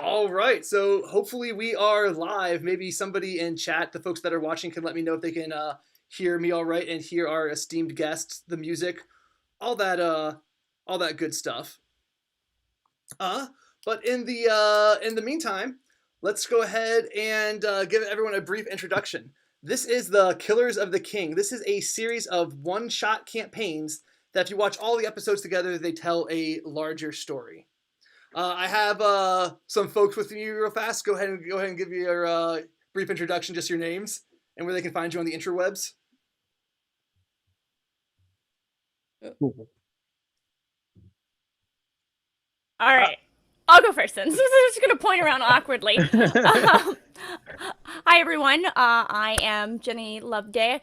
All right, so hopefully we are live. Maybe somebody in chat, the folks that are watching, can let me know if they can hear me all right and hear our esteemed guests, the music, all that good stuff. But in the meantime, let's go ahead and give everyone a brief introduction. This is the Killers of the King. This is a series of one-shot campaigns that, if you watch all the episodes together, they tell a larger story. I have some folks with me real fast. Go ahead and give me your brief introduction, just your names and where they can find you on the interwebs. Cool. All right. I'll go first then. I'm just going to point around awkwardly. Hi, everyone. I am Jenny Loveday.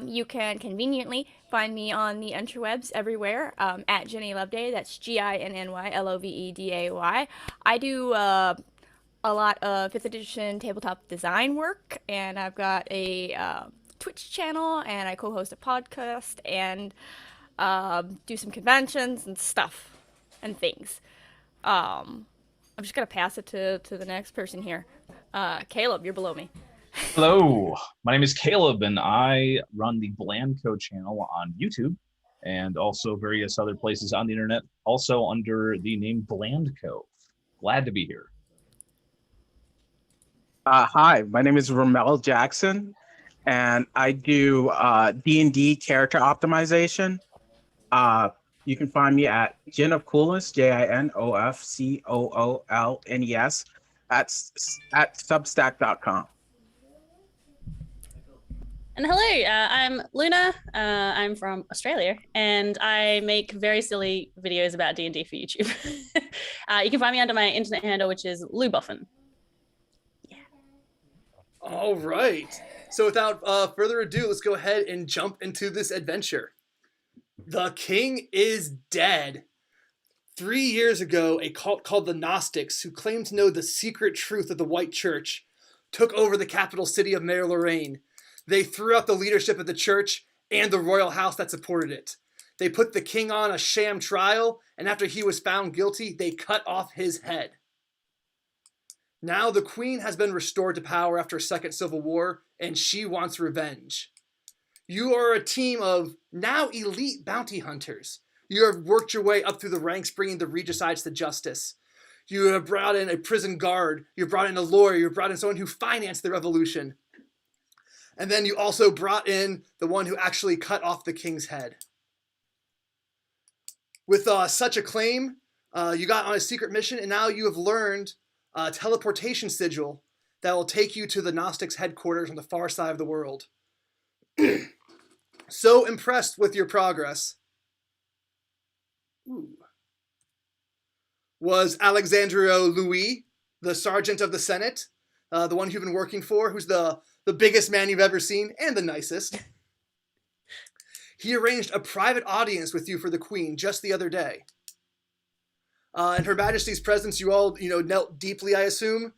You can conveniently find me on the interwebs everywhere at Jenny Loveday. That's GINNYLOVEDAY. I do a lot of 5th edition tabletop design work, and I've got a Twitch channel, and I co-host a podcast, and do some conventions and stuff and things. I'm just gonna pass it to the next person here. Caleb, you're below me. Hello, my name is Caleb, and I run the Blandco channel on YouTube and also various other places on the internet, also under the name Blandco. Glad to be here. Hi, my name is Ramel Jackson, and I do D&D character optimization. You can find me at Gin of Coolness, JINOFCOOLNES, at substack.com. And hello, I'm Luna. I'm from Australia, and I make very silly videos about D&D for YouTube. You can find me under my internet handle, which is LuBuffin. Yeah. All right. So without further ado, let's go ahead and jump into this adventure. The king is dead. 3 years ago, a cult called the Gnostics, who claimed to know the secret truth of the White Church, took over the capital city of Mare Lorraine. They threw out the leadership of the church and the royal house that supported it. They put the king on a sham trial, and after he was found guilty, they cut off his head. Now the queen has been restored to power after a second civil war, and she wants revenge. You are a team of now elite bounty hunters. You have worked your way up through the ranks, bringing the regicides to justice. You have brought in a prison guard. You brought in a lawyer. You brought in someone who financed the revolution. And then you also brought in the one who actually cut off the king's head. With such a claim, you got on a secret mission, and now you have learned a teleportation sigil that will take you to the Gnostics' headquarters on the far side of the world. So impressed with your progress was Alexandrio Louis, the sergeant of the Senate, the one you've been working for, who's the biggest man you've ever seen and the nicest. He arranged a private audience with you for the queen just the other day. In Her Majesty's presence, you all knelt deeply, I assume,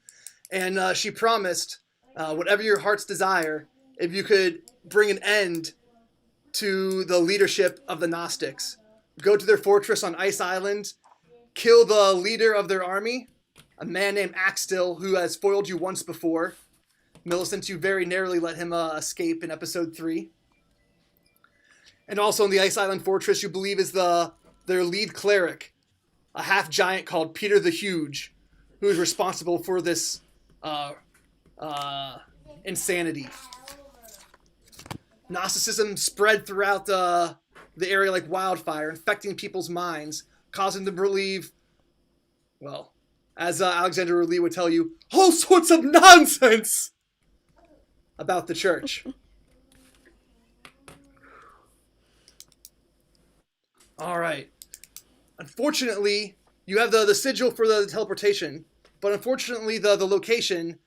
and she promised whatever your heart's desire, if you could bring an end to the leadership of the Gnostics. Go to their fortress on Ice Island, kill the leader of their army, a man named Axtil, who has foiled you once before. Millicent, you very narrowly let him escape in episode 3. And also in the Ice Island fortress, you believe is their lead cleric, a half-giant called Peter the Huge, who is responsible for this insanity. Gnosticism spread throughout the area like wildfire, infecting people's minds, causing them to believe, well, as Alexander Lee would tell you, all sorts of nonsense about the church. All right. Unfortunately, you have the sigil for the teleportation, but unfortunately the location,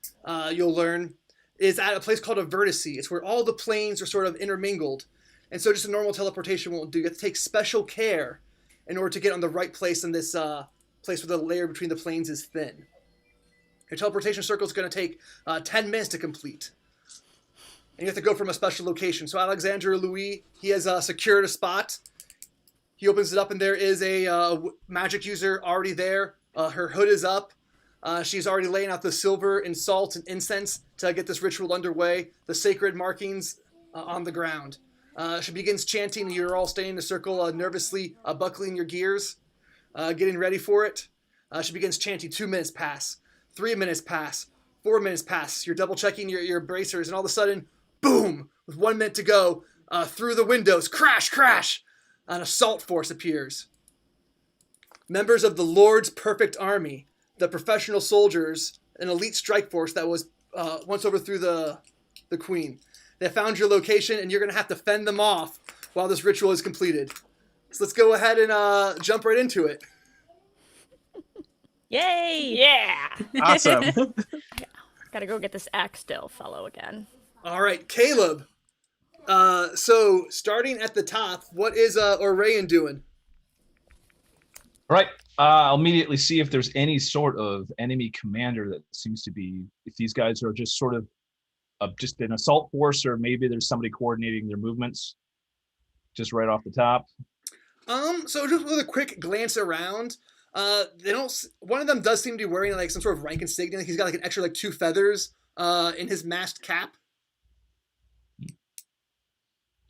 you'll learn, is at a place called a vertice. It's where all the planes are sort of intermingled. And so just a normal teleportation won't do. You have to take special care in order to get on the right place in this place where the layer between the planes is thin. Your teleportation circle is going to take 10 minutes to complete. And you have to go from a special location. So Alexander Louis, he has secured a spot. He opens it up, and there is a magic user already there. Her hood is up. She's already laying out the silver and salt and incense to get this ritual underway, the sacred markings on the ground. She begins chanting, and you're all staying in a circle, nervously buckling your gears, getting ready for it. She begins chanting. 2 minutes pass. 3 minutes pass. 4 minutes pass. You're double checking your bracers, and all of a sudden, boom! With 1 minute to go, through the windows, crash, crash! An assault force appears. Members of the Lord's Perfect Army, the professional soldiers, an elite strike force that was once overthrew the Queen. They found your location, and you're going to have to fend them off while this ritual is completed. So let's go ahead and jump right into it. Yay! Yeah. Awesome. Gotta go get this Axdale fellow again. All right, Caleb. So starting at the top, what is Orayan doing? All right. I'll immediately see if there's any sort of enemy commander that seems to be, if these guys are just sort of just an assault force, or maybe there's somebody coordinating their movements just right off the top. So just with a quick glance around, they don't. One of them does seem to be wearing like some sort of rank insignia. He's got like an extra like 2 feathers in his mast cap.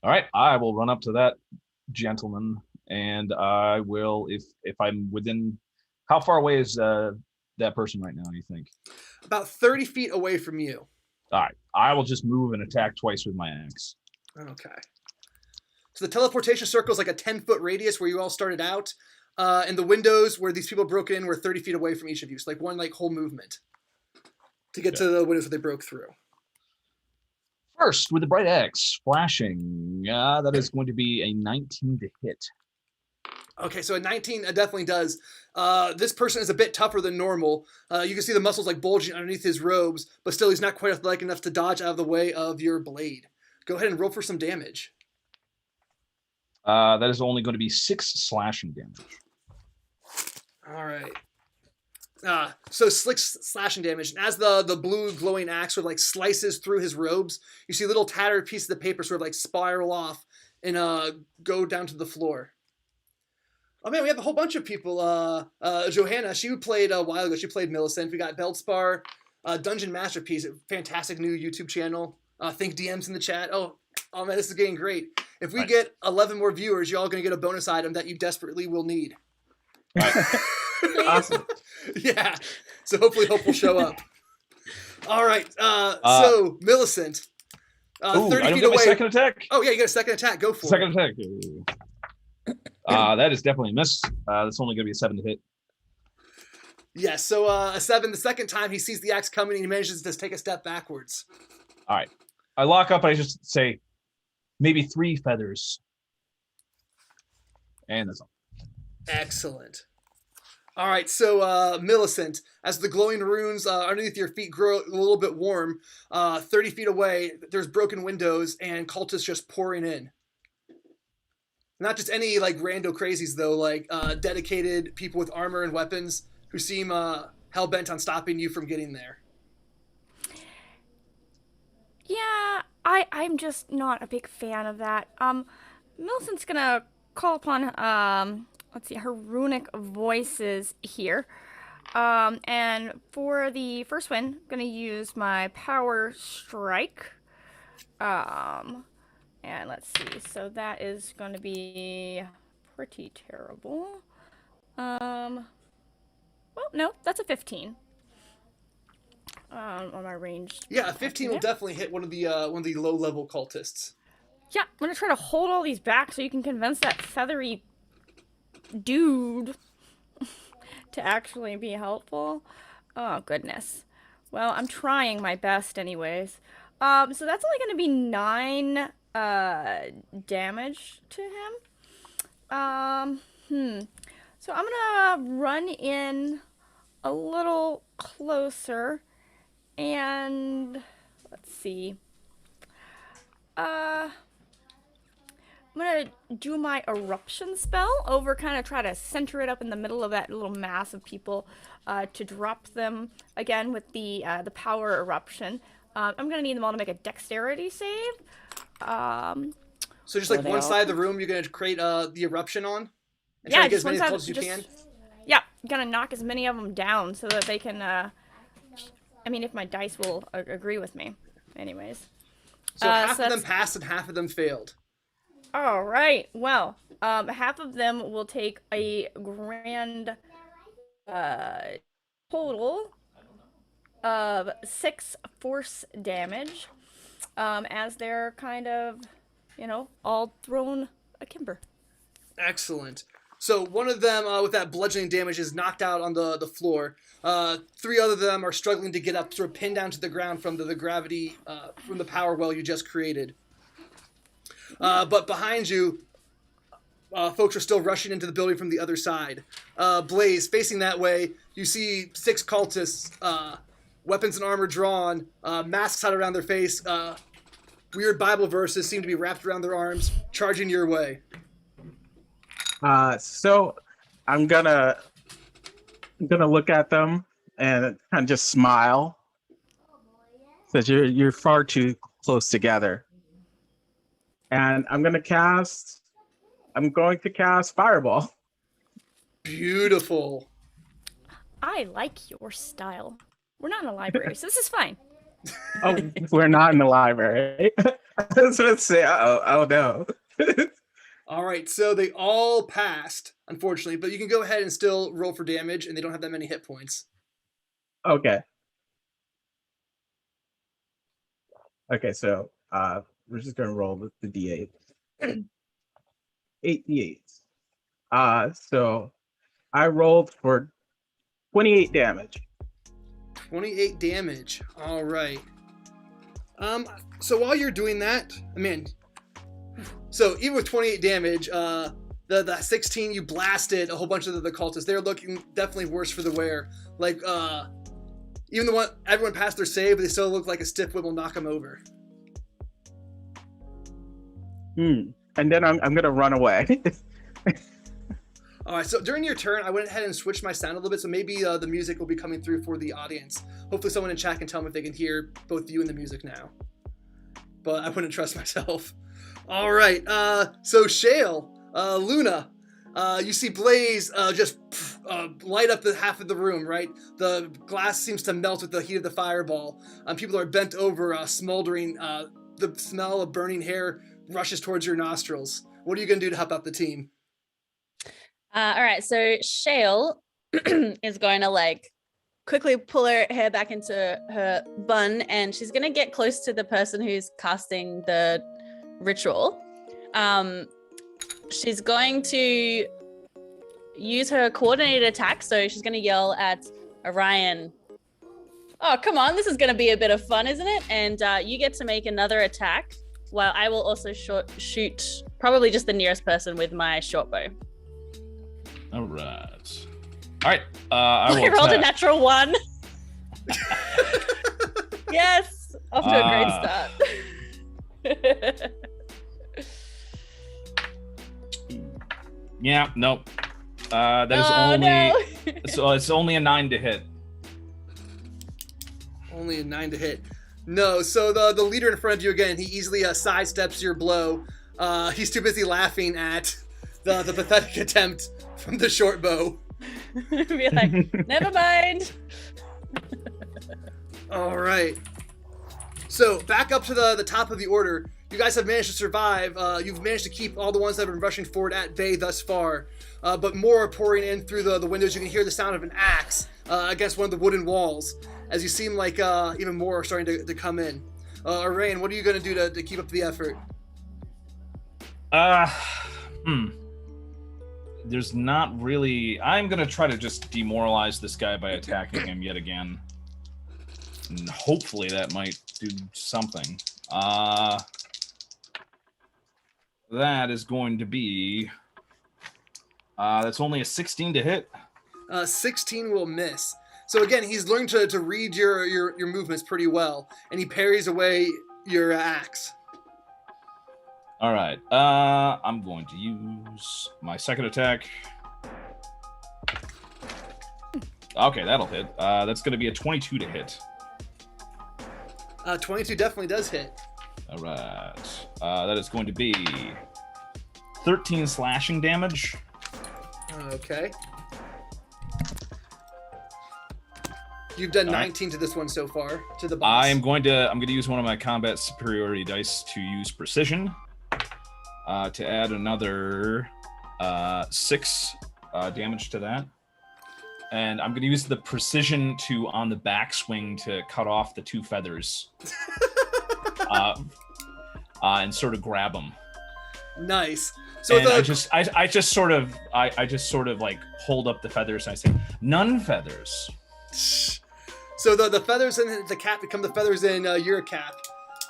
All right, I will run up to that gentleman, and I will, if I'm within, how far away is that person right now, do you think? About 30 feet away from you. All right, I will just move and attack twice with my axe. Okay. So the teleportation circle is like a 10-foot radius where you all started out, and the windows where these people broke in were 30 feet away from each of you. So like one like whole movement to get to the windows that they broke through. First, with the bright axe flashing, that is going to be a 19 to hit. Okay, so a 19 definitely does. This person is a bit tougher than normal. You can see the muscles like bulging underneath his robes, but still he's not quite athletic enough to dodge out of the way of your blade. Go ahead and roll for some damage. That is only going to be 6 slashing damage. All right. So 6 slashing damage, and as the blue glowing axe sort of like slices through his robes, you see little tattered pieces of paper sort of like spiral off and go down to the floor. Oh man, we have a whole bunch of people. Johanna, she played a while ago. She played Millicent. We got Beldspar, Dungeon Masterpiece, a fantastic new YouTube channel. Think DMs in the chat. Oh man, this is getting great. If we get 11 more viewers, you're all going to get a bonus item that you desperately will need. Awesome. Yeah. So hopefully Hope will show up. All right. So Millicent, 30 feet away. My second attack. Oh yeah, you got a second attack. Go for it. Second attack. That is definitely a miss. That's only going to be a 7 to hit. Yes. So a 7. The second time he sees the axe coming, and he manages to take a step backwards. All right. I lock up and I just say, maybe 3 feathers. And that's all. Excellent. All right, so Millicent, as the glowing runes underneath your feet grow a little bit warm, 30 feet away, there's broken windows and cultists just pouring in. Not just any like rando crazies though, like dedicated people with armor and weapons who seem hell-bent on stopping you from getting there. Yeah, I'm just not a big fan of that. Millicent's gonna call upon let's see, her runic voices here. And for the first one, I'm gonna use my power strike. And let's see, so that is gonna be pretty terrible. Well, no, that's a 15. On my ranged. Yeah, a 15 will definitely hit one of the low-level cultists. Yeah, I'm gonna try to hold all these back so you can convince that feathery dude to actually be helpful. Oh goodness. Well, I'm trying my best anyways. So that's only gonna be 9 damage to him. So I'm gonna run in a little closer and let's see. I'm gonna do my eruption spell over, kind of try to center it up in the middle of that little mass of people to drop them again with the power eruption. I'm gonna need them all to make a dexterity save. So just like one side of the room, you're gonna create the eruption on. And try Yeah, to get just as many one side. cultists as you can. Yeah, gonna knock as many of them down so that they can. I mean, if my dice will agree with me. Anyways. So half so of them that's- passed and half of them failed. All right. Well, half of them will take a grand total of 6 force damage, as they're kind of, all thrown akimbo. Excellent. So one of them with that bludgeoning damage is knocked out on the floor. 3 other of them are struggling to get up, sort of pinned down to the ground from the gravity from the power well you just created. But behind you, folks are still rushing into the building from the other side. Blaze, facing that way, you see 6 cultists, weapons and armor drawn, masks tied around their face, weird Bible verses seem to be wrapped around their arms, charging your way. So I'm gonna look at them and kind of just smile, because you're far too close together. And I'm going to cast Fireball. Beautiful. I like your style. We're not in a library, so this is fine. Oh, we're not in the library. I was going to say, oh no. All right, so they all passed, unfortunately, but you can go ahead and still roll for damage, and they don't have that many hit points. Okay. Okay, so we're just going to roll with the D8. 8 D8s. So I rolled for 28 damage. 28 damage. All right. So while you're doing that, so even with 28 damage, the 16 you blasted a whole bunch of the cultists. They're looking definitely worse for the wear. Like even the one everyone passed their save, but they still look like a stiff whip will knock them over. And then I'm gonna run away. All right, so during your turn, I went ahead and switched my sound a little bit, so maybe the music will be coming through for the audience. Hopefully someone in chat can tell me if they can hear both you and the music now. But I wouldn't trust myself. All right, so Shale, Luna, you see Blaze just light up the half of the room, right? The glass seems to melt with the heat of the fireball. People are bent over, smoldering. The smell of burning hair rushes towards your nostrils. What are you going to do to help out the team? All right, so Shale is going to quickly pull her hair back into her bun, and she's going to get close to the person who's casting the ritual. She's going to use her coordinated attack, so she's going to yell at Orion, "Oh, come on, this is going to be a bit of fun, isn't it?" And you get to make another attack, while I will also shoot probably just the nearest person with my short bow. All right. I will rolled a attack. natural 1. Yes, off to a great start. Yeah, nope. That is only so it's only a 9 to hit. Only a 9 to hit. No, so the leader in front of you again, he easily sidesteps your blow. He's too busy laughing at the pathetic attempt from the short bow. Be like, never mind. All right. So back up to the top of the order. You guys have managed to survive. You've managed to keep all the ones that have been rushing forward at bay thus far. But more are pouring in through the windows. You can hear the sound of an axe against one of the wooden walls, as you seem like even more are starting to come in. Arain, what are you going to do to keep up the effort? There's not really... I'm going to try to just demoralize this guy by attacking him yet again. And hopefully that might do something. That is going to be... that's only a 16 to hit. 16 will miss. So again, he's learned to read your movements pretty well, and he parries away your axe. All right. I'm going to use my second attack. Okay, that'll hit. That's going to be a 22 to hit. 22 definitely does hit. All right. That is going to be 13 slashing damage. Okay. You've done All right. 19 to this one so far, to the boss. I'm going to use one of my combat superiority dice to use precision to add another 6 damage to that. And I'm going to use the precision to, on the backswing, to cut off the 2 feathers. And sort of grab them. Nice. So And I just sort of like hold up the feathers and I say, none feathers. So the feathers in the cap become the feathers in your cap.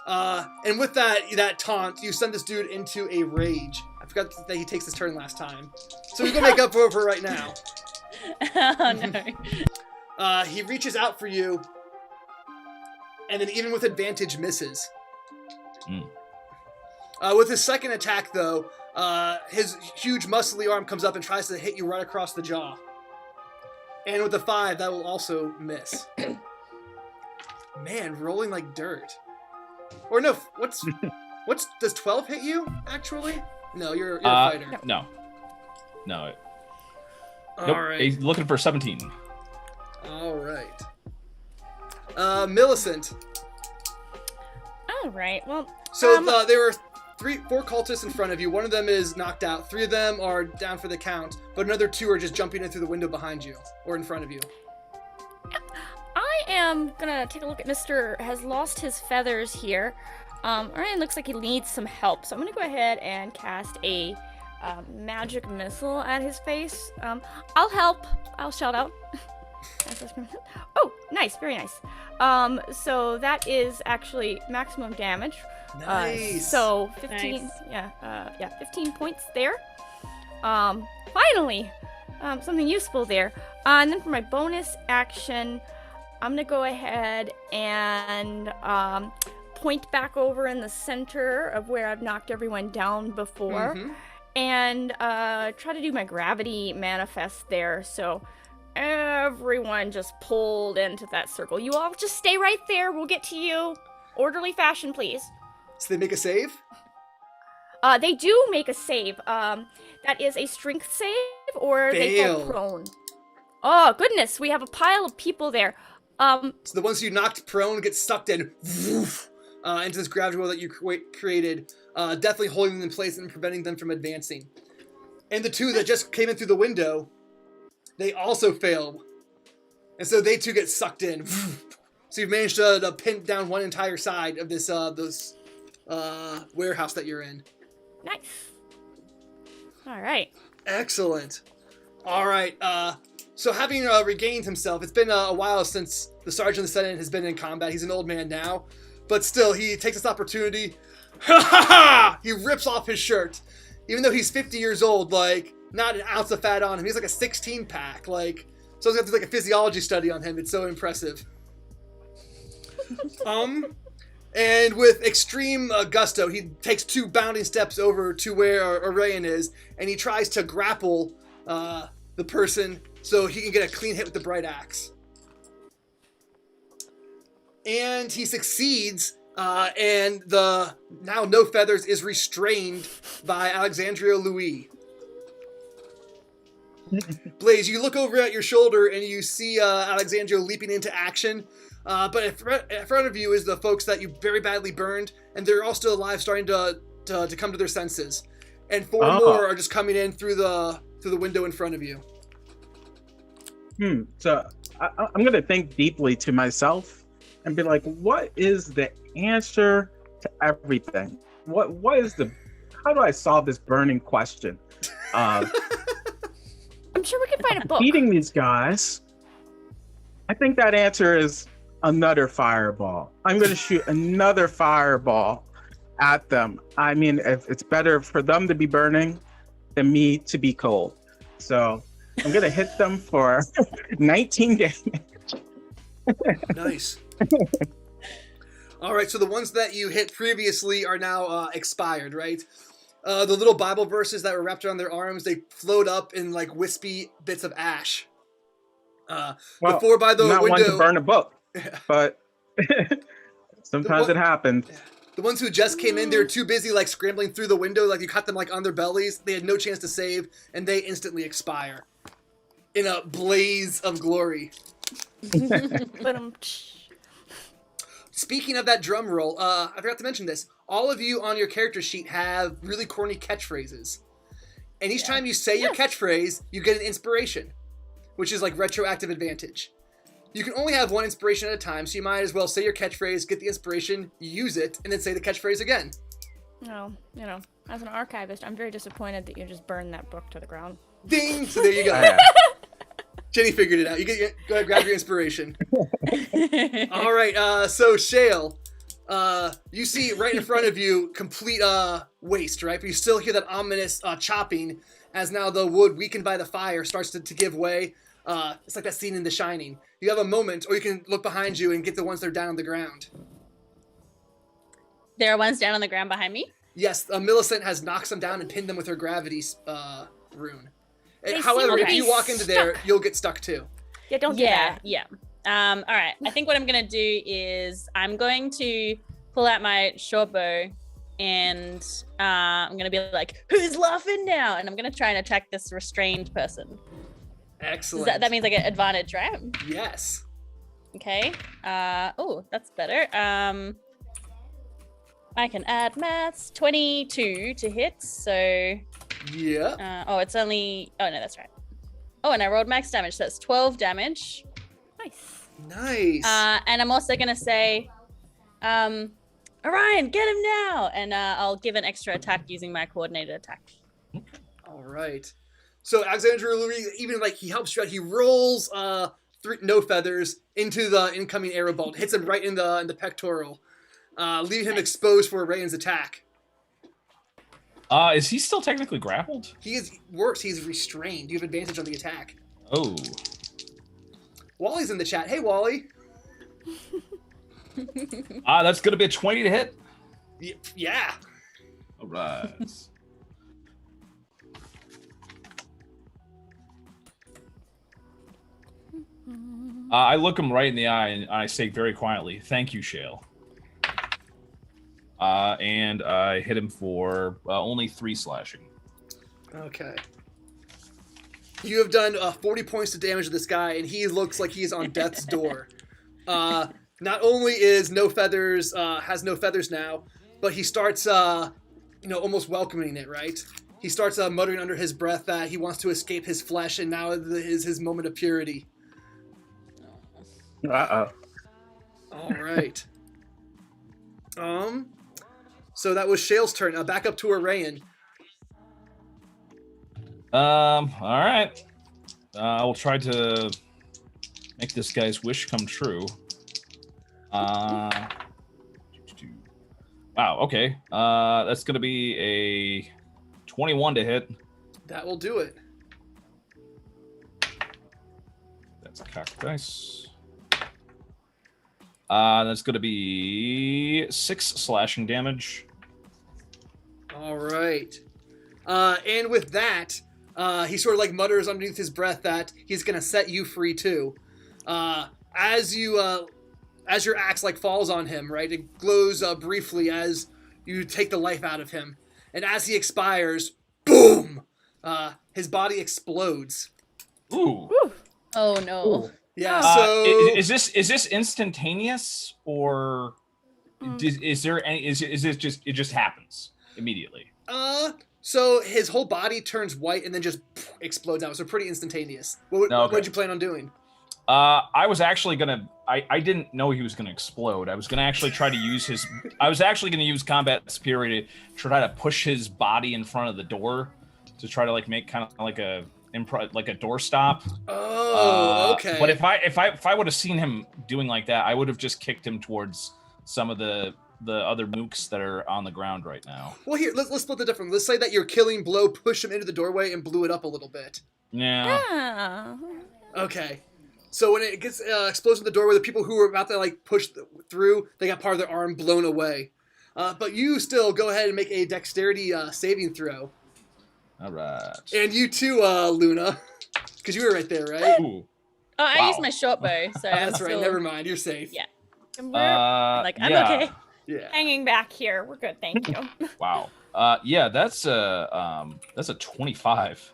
And with that taunt, you send this dude into a rage. I forgot that he takes his turn last time. So he's gonna make up for it right now. Oh no. He reaches out for you, and then even with advantage misses. With his second attack, though, his huge muscly arm comes up and tries to hit you right across the jaw. And with the 5, that will also miss. Man, rolling like dirt. Or no, does 12 hit you, actually? No, you're a fighter. No. Nope. All right. He's looking for 17. All right. Millicent. All right. Well, So there were 4 cultists in front of you. One of them is knocked out. 3 of them are down for the count, but another 2 are just jumping in through the window behind you or in front of you. I am gonna take a look at Mr. has lost his feathers here. Ryan looks like he needs some help, so I'm gonna go ahead and cast a magic missile at his face. I'll help. I'll shout out. Oh, nice, very nice. So that is actually maximum damage. Nice. So 15. Nice. 15 points there. Finally, something useful there. And then for my bonus action, I'm gonna go ahead and point back over in the center of where I've knocked everyone down before, and try to do my gravity manifest there. So everyone just pulled into that circle. You all just stay right there. We'll get to you. Orderly fashion, please. So they make a save? They do make a save. That is a strength save, or they fall prone. Oh, goodness, we have a pile of people there. So the ones you knocked prone get sucked in into this gravity well that you created, definitely holding them in place and preventing them from advancing. And the 2 that just came in through the window, they also failed. And so they too get sucked in. So you've managed to pin down one entire side of this warehouse that you're in. Nice. All right. Excellent. All right. So having regained himself, it's been a while since the Sergeant of the Senate has been in combat. He's an old man now. But still, he takes this opportunity. He rips off his shirt. Even though he's 50 years old, like, not an ounce of fat on him. He's like a 16-pack. Like, so I was going to do like a physiology study on him. It's so impressive. And with extreme gusto, he takes 2 bounding steps over to where Orion is, and he tries to grapple the person so he can get a clean hit with the bright axe. And he succeeds, and the now No Feathers is restrained by Alexandria Louis. Blaze, you look over at your shoulder and you see Alexandria leaping into action. But in front of you is the folks that you very badly burned, and they're all still alive, starting to come to their senses. And 4 more are just coming in through the window in front of you. So I'm gonna think deeply to myself and be like, what is the answer to everything? What is how do I solve this burning question? I'm sure we can find a book. Beating these guys. I think that answer is another fireball. I'm going to shoot another fireball at them. I mean, if it's better for them to be burning than me to be cold. So I'm going to hit them for 19 damage. Nice. All right, so the ones that you hit previously are now expired, right? The little Bible verses that were wrapped around their arms, they float up in like wispy bits of ash. Well, before by the not window, one to burn a book, but sometimes it happens. The ones who just came in, they were too busy like scrambling through the window, like you caught them like on their bellies. They had no chance to save, and they instantly expire in a blaze of glory. Speaking of that drum roll, I forgot to mention this. All of you on your character sheet have really corny catchphrases. And each time you say your catchphrase, you get an inspiration, which is like retroactive advantage. You can only have one inspiration at a time, so you might as well say your catchphrase, get the inspiration, use it, and then say the catchphrase again. No, as an archivist, I'm very disappointed that you just burned that book to the ground. Ding! So there you go. Jenny figured it out. Go ahead, grab your inspiration. All right, so Shale, you see right in front of you complete waste, right? But you still hear that ominous chopping as now the wood weakened by the fire starts to give way. It's like that scene in The Shining. You have a moment, or you can look behind you and get the ones that are down on the ground. There are ones down on the ground behind me? Yes, Millicent has knocked them down and pinned them with her gravity rune. They However, seem to if be you walk into there, you'll get stuck too. Yeah, don't do that. Yeah. All right. I think what I'm going to do is I'm going to pull out my short bow and I'm going to be like, who's laughing now? And I'm going to try and attack this restrained person. Excellent. That means I get advantage, right? Yes. Okay. Oh, that's better. I can add maths. 22 to hit, so... Yeah. it's only... Oh, no, that's right. Oh, and I rolled max damage, so that's 12 damage. Nice. And I'm also going to say, Orion, get him now! And I'll give an extra attack using my coordinated attack. All right. So Alexander Louis, even like he helps you out, he rolls no feathers into the incoming arrow bolt, hits him right in the pectoral, leaving him exposed for Rayan's attack. Is he still technically grappled? He is worse. He's restrained. You have advantage on the attack. Oh. Wally's in the chat. Hey, Wally. That's gonna be a 20 to hit. Yeah. All right. I look him right in the eye and I say very quietly, "Thank you, Shale." And I hit him for only 3 slashing. Okay. You have done 40 points of damage to this guy, and he looks like he's on death's door. Not only is no feathers has no feathers now, but he starts almost welcoming it. Right? He starts muttering under his breath that he wants to escape his flesh, and now is his moment of purity. Uh-oh. All right. So that was Shale's turn. Back up to Rayan. All right. I'll try to make this guy's wish come true. Wow. Okay. That's gonna be a 21 to hit. That will do it. That's a cocked dice. That's gonna be 6 slashing damage. All right. And with that, he sort of like mutters underneath his breath that he's gonna set you free too. As your axe like falls on him, right? It glows briefly as you take the life out of him, and as he expires, boom! His body explodes. Ooh. Oh no. Ooh. Yeah. Is this instantaneous or is there any? Is it just happens immediately? So his whole body turns white and then just explodes out. So pretty instantaneous. What did you plan on doing? I was actually gonna. I didn't know he was gonna explode. I was gonna actually try to use his. I was actually gonna use combat superiority to try to push his body in front of the door to try to like make kind of like a doorstop. Oh, okay. But if I would have seen him doing like that, I would have just kicked him towards some of the other mooks that are on the ground right now. Well, here let's split the difference. Let's say that your killing blow pushed him into the doorway and blew it up a little bit. Yeah. Okay. So when it gets explodes in the doorway, the people who were about to like push through, they got part of their arm blown away. But you still go ahead and make a dexterity saving throw. All right. And you too, Luna, because you were right there, right? Ooh. Oh, I Wow. used my short bow, so That's I'm right. still... Never mind. You're safe. Yeah. And we're I'm yeah. okay. Yeah. hanging back here. We're good, thank you. Wow. Yeah, that's a 25.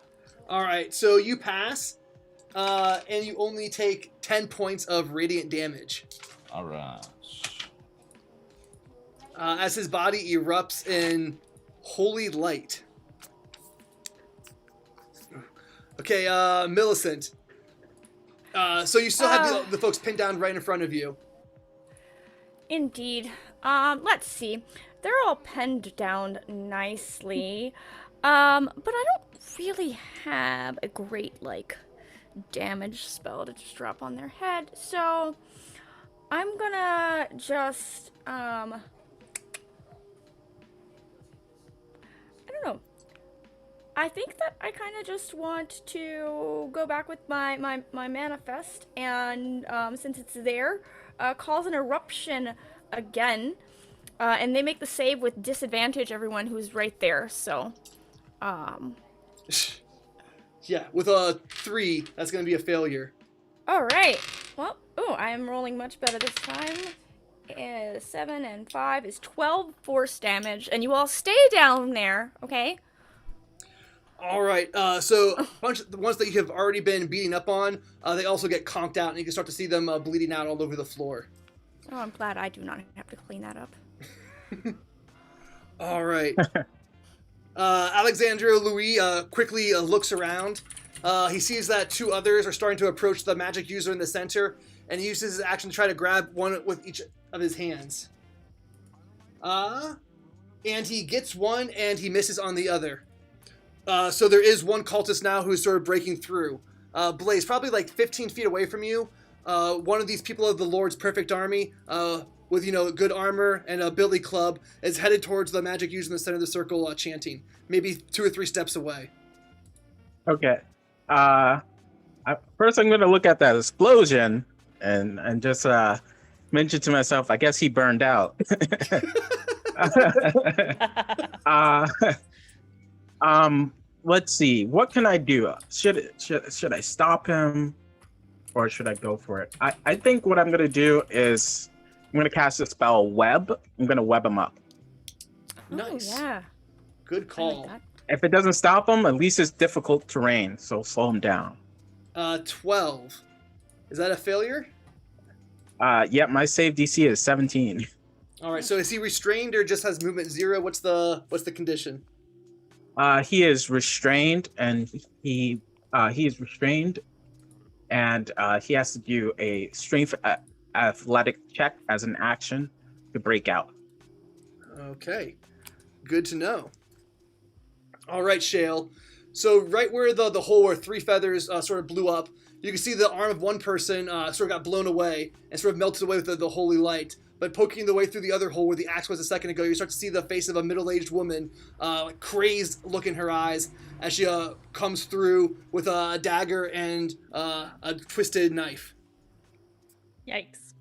All right. So you pass. and you only take 10 points of radiant damage. All right. As his body erupts in holy light. Okay, Millicent. So you still have the folks pinned down right in front of you. Indeed. Let's see. They're all penned down nicely. But I don't really have a great, damage spell to just drop on their head. So I'm gonna just, I don't know. I think that I kind of just want to go back with my manifest, and since it's there, cause an eruption again, and they make the save with disadvantage, everyone who's right there, so, Yeah, with a 3, that's going to be a failure. Alright, well, I am rolling much better this time. 7 and 5 is 12 force damage, and you all stay down there, okay? All right, so the ones that you have already been beating up on, they also get conked out, and you can start to see them bleeding out all over the floor. Oh, I'm glad I do not have to clean that up. All right. Alexandra Louis quickly looks around. He sees that 2 others are starting to approach the magic user in the center, and he uses his action to try to grab one with each of his hands. And he gets one, and he misses on the other. So there is one cultist now who's sort of breaking through. Blaze, probably 15 feet away from you, one of these people of the Lord's perfect army, with, good armor and a billy club, is headed towards the magic user in the center of the circle, chanting, maybe 2 or 3 steps away. Okay. First, I'm going to look at that explosion and just mention to myself, I guess he burned out. Let's see. What can I do? Should I stop him, or should I go for it? I think what I'm going to do is I'm going to cast the spell Web. I'm going to web him up. Nice. Oh, yeah. Good I call. like that. If it doesn't stop him, at least it's difficult terrain, so slow him down. 12. Is that a failure? Yeah, my save DC is 17. All right. So is he restrained or just has movement 0? What's the condition? He is restrained, and he is restrained, and he has to do a strength athletic check as an action to break out. Okay. Good to know. All right, Shale. So right where the hole where 3 feathers sort of blew up, you can see the arm of one person sort of got blown away and sort of melted away with the holy light. But poking the way through the other hole where the axe was a second ago, you start to see the face of a middle-aged woman, crazed look in her eyes as she comes through with a dagger and a twisted knife. Yikes.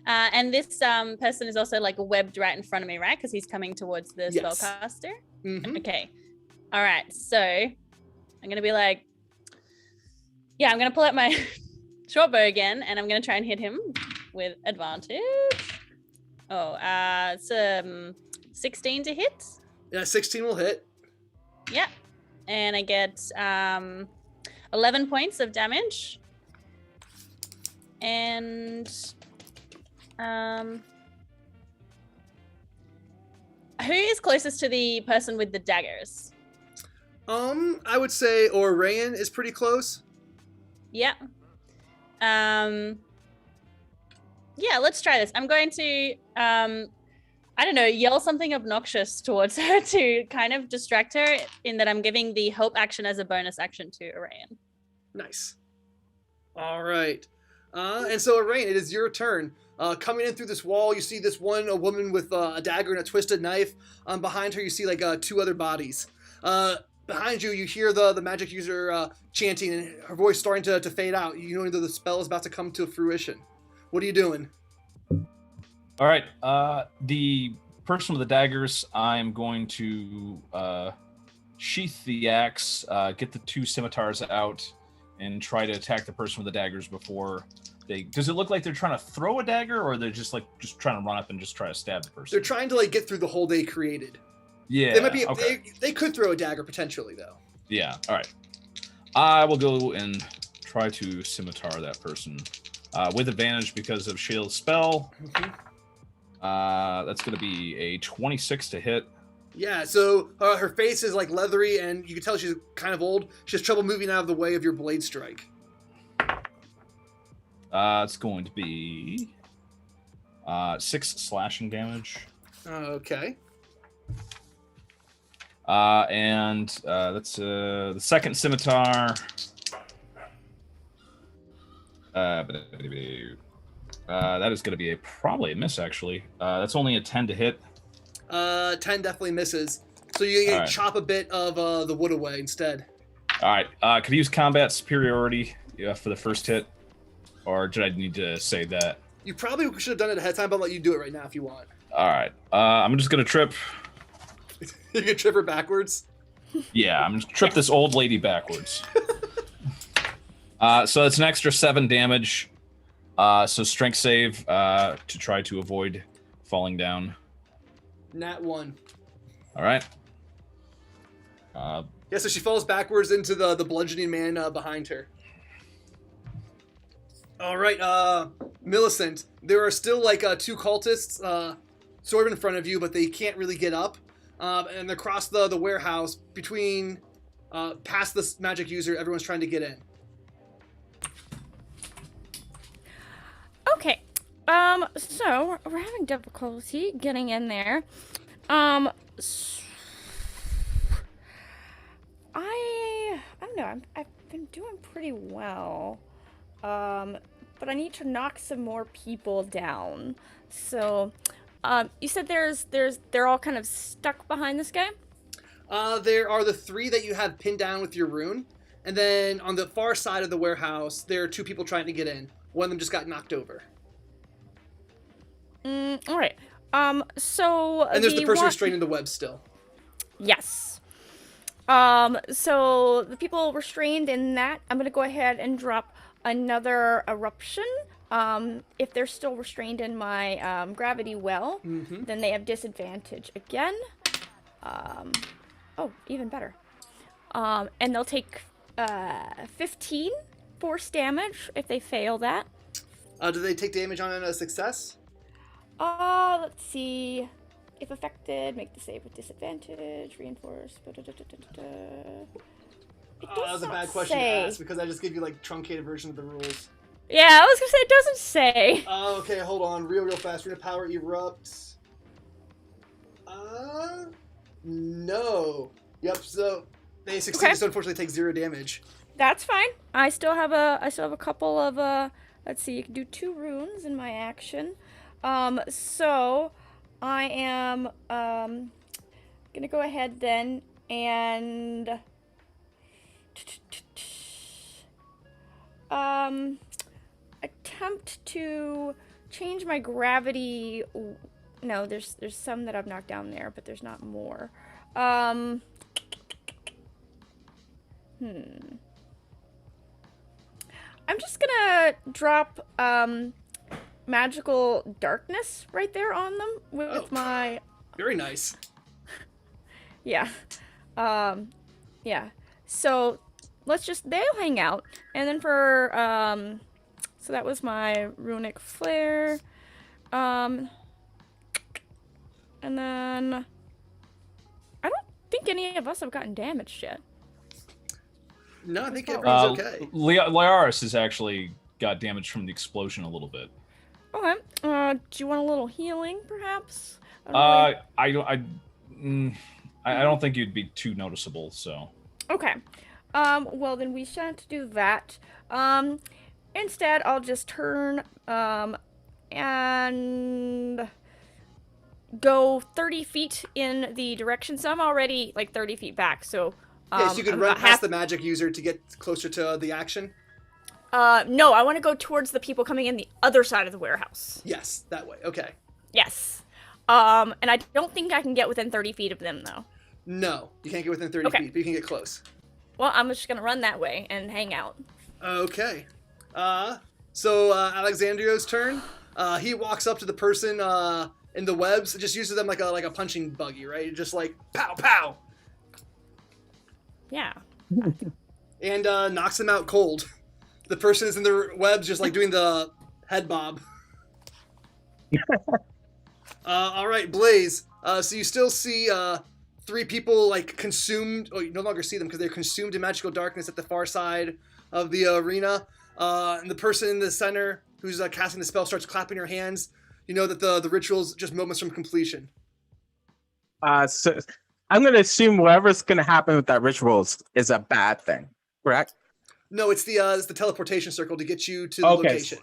And this person is also webbed right in front of me, right? Because he's coming towards the Yes. spellcaster. Mm-hmm. Okay. All right. So I'm going to be I'm going to pull out my short bow again, and I'm going to try and hit him with advantage. Oh, it's 16 to hit. Yeah, 16 will hit. Yeah. And I get 11 points of damage. And who is closest to the person with the daggers? I would say Orayan is pretty close. Yeah. Yeah, let's try this. I'm going to, I don't know, yell something obnoxious towards her to kind of distract her, in that I'm giving the help action as a bonus action to Orayan. Nice. All right. And so, Orayan, it is your turn. Coming in through this wall, you see this a woman with a dagger and a twisted knife. Behind her, you see 2 other bodies. Behind you, you hear the magic user chanting, and her voice starting to fade out. You know that the spell is about to come to fruition. What are you doing? All right. The person with the daggers, I'm going to sheath the axe, get the 2 scimitars out, and try to attack the person with the daggers before they. Does it look like they're trying to throw a dagger, or they're just trying to run up and just try to stab the person? They're trying to get through the hole they created. Yeah. They might be. Okay. They could throw a dagger potentially, though. Yeah. All right. I will go and try to scimitar that person with advantage because of Shayla's spell. That's going to be a 26 to hit. Yeah, so her face is like leathery, and you can tell she's kind of old. She has trouble moving out of the way of your blade strike. It's going to be 6 slashing damage. Okay. And that's the second scimitar. That is going to be probably a miss, actually. That's only a 10 to hit. 10 definitely misses. So you All right. chop a bit of the wood away instead. All right. Could I use combat superiority for the first hit? Or did I need to say that? You probably should have done it ahead of time, but I'll let you do it right now if you want. All right. I'm just going to trip. You can trip her backwards. Yeah, I'm going to trip this old lady backwards. So it's an extra 7 damage. So strength save to try to avoid falling down. Nat 1. All right. Yeah, so she falls backwards into the bludgeoning man behind her. All right, Millicent. There are still like 2 cultists sort of in front of you, but they can't really get up. And across the warehouse, between past this magic user, everyone's trying to get in. Okay. So we're having difficulty getting in there. I don't know. I've been doing pretty well. But I need to knock some more people down. So, you said they're all kind of stuck behind this guy? There are the 3 that you have pinned down with your rune. And then on the far side of the warehouse, there are 2 people trying to get in. One of them just got knocked over. All right. So And there's the person restraining the web still. Yes. So the people restrained in that, I'm gonna go ahead and drop another eruption. If they're still restrained in my gravity well, then they have disadvantage again. Oh, even better. And they'll take 15 force damage if they fail that. Do they take damage on a success? Let's see. If affected, make the save with disadvantage. Reinforce. That was a bad question to ask because I just gave you like truncated version of the rules. Yeah, I was gonna say it doesn't say. Okay, hold on, real fast. Rune of Power erupts. No. Yep. So they succeed. Okay. So unfortunately, take 0 damage. That's fine. I still have a couple of let's see. You can do 2 runes in my action. So I am gonna go ahead then and attempt to change my gravity. No, there's some that I've knocked down there, but there's not more. I'm just gonna drop magical darkness right there on them with my. Very nice. Yeah. Yeah. So they'll hang out. And then for, so that was my runic flare. And then I don't think any of us have gotten damaged yet. No, I think everyone's okay. Liaris has actually got damage from the explosion a little bit. Okay. Do you want a little healing, perhaps? I don't think you'd be too noticeable, so. Okay. Well, then we shan't do that. Instead, I'll just turn, and go 30 feet in the direction. So I'm already, like, 30 feet back, so... Yes, you could run past the magic user to get closer to the action. No, I want to go towards the people coming in the other side of the warehouse. Yes, that way. Okay. Yes. And I don't think I can get within 30 feet of them, though. No, you can't get within 30 feet, but you can get close. Well, I'm just gonna run that way and hang out. Okay. So Alexandrio's turn. He walks up to the person in the webs, just uses them like a punching buggy, right? Just like pow pow. Yeah. And knocks him out cold. The person is in the webs, just like doing the head bob. All right, Blaze. So you still see 3 people like consumed. Oh, you no longer see them because they're consumed in magical darkness at the far side of the arena. And the person in the center who's casting the spell starts clapping her hands. You know that the ritual's just moments from completion. So I'm going to assume whatever's going to happen with that ritual is a bad thing, correct? No, it's the teleportation circle to get you to the location.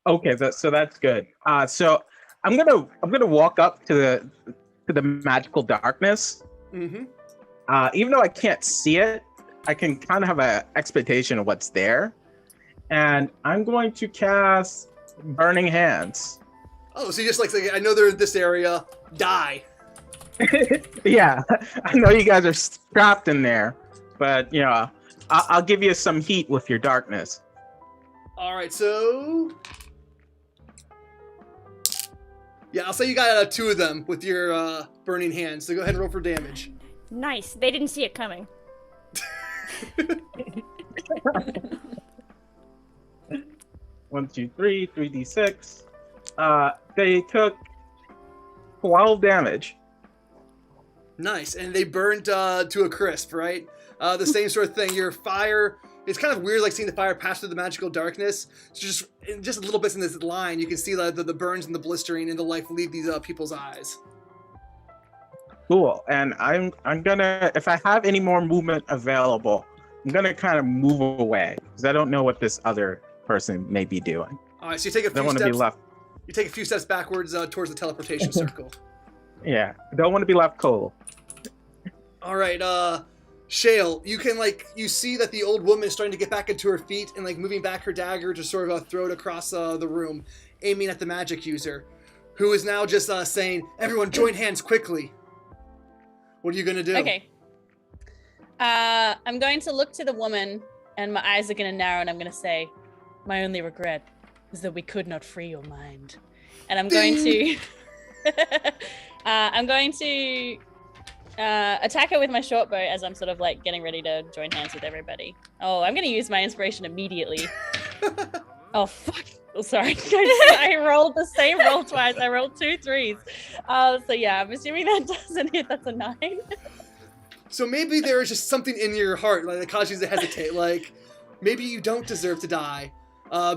Okay, so that's good. So I'm gonna walk up to the magical darkness. Mm-hmm. Even though I can't see it, I can kind of have an expectation of what's there, and I'm going to cast Burning Hands. Oh, so you just like I know they're in this area. Die. Yeah, I know you guys are trapped in there, but you know, I'll give you some heat with your darkness. All right, so yeah, I'll say you got 2 of them with your burning hands. So go ahead and roll for damage. Nice. They didn't see it coming. 1, 2, 3, 3d6. They took 12 damage. Nice, and they burned to a crisp, right? The same sort of thing. Your fire. It's kind of weird, like seeing the fire pass through the magical darkness. So just a little bit in this line, you can see the burns and the blistering and the life leave these people's eyes. Cool. And I'm gonna, if I have any more movement available, I'm gonna kind of move away because I don't know what this other person may be doing. All right, so you take a few I don't want to be steps. left. You take a few steps backwards towards the teleportation circle. Yeah, I don't want to be left cold. All right, Shale, you see that the old woman is starting to get back into her feet and like moving back her dagger to sort of throw it across the room, aiming at the magic user, who is now just saying, "Everyone, join hands quickly." What are you gonna do? Okay. I'm going to look to the woman, and my eyes are going to narrow, and I'm going to say, "My only regret is that we could not free your mind." And I'm going to, attack her with my short bow as I'm sort of like getting ready to join hands with everybody. Oh, I'm going to use my inspiration immediately. Oh fuck! Oh, sorry, I rolled the same roll twice. I rolled 2 3s. So yeah, I'm assuming that doesn't hit. That's a 9. So maybe there is just something in your heart that causes you to hesitate. Like maybe you don't deserve to die.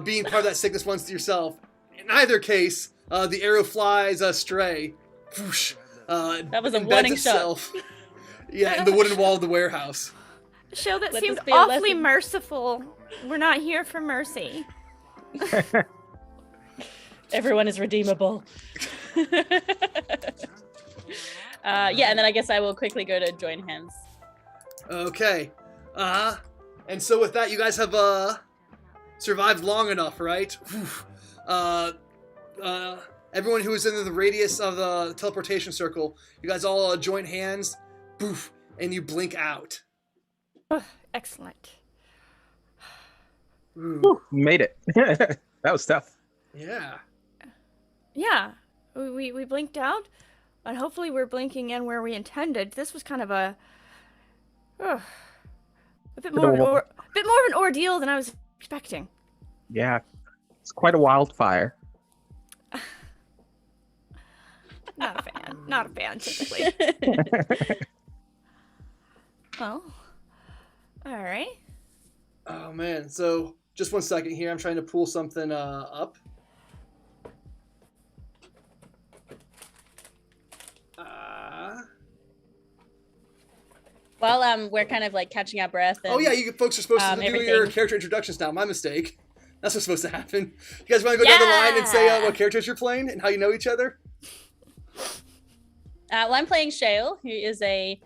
Being part of that sickness once yourself. In either case, the arrow flies astray. Whoosh, that was a embeds warning itself. Yeah, in the wooden wall of the warehouse. Show that Let seemed this be a awfully lesson. merciful. We're not here for mercy. Everyone is redeemable. Yeah, and then I guess I will quickly go to join hands. Okay. And so with that, you guys have survived long enough, right? Everyone who is in the radius of the teleportation circle, you guys all join hands, poof, and you blink out. Excellent. Ooh. Whew, made it. That was tough. Yeah. Yeah, we blinked out, and hopefully we're blinking in where we intended. This was kind of a bit more of an ordeal than I was expecting. Yeah, it's quite a wildfire. Not a fan, typically. Well, all right. Oh man. So just one second here. I'm trying to pull something up. While we're kind of like catching our breath. And, Oh yeah, you folks are supposed to do your everything. character introductions now. My mistake. That's what's supposed to happen. You guys want to go down the line and say what characters you're playing and how you know each other? Well, I'm playing Shale, who is a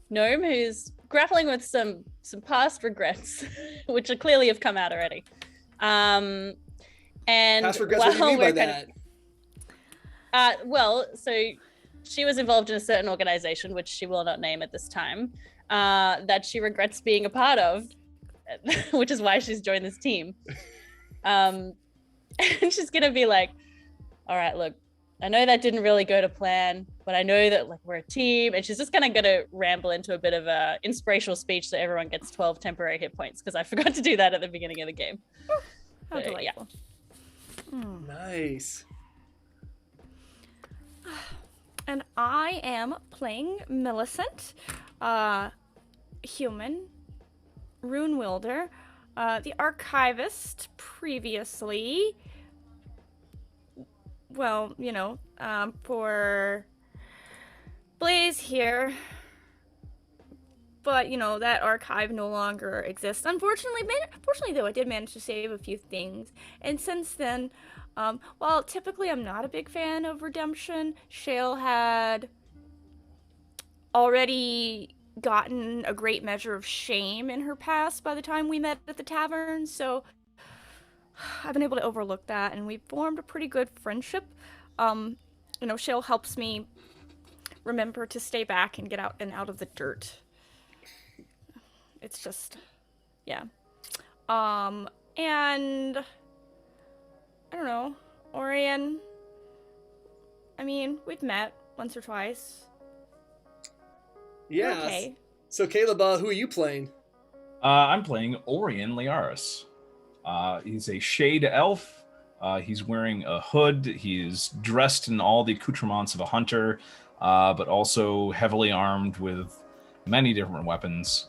gnome who's grappling with some past regrets, which are clearly have come out already. And Past regrets, what do you mean by that? Well, so she was involved in a certain organization, which she will not name at this time, that she regrets being a part of, which is why she's joined this team. And she's gonna be like, all right, look, I know that didn't really go to plan, but I know that like we're a team. And she's just kind of going to ramble into a bit of a inspirational speech so everyone gets 12 temporary hit points because I forgot to do that at the beginning of the game. How So, delightful. Nice. And I am playing Millicent, human, rune wielder, the archivist previously. Well, you know, for Blaze here. But, you know, that archive no longer exists. Unfortunately, though, I did manage to save a few things. And since then, while typically I'm not a big fan of redemption, Shale had already gotten a great measure of shame in her past by the time we met at the tavern, so I've been able to overlook that, and we've formed a pretty good friendship. You know, Shale helps me remember to stay back and get out of the dirt. It's just, yeah. And I don't know, Orion. I mean, we've met once or twice. Yeah. Okay. So Caleb, who are you playing? I'm playing Orion Liaris. He's a shade elf. He's wearing a hood. He is dressed in all the accoutrements of a hunter, but also heavily armed with many different weapons.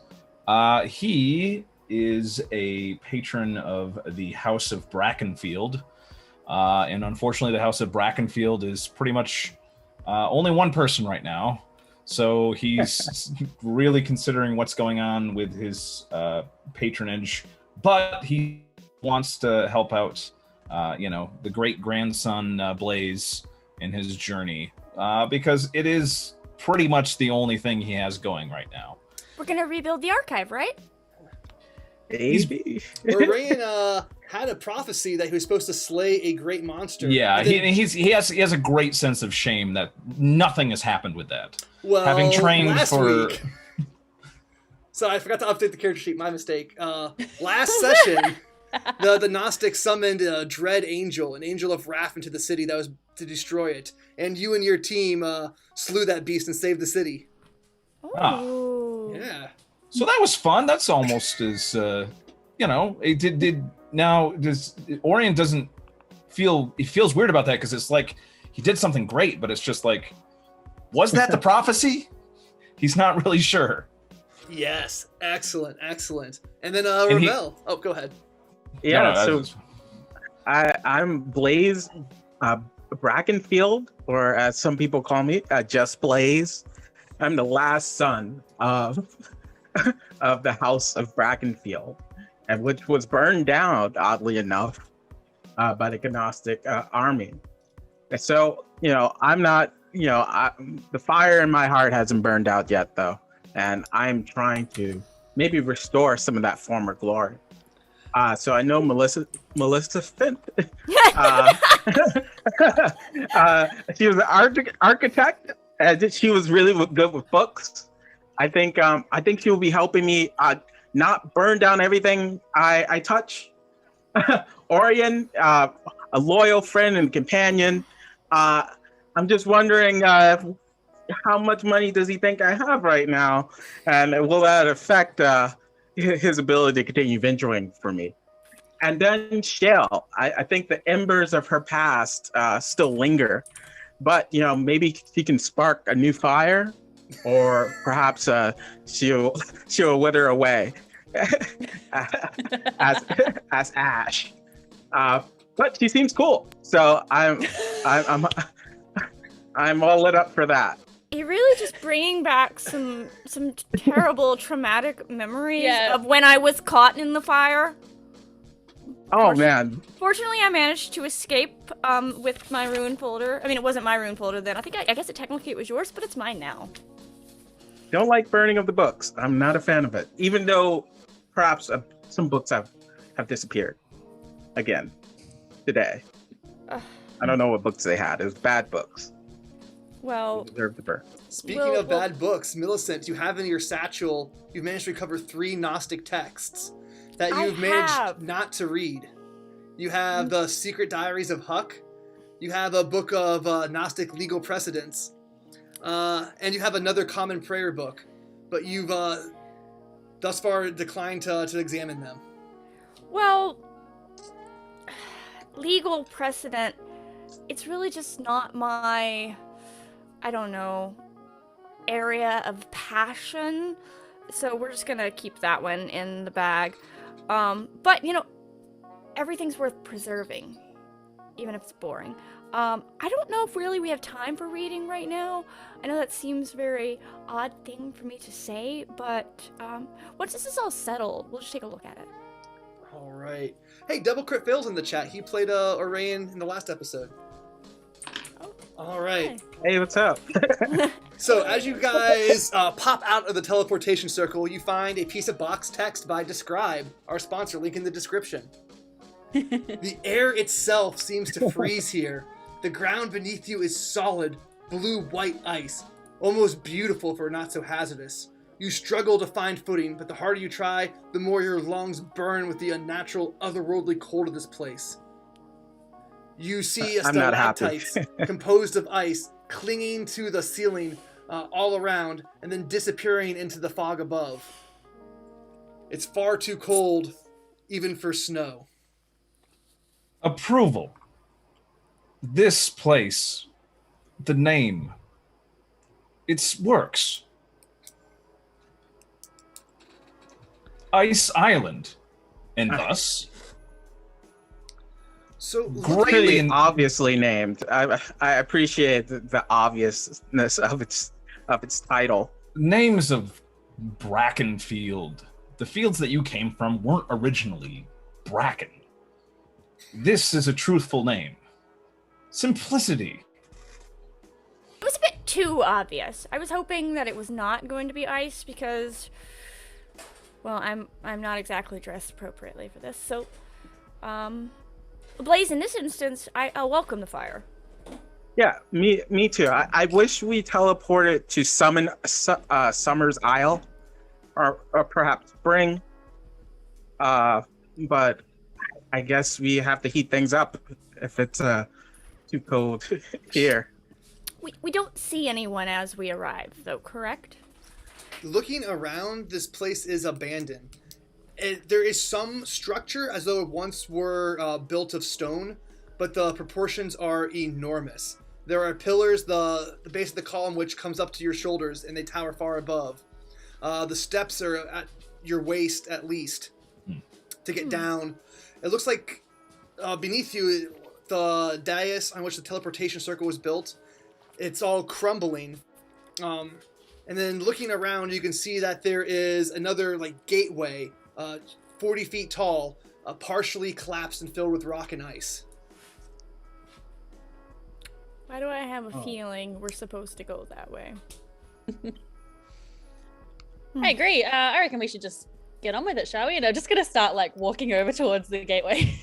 He is a patron of the House of Brackenfield. And unfortunately, the House of Brackenfield is pretty much only one person right now. So he's really considering what's going on with his patronage, but he wants to help out, the great grandson Blaze in his journey, because it is pretty much the only thing he has going right now. We're gonna rebuild the archive, right? Maybe. Orion had a prophecy that he was supposed to slay a great monster. Yeah, Then, he has a great sense of shame that nothing has happened with that. well, Having trained last for week. So I forgot to update the character sheet. My mistake. Last session, the Gnostic summoned a dread angel, an angel of wrath, into the city that was to destroy it. And you and your team slew that beast and saved the city. Oh. Yeah. So that was fun. That's almost as it does Orion doesn't feel, he feels weird about that because it's like he did something great, but it's just like, was that the prophecy? He's not really sure. Yes. Excellent. And then Ravel. Oh, go ahead. Yeah, No, so I'm Blaze Brackenfield, or as some people call me, just Blaze. I'm the last son of of the House of Brackenfield, and which was burned down, oddly enough, by the Gnostic army. And so, I'm not, the fire in my heart hasn't burned out yet, though, and I'm trying to maybe restore some of that former glory. So I know Melissa Fint. She was an architect, and she was really good with books. I think she will be helping me not burn down everything I touch. Orion, a loyal friend and companion. I'm just wondering how much money does he think I have right now, and will that affect his ability to continue venturing for me? And then Shale, I think the embers of her past still linger, but maybe she can spark a new fire, or perhaps she'll wither away as ash. But she seems cool, so I'm all lit up for that. You're really just bringing back some terrible traumatic memories of when I was caught in the fire. Oh man! Fortunately, I managed to escape with my rune folder. I mean, it wasn't my rune folder then. I guess it technically was yours, but it's mine now. Don't like burning of the books. I'm not a fan of it, even though perhaps some books have disappeared again today. I don't know what books they had. It was bad books. Well, They deserve to burn. Speaking of bad books, Millicent, you have in your satchel, you've managed to recover 3 Gnostic texts that you've managed not to read. You have the Secret Diaries of Huck, You have a book of Gnostic legal precedents. And you have another common prayer book. But you've thus far declined to examine them. Well, legal precedent, it's really just not my, I don't know, area of passion. So we're just gonna keep that one in the bag. But, you know, everything's worth preserving, even if it's boring. I don't know if really we have time for reading right now. I know that seems very odd thing for me to say, but once this is all settled, we'll just take a look at it. All right. Hey, Double Crit Fails in the chat. He played Orion in the last episode. Oh, All right. Hey, what's up? So as you guys pop out of the teleportation circle, you find a piece of box text by dScryb, our sponsor, link in the description. The air itself seems to freeze here. The ground beneath you is solid, blue-white ice, almost beautiful for not so hazardous. You struggle to find footing, but the harder you try, the more your lungs burn with the unnatural, otherworldly cold of this place. You see a I'm not happy. stalactites composed of ice clinging to the ceiling all around and then disappearing into the fog above. It's far too cold, even for snow. Approval. This place, the name, it works. Ice Island, and thus So Great. Pretty in- obviously named. I appreciate the obviousness of its title. names of Brackenfield. The fields that you came from weren't originally Bracken. This is a truthful name. Simplicity. It was a bit too obvious. I was hoping that it was not going to be ice because, well, I'm not exactly dressed appropriately for this. So, Blaze, in this instance, I'll welcome the fire. Yeah, me too. I wish we teleported to Summer's Isle, or perhaps Spring. But I guess we have to heat things up if it's too cold here. We don't see anyone as we arrive, though, correct? looking around, this place is abandoned. There is some structure as though it once were built of stone, but the proportions are enormous. There are pillars, the base of the column which comes up to your shoulders, and they tower far above. The steps are at your waist at least to get down. It looks like beneath you, the dais on which the teleportation circle was built, it's all crumbling. And then looking around, you can see that there is another like gateway, 40 feet tall, partially collapsed and filled with rock and ice. Why do I have a feeling we're supposed to go that way? I agree. I reckon we should just get on with it, shall we? And I'm just gonna start like walking over towards the gateway.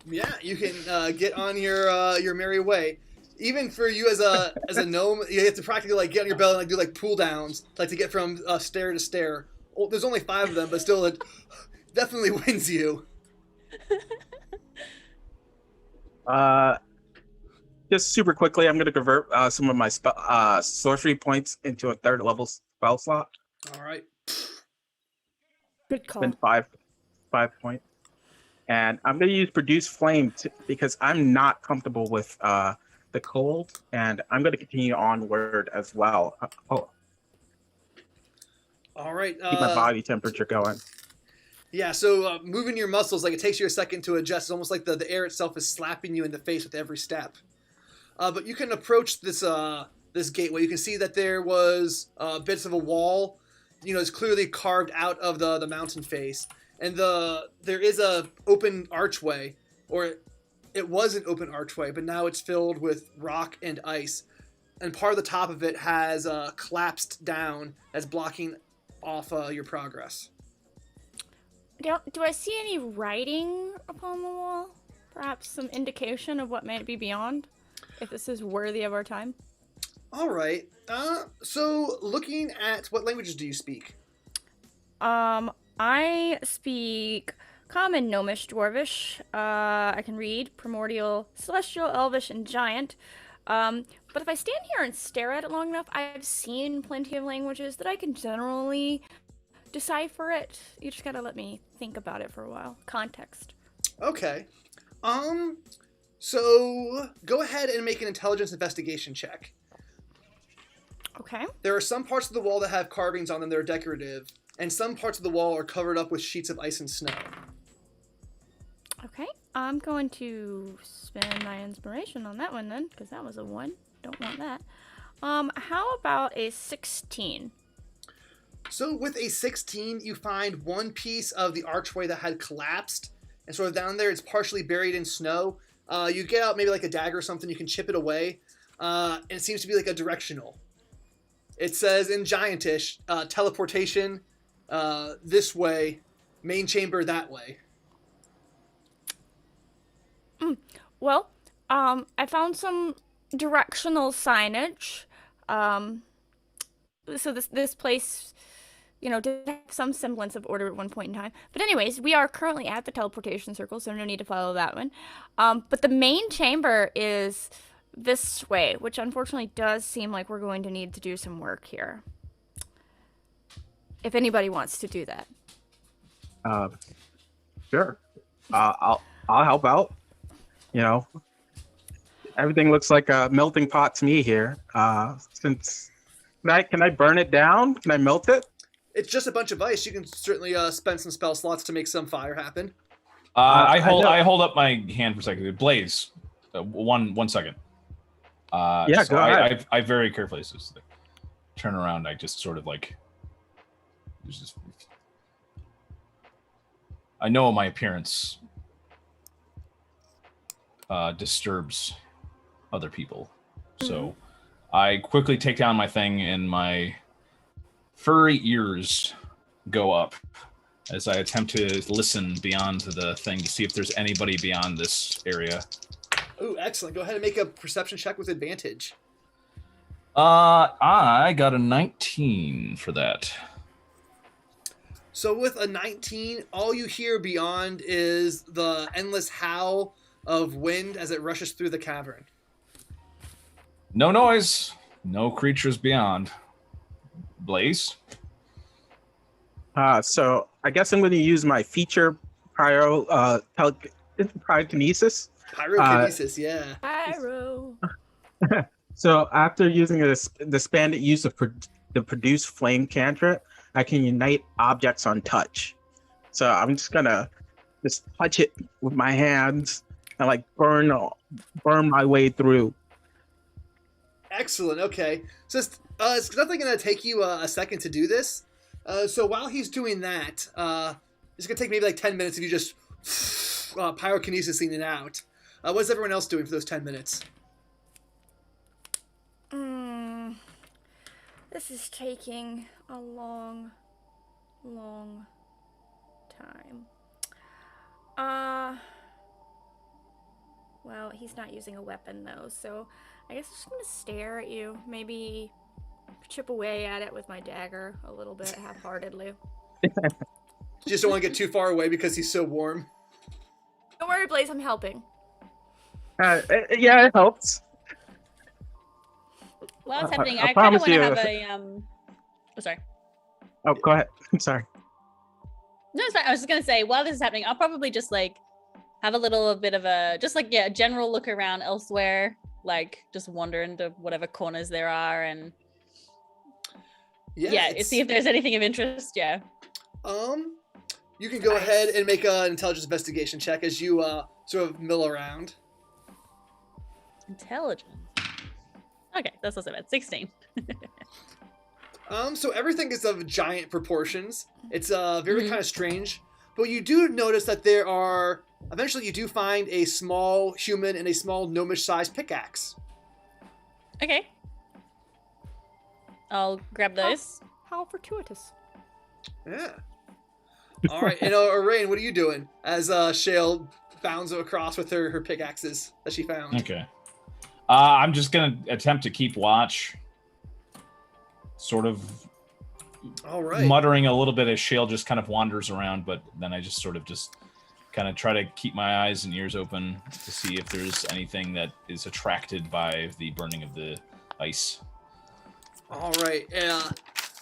Yeah, you can get on your merry way. Even for you as a gnome, you have to practically like get on your belly and like do like pull downs, like to get from stair to stair. Oh, there's only 5 of them, but still, it definitely wins you. Just super quickly, I'm going to convert some of my sorcery points into a 3rd level spell slot. All right. Good call. Spend 5 points. And I'm going to use Produce Flame because I'm not comfortable with the cold, and I'm going to continue onward as well. All right. Keep my body temperature going. Yeah, so moving your muscles, like it takes you a second to adjust. It's almost like the air itself is slapping you in the face with every step. But you can approach this this gateway. You can see that there was bits of a wall. You know, it's clearly carved out of the mountain face. And there is a open archway, or it was an open archway, but now it's filled with rock and ice. And part of the top of it has collapsed down as blocking off your progress. Do I see any writing upon the wall? Perhaps some indication of what may be beyond? If this is worthy of our time? All right. So looking at what languages do you speak? I speak Common, Gnomish, Dwarvish. I can read Primordial, Celestial, Elvish, and Giant. But if I stand here and stare at it long enough, I've seen plenty of languages that I can generally decipher it. You just gotta let me think about it for a while. Context. Okay. So go ahead and make an intelligence investigation check. Okay. There are some parts of the wall that have carvings on them that are decorative, and some parts of the wall are covered up with sheets of ice and snow. Okay. I'm going to spend my inspiration on that one then, because that was a 1. Don't want that. How about a 16? So with a 16, you find one piece of the archway that had collapsed, and sort of down there, it's partially buried in snow. You get out maybe like a dagger or something, you can chip it away, and it seems to be like a directional. It says in Giantish, teleportation this way, main chamber that way. Well, I found some directional signage. So this place, did have some semblance of order at one point in time. But anyways, we are currently at the teleportation circle, so no need to follow that one. But the main chamber is this way, which unfortunately does seem like we're going to need to do some work here. If anybody wants to do that. Sure. I'll help out. Everything looks like a melting pot to me here. Since can I burn it down? Can I melt it? It's just a bunch of ice. You can certainly spend some spell slots to make some fire happen. I hold up my hand for a second. Blaze, 1 second. Yeah, so go ahead. I very carefully just turn around. I just sort of I know my appearance disturbs other people, so I quickly take down my thing, and my furry ears go up as I attempt to listen beyond the thing to see if there's anybody beyond this area. Ooh, excellent. Go ahead and make a perception check with advantage. I got a 19 for that. So with a 19, all you hear beyond is the endless howl of wind as it rushes through the cavern. No noise, no creatures beyond. Blaze? So I guess I'm going to use my feature pyrokinesis. Pyrokinesis, yeah. Pyro. So after using the span that used to produce flame cantrip, I can unite objects on touch. So I'm just gonna touch it with my hands and burn my way through. Excellent. Okay. So it's definitely going to take you a second to do this. So while he's doing that, it's going to take maybe 10 minutes if you just pyrokinesising it out. What's everyone else doing for those 10 minutes? This is taking a long time. Well, he's not using a weapon though, so I guess I'm just gonna stare at you. Maybe chip away at it with my dagger a little bit half-heartedly. You just don't want to get too far away because he's so warm. Don't worry, Blaze, I'm helping. Yeah, it helps. While it's happening, I I kind of promise want to you. have a Oh, sorry. Oh, go ahead. I'm sorry. No, it's fine. I was just gonna say, while this is happening, I'll probably just have a little bit of a general look around elsewhere, just wander into whatever corners there are, and see if there's anything of interest. Yeah. You can go ahead and make an intelligence investigation check as you sort of mill around. Intelligence. Okay, that's also bad. 16. So everything is of giant proportions. It's very kind of strange. But you do notice that eventually you do find a small human and a small gnomish-sized pickaxe. Okay. I'll grab those. How fortuitous. Yeah. All right, and Rain, what are you doing as Shale bounds across with her pickaxes that she found? Okay. I'm just going to attempt to keep watch. Sort of all right. Muttering a little bit as Shale just kind of wanders around, but then I just sort of kind of try to keep my eyes and ears open to see if there's anything that is attracted by the burning of the ice. All right.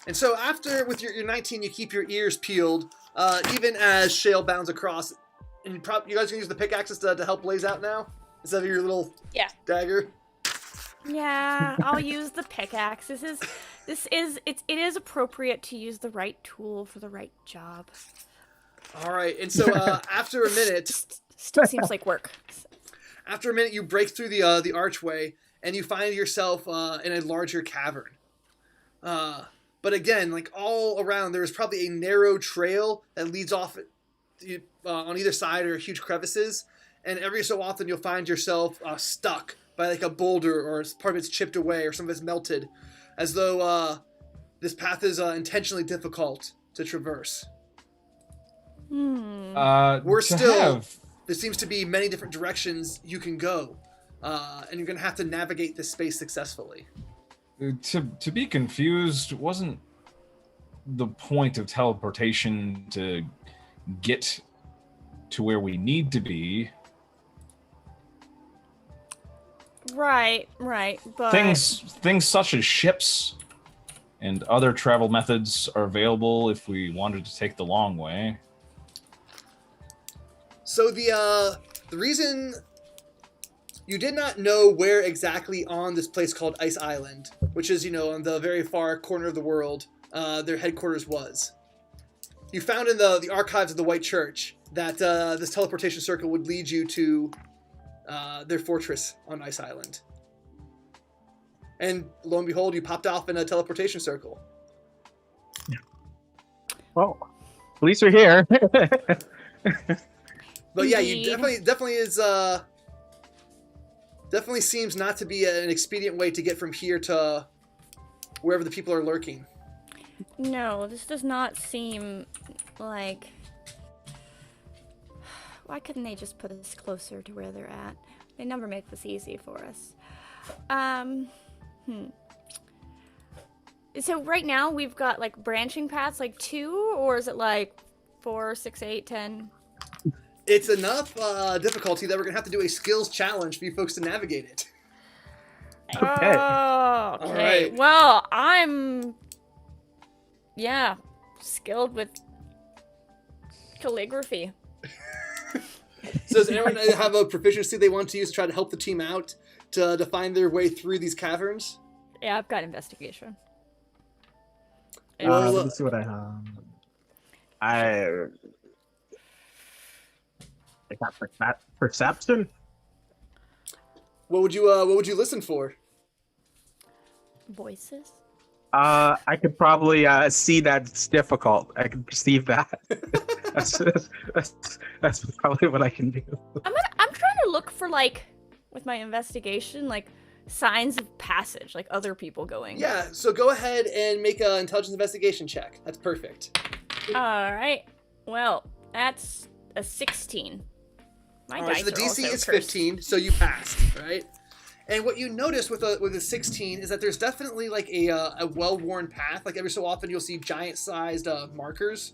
And so after, with your 19, you keep your ears peeled, even as Shale bounds across. And you guys can use the pickaxes to help Blaze out now? Instead of your little dagger? Yeah, I'll use the pickaxe. It is appropriate to use the right tool for the right job. All right. And so after a minute... Still seems like work. After a minute, you break through the archway, and you find yourself in a larger cavern. But again, like all around, there's probably a narrow trail that leads off on either side are huge crevices, and every so often you'll find yourself stuck by like a boulder, or part of it's chipped away, or some of it's melted, as though this path is intentionally difficult to traverse. There seems to be many different directions you can go, and you're going to have to navigate this space successfully. To be confused, wasn't the point of teleportation to get to where we need to be? Right, but... Things such as ships and other travel methods are available if we wanted to take the long way. So the reason you did not know where exactly on this place called Ice Island, which is, on the very far corner of the world, their headquarters was. You found in the archives of the White Church that this teleportation circle would lead you to their fortress on Ice Island. And lo and behold, you popped off in a teleportation circle. Well, at least we're here. But yeah, you definitely seems not to be an expedient way to get from here to wherever the people are lurking. No, this does not seem like... Why couldn't they just put us closer to where they're at? They never make this easy for us. So right now we've got like branching paths, like 2, or is it like 4, 6, 8, 10? It's enough difficulty that we're going to have to do a skills challenge for you folks to navigate it. Okay. Oh, okay. All right. Well, I'm... skilled with calligraphy. So does anyone have a proficiency they want to use to try to help the team out to find their way through these caverns? Yeah, I've got investigation. Let me see what I have. I got perception. What would you listen for? Voices. I could probably see that it's difficult. I can perceive that. that's probably what I can do. I'm trying to look for, like, with my investigation, like signs of passage, like other people going. Yeah. So go ahead and make an intelligence investigation check. That's perfect. All right. Well, that's a 16. My dice so the DC is cursed. 15, so you passed, right? And what you notice with a 16 is that there's definitely like a well-worn path. Like every so often you'll see giant-sized markers,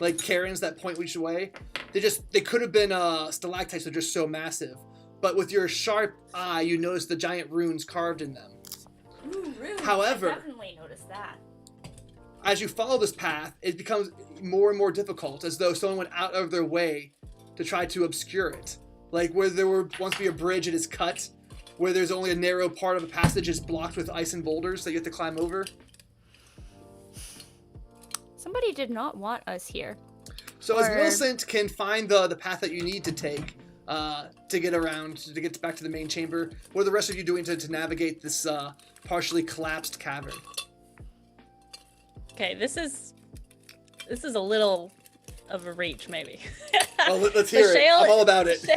like cairns that point each way. They could have been stalactites, they're just so massive. But with your sharp eye, you notice the giant runes carved in them. Ooh, runes. However, I definitely noticed that. As you follow this path, it becomes more and more difficult, as though someone went out of their way to try to obscure it. Like where there would once be a bridge, it is cut. Where there's only a narrow part of a passage is blocked with ice and boulders that you have to climb over. Somebody did not want us here. So as Millicent can find the path that you need to take to get around, to get back to the main chamber, what are the rest of you doing to navigate this partially collapsed cavern? Okay, this is a little of a reach, maybe. Oh, let's hear it. I'm all about it. Is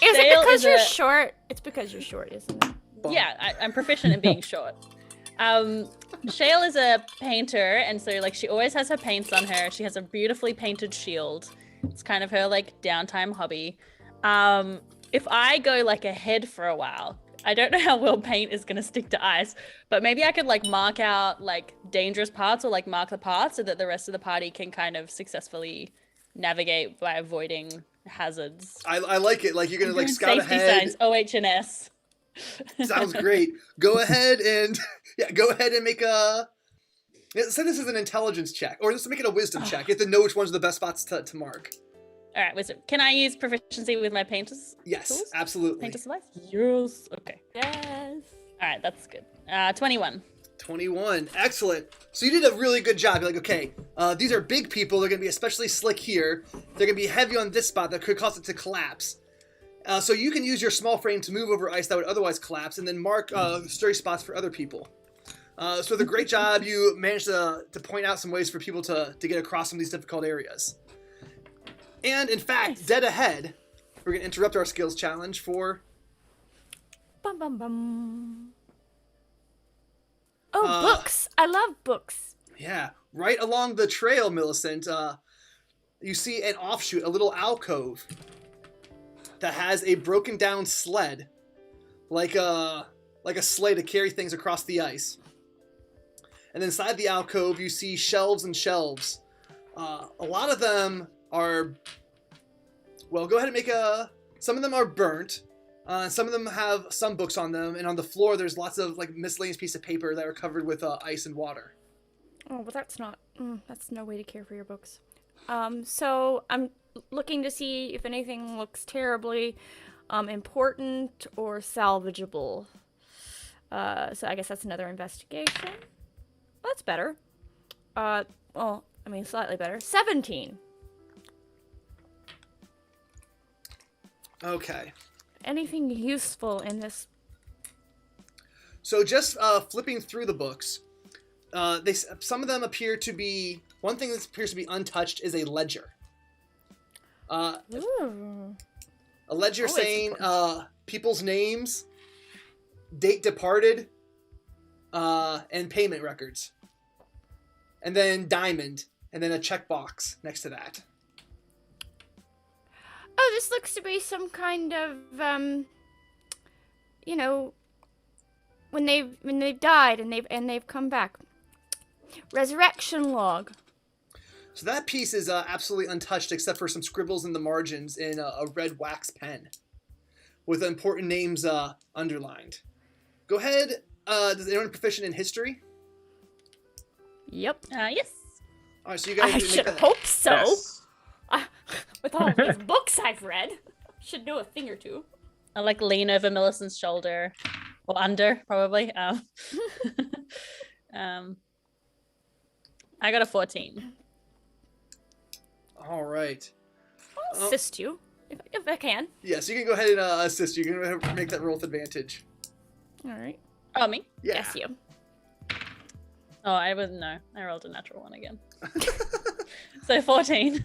it because you're short? It's because you're short, isn't it? Yeah, I'm proficient in being short. Shale is a painter, and so like she always has her paints on her. She has a beautifully painted shield. It's kind of her like downtime hobby. If I go like ahead for a while, I don't know how well paint is gonna stick to ice, but maybe I could like mark out like dangerous parts or like mark the path so that the rest of the party can kind of successfully navigate by avoiding hazards. I like it. Like you're gonna like scout Safety ahead. signs, OH&S. Sounds great. Go ahead and go ahead and make a. Say this is an intelligence check, or just make it a wisdom check. You have to know which ones are the best spots to mark. All right, wisdom. Can I use proficiency with my painter's Yes, tools? absolutely. Painter's supplies? Yes. Okay. Yes. All right, that's good. 21. 21. Excellent. So you did a really good job. You're like, okay, these are big people. They're going to be especially slick here. They're going to be heavy on this spot that could cause it to collapse. So you can use your small frame to move over ice that would otherwise collapse and then mark sturdy spots for other people. So with a great job, you managed to point out some ways for people to get across some of these difficult areas. And in fact, dead ahead, we're going to interrupt our skills challenge for... Bum bum bum. Oh, books! I love books. Yeah, right along the trail, Millicent, you see an offshoot, a little alcove that has a broken down sled, like a sleigh to carry things across the ice. And inside the alcove, you see shelves and shelves. A lot of them are, well, go ahead and make a. Some of them are burnt. Some of them have some books on them, and on the floor there's lots of like miscellaneous pieces of paper that are covered with ice and water. Oh, but that's not. That's no way to care for your books. So I'm looking to see if anything looks terribly important or salvageable. So I guess that's another investigation. That's better. Well, I mean, slightly better. 17. Okay. Anything useful in this? So just flipping through the books, some of them appear to be. One thing that appears to be untouched is a ledger. Ooh. A ledger Always saying people's names, date departed, and payment records. And then diamond, and then a checkbox next to that. Oh, this looks to be some kind of, you know, when they've died and they've come back. Resurrection log. So that piece is absolutely untouched except for some scribbles in the margins in a red wax pen with important names underlined. Go ahead. Is anyone proficient in history? Yep. Yes. All right, so you guys I make should that- hope so. Yes. With all of these books I've read, should know a thing or two. I like lean over Millicent's shoulder, or under probably. I got a 14. All right. I'll assist you if I can. Yes, you can go ahead and assist. You can go ahead and make that roll with advantage. All right. Oh, me? Yeah. Yes, you. Oh, I rolled a natural one again. So 14.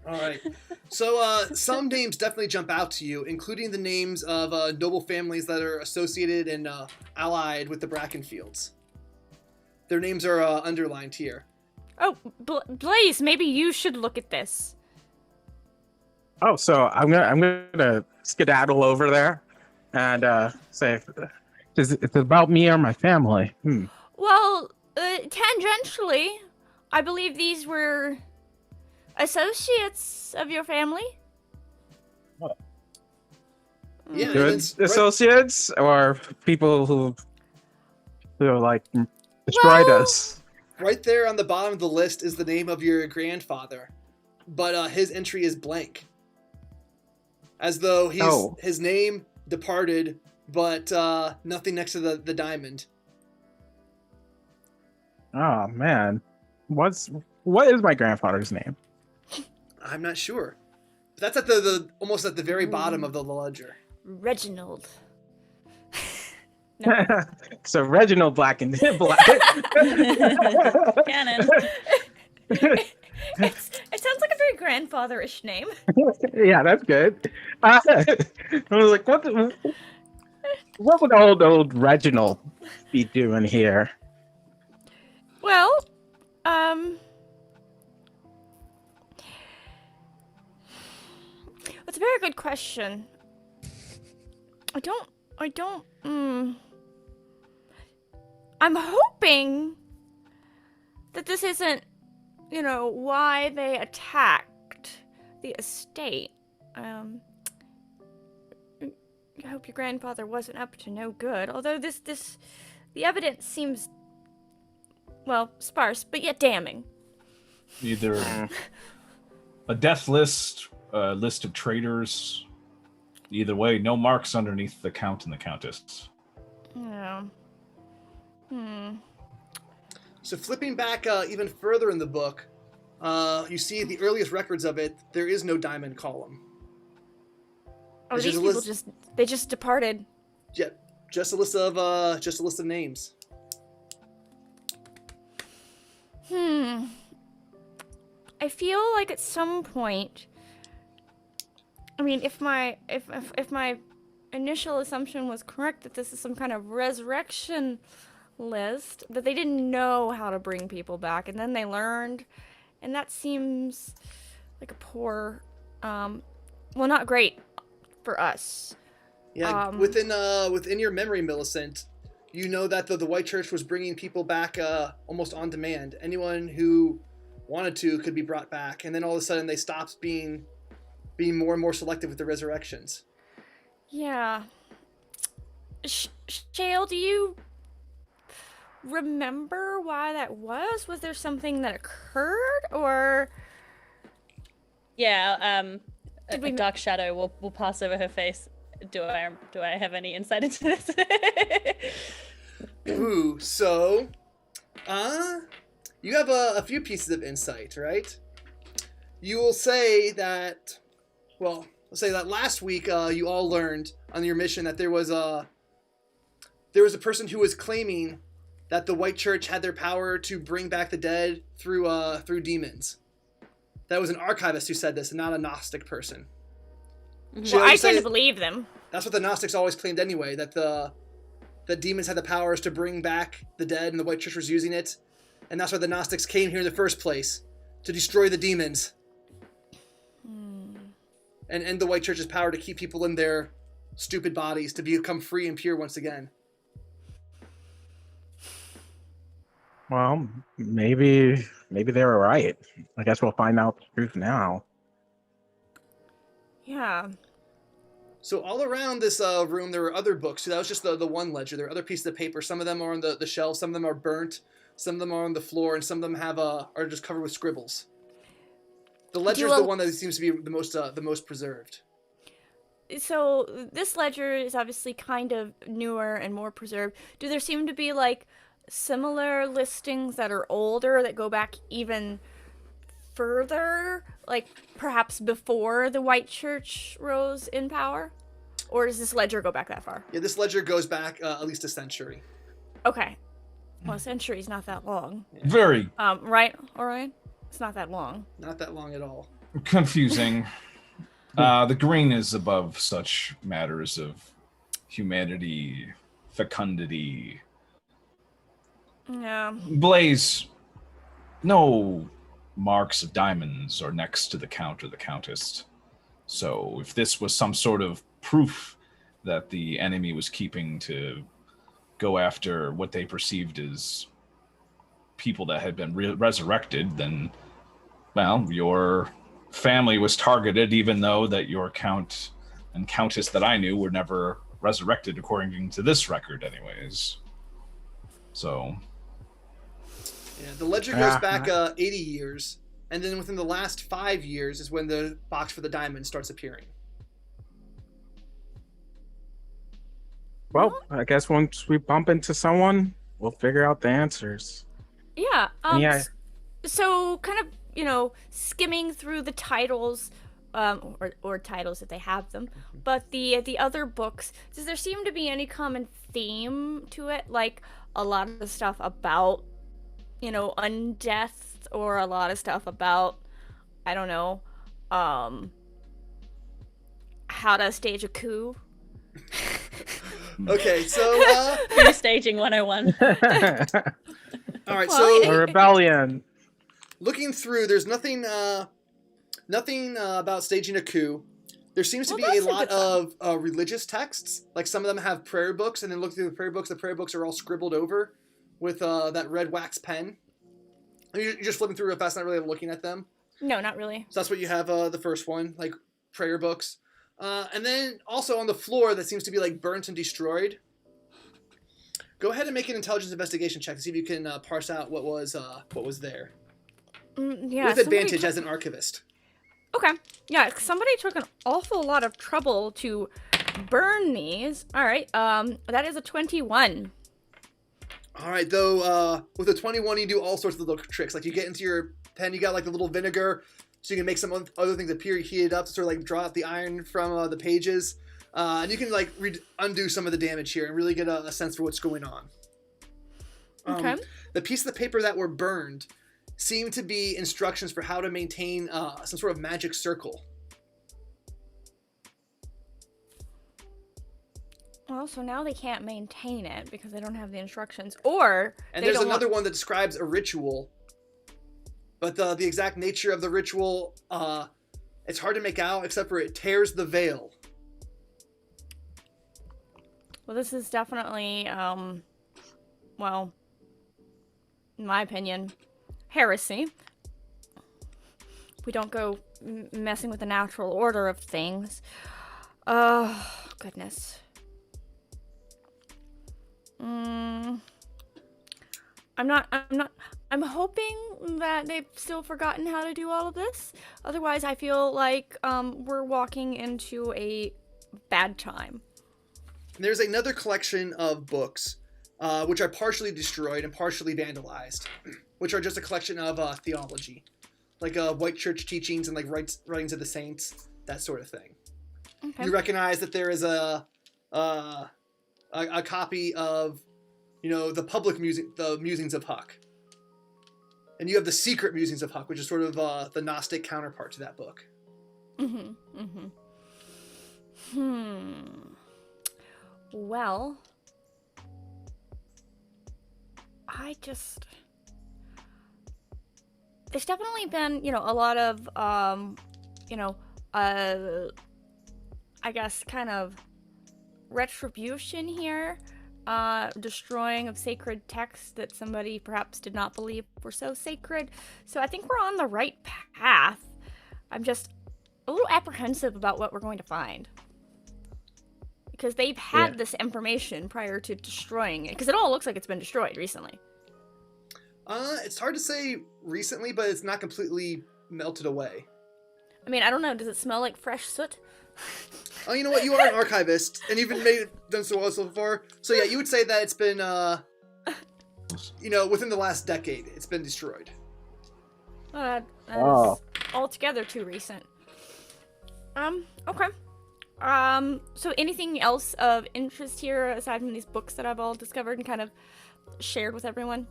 All right. So some names definitely jump out to you, including the names of noble families that are associated and allied with the Brackenfields. Their names are underlined here. Oh, Blaze, maybe you should look at this. Oh, so I'm gonna skedaddle over there and say, it's about me or my family. Well, tangentially, I believe these were associates of your family. Yeah, Good and it's associates or people who like destroyed Well- us. right there on the bottom of the list is the name of your grandfather, but his entry is blank. As though his name departed, but nothing next to the diamond. Oh man, what is my grandfather's name? I'm not sure. But that's at the almost at the very bottom of the ledger. Reginald. No. So Reginald Black and Black. Canon. It sounds like a very grandfatherish name. Yeah, that's good. I was like, what would old Reginald be doing here? Well, that's a very good question. I'm hoping that this isn't, why they attacked. the estate. I hope your grandfather wasn't up to no good. Although the evidence seems, well, sparse, but yet damning. Either a death list, a list of traitors. Either way, no marks underneath the Count and the Countess. Yeah. So flipping back even further in the book, you see the earliest records of it. There is no diamond column. Oh, It's these just a people list- they just departed. Yeah, just a list of names. I feel like at some point, I mean, if my initial assumption was correct that this is some kind of resurrection list, that they didn't know how to bring people back, and then they learned, and that seems like a poor, well, not great for us. Yeah, within your memory, Millicent, you know that the White Church was bringing people back almost on demand. Anyone who wanted to could be brought back, and then all of a sudden they stopped being more and more selective with the resurrections. Yeah. Shale, do you remember why that was? Was there something that occurred, or? Yeah, Did a we- dark shadow will pass over her face. Do I have any insight into this? Ooh, so, you have a few pieces of insight, right? You will say that, well, let's say that last week you all learned on your mission that there was a person who was claiming that the White Church had their power to bring back the dead through demons. That was an archivist who said this, and not a Gnostic person. Well, I tend to believe them. That's what the Gnostics always claimed anyway, that the demons had the powers to bring back the dead, and the White Church was using it. And that's why the Gnostics came here in the first place, to destroy the demons. And end the White Church's power to keep people in their stupid bodies, to become free and pure once again. Well, maybe they were right. I guess we'll find out the truth now. Yeah. So all around this room, there were other books. So that was just the one ledger. There are other pieces of paper. Some of them are on the shelf. Some of them are burnt. Some of them are on the floor. And some of them are just covered with scribbles. The ledger is the one that seems to be the most preserved. So this ledger is obviously kind of newer and more preserved. Do there seem to be like similar listings that are older that go back even further, like perhaps before the White Church rose in power? Or does this ledger go back that far? Yeah, this ledger goes back at least a century. Okay. Well, a century's not that long. Very Right, Orion? It's not that long. Not that long at all. confusing. The green is above such matters of humanity, fecundity. Yeah. Blaze, no marks of diamonds are next to the Count or the Countess. So if this was some sort of proof that the enemy was keeping to go after what they perceived as people that had been resurrected, then, well, your family was targeted, even though that your Count and Countess that I knew were never resurrected, according to this record anyways. So... yeah, the ledger goes back 80 years, and then within the last 5 years is when the box for the diamond starts appearing. Well, I guess once we bump into someone, we'll figure out the answers. Yeah. Yeah. So kind of, skimming through the titles, or titles if they have them, but the other books, does there seem to be any common theme to it? Like a lot of the stuff about, undeath, or a lot of stuff about, I don't know, how to stage a coup? Okay, so Free staging 101. all right, Well, so A rebellion. looking through, there's nothing about staging a coup. There seems to Well, be a that's a lot good of religious texts. Like some of them have prayer books, and then look through the prayer books are all scribbled over with that red wax pen. And you're just flipping through real fast, not really looking at them. No, not really. So that's what you have, the first one, like prayer books. And then also on the floor that seems to be like burnt and destroyed. Go ahead and make an intelligence investigation check to see if you can parse out what was there. Yeah, with advantage as an archivist. Okay. Yeah, somebody took an awful lot of trouble to burn these. All right. That is a 21. All right, though, with a 21, you do all sorts of little tricks. Like you get into your pen, you got like a little vinegar, so you can make some other things appear heated up to sort of like draw out the iron from the pages. And you can like undo some of the damage here and really get a sense for what's going on. Okay. The piece of the paper that were burned seemed to be instructions for how to maintain some sort of magic circle. Well, so now they can't maintain it because they don't have the instructions, or and there's another one that describes a ritual, but the exact nature of the ritual, it's hard to make out except for it tears the veil. Well, this is definitely, well, in my opinion, heresy. We don't go messing with the natural order of things. Oh, goodness. I'm hoping that they've still forgotten how to do all of this. Otherwise, I feel like, we're walking into a bad time. There's another collection of books, which are partially destroyed and partially vandalized, which are just a collection of theology, like white church teachings and like writings of the saints, that sort of thing. Okay. You recognize that there is a copy of, the public the musings of Huck, and you have the secret musings of Huck, which is sort of the Gnostic counterpart to that book. Well, there's definitely been, a lot of, I guess kind of retribution here, destroying of sacred texts that somebody perhaps did not believe were so sacred. So I think we're on the right path. I'm just a little apprehensive about what we're going to find. Because they've had this information prior to destroying it. Because it all looks like it's been destroyed recently. It's hard to say recently, but it's not completely melted away. I mean, I don't know. Does it smell like fresh soot? Oh, you know what? You are an archivist, and you've done so well so far. So yeah, you would say that it's been, within the last decade, it's been destroyed. That is altogether too recent. Okay. So anything else of interest here aside from these books that I've all discovered and kind of shared with everyone?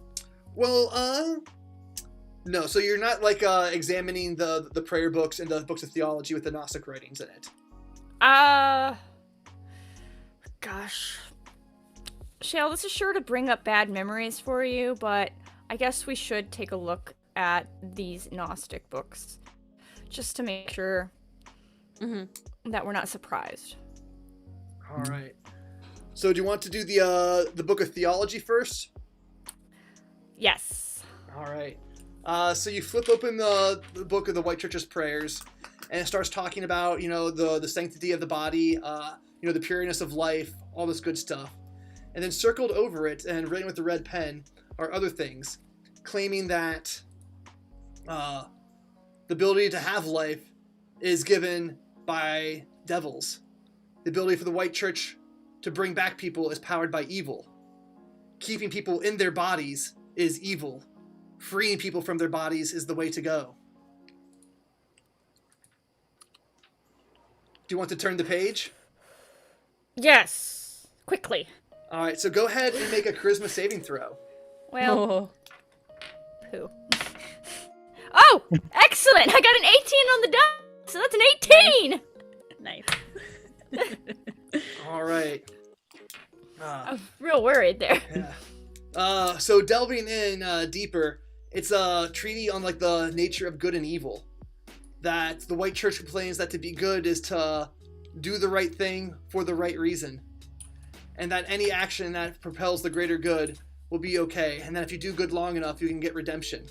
Well, no. So you're not like examining the prayer books and the books of theology with the Gnostic writings in it. Gosh. Shale, this is sure to bring up bad memories for you, but I guess we should take a look at these Gnostic books just to make sure that we're not surprised. All right. So do you want to do the book of theology first? Yes. All right. So you flip open the book of the White Church's prayers, and it starts talking about, the sanctity of the body, the pureness of life, all this good stuff. And then circled over it and written with the red pen are other things, claiming that the ability to have life is given by devils. The ability for the White Church to bring back people is powered by evil. Keeping people in their bodies is evil. Freeing people from their bodies is the way to go. Do you want to turn the page? Yes. Quickly. All right, so go ahead and make a charisma saving throw. Well, poo. Oh, excellent! I got an 18 on the die, so that's an 18! Nice. All right. I was real worried there. Yeah. So delving in deeper, it's a treatise on like the nature of good and evil. That the White Church complains that to be good is to do the right thing for the right reason. And that any action that propels the greater good will be okay. And that if you do good long enough, you can get redemption.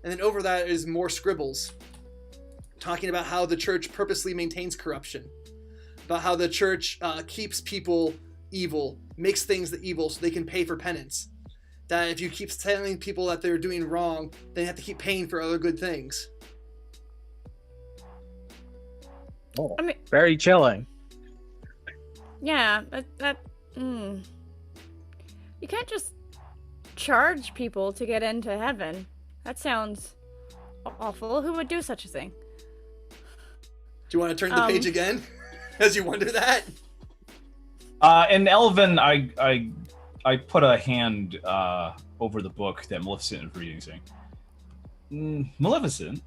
And then over that is more scribbles, talking about how the church purposely maintains corruption, about how the church keeps people evil, makes things the evil so they can pay for penance. That if you keep telling people that they're doing wrong, they have to keep paying for other good things. Oh, I mean, very chilling. yeah, you can't just charge people to get into heaven. That sounds awful. Who would do such a thing? Do you want to turn the page again as you wonder that? In Elven, I put a hand over the book that Maleficent is reading, saying, Maleficent?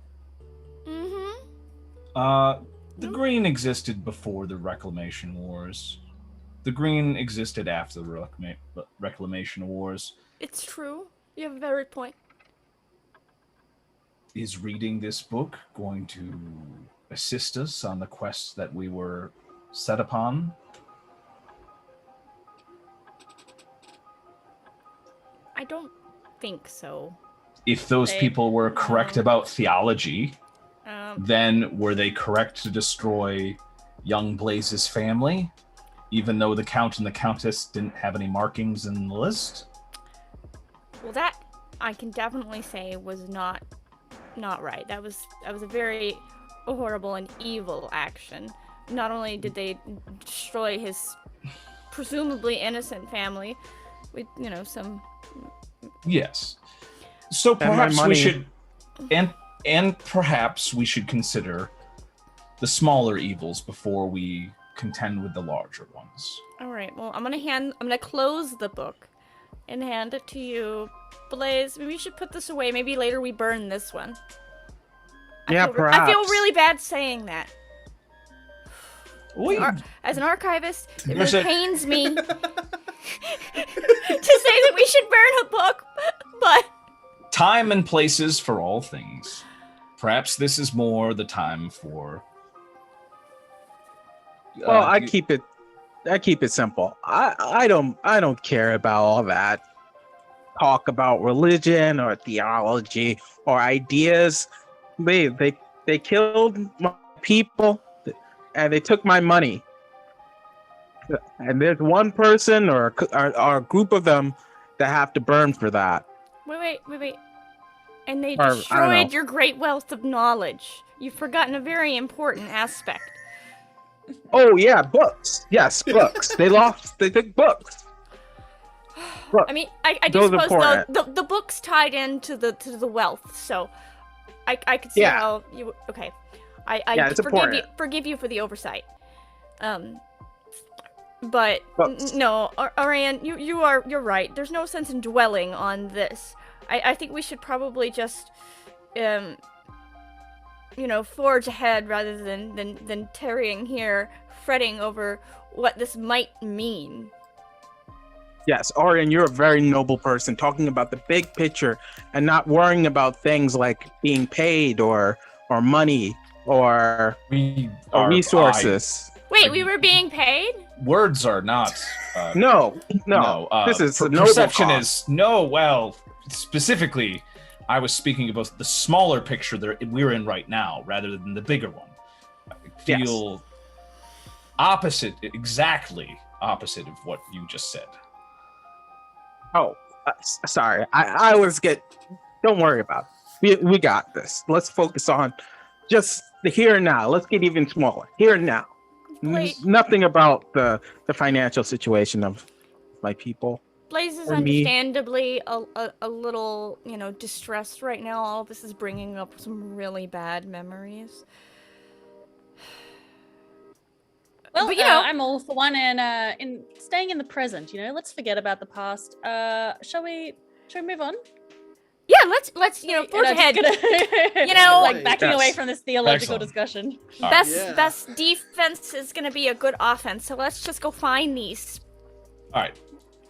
Mm-hmm. The Green existed before the Reclamation Wars. The Green existed after the Reclamation Wars. It's true. You have a very point. Is reading this book going to assist us on the quest that we were set upon? I don't think so. If those people were correct about theology, then were they correct to destroy young Blaze's family, even though the Count and the Countess didn't have any markings in the list? Well, that I can definitely say was not right. That was a very horrible and evil action. Not only did they destroy his presumably innocent family with, some... Yes. So perhaps we should... And perhaps we should consider the smaller evils before we contend with the larger ones. All right. Well, I'm gonna close the book and hand it to you, Blaze. Maybe you should put this away. Maybe later we burn this one. Perhaps. I feel really bad saying that. Wait. As an archivist, it really pains me to say that we should burn a book, but... Time and places for all things. Perhaps this is more the time for... Well, I keep it simple. I don't care about all that talk about religion or theology or ideas. They killed my people and they took my money. And there's one person or a group of them that have to burn for that. Wait. And they destroyed your great wealth of knowledge. You've forgotten a very important aspect. Oh yeah, books. Yes, books. They took books. I mean, I do suppose the books tied into the wealth, so I could see how you. Okay, I forgive you for the oversight. But no, Orion, you're right. There's no sense in dwelling on this. I think we should probably just, forge ahead rather than tarrying here, fretting over what this might mean. Yes, Orion, you're a very noble person, talking about the big picture and not worrying about things like being paid or money or resources. Wait, we were being paid? Words are not. No. This is perception is no. Well, specifically, I was speaking about the smaller picture that we're in right now, rather than the bigger one. I feel exactly opposite of what you just said. Oh, sorry. I always don't worry about it. We got this. Let's focus on just the here and now. Let's get even smaller. Here and now. Nothing about the financial situation of my people. Blaze is understandably a little, distressed right now. All of this is bringing up some really bad memories. Well, but, I'm all for one in staying in the present. Let's forget about the past. Shall we move on? Yeah, let's forge ahead. Like backing away from this theological discussion. Best defense is gonna be a good offense. So let's just go find these. All right.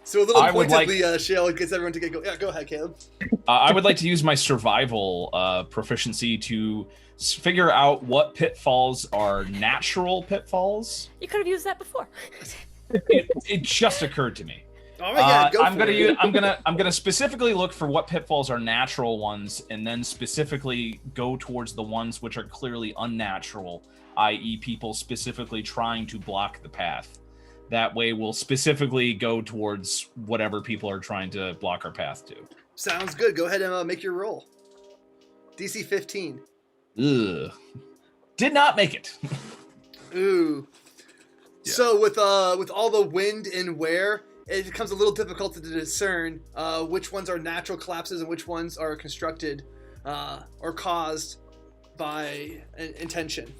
So a little pointedly, Shale gets everyone to get go. Yeah, go ahead, Caleb. I would like to use my survival proficiency to figure out what pitfalls are natural pitfalls. You could have used that before. It just occurred to me. All right, yeah, go I'm for it. I'm gonna specifically look for what pitfalls are natural ones, and then specifically go towards the ones which are clearly unnatural, i.e., people specifically trying to block the path. That way, we'll specifically go towards whatever people are trying to block our path to. Sounds good. Go ahead and make your roll. DC 15. Ugh. Did not make it. Ooh. Yeah. So with all the wind and wear, it becomes a little difficult to discern which ones are natural collapses and which ones are constructed or caused by intention.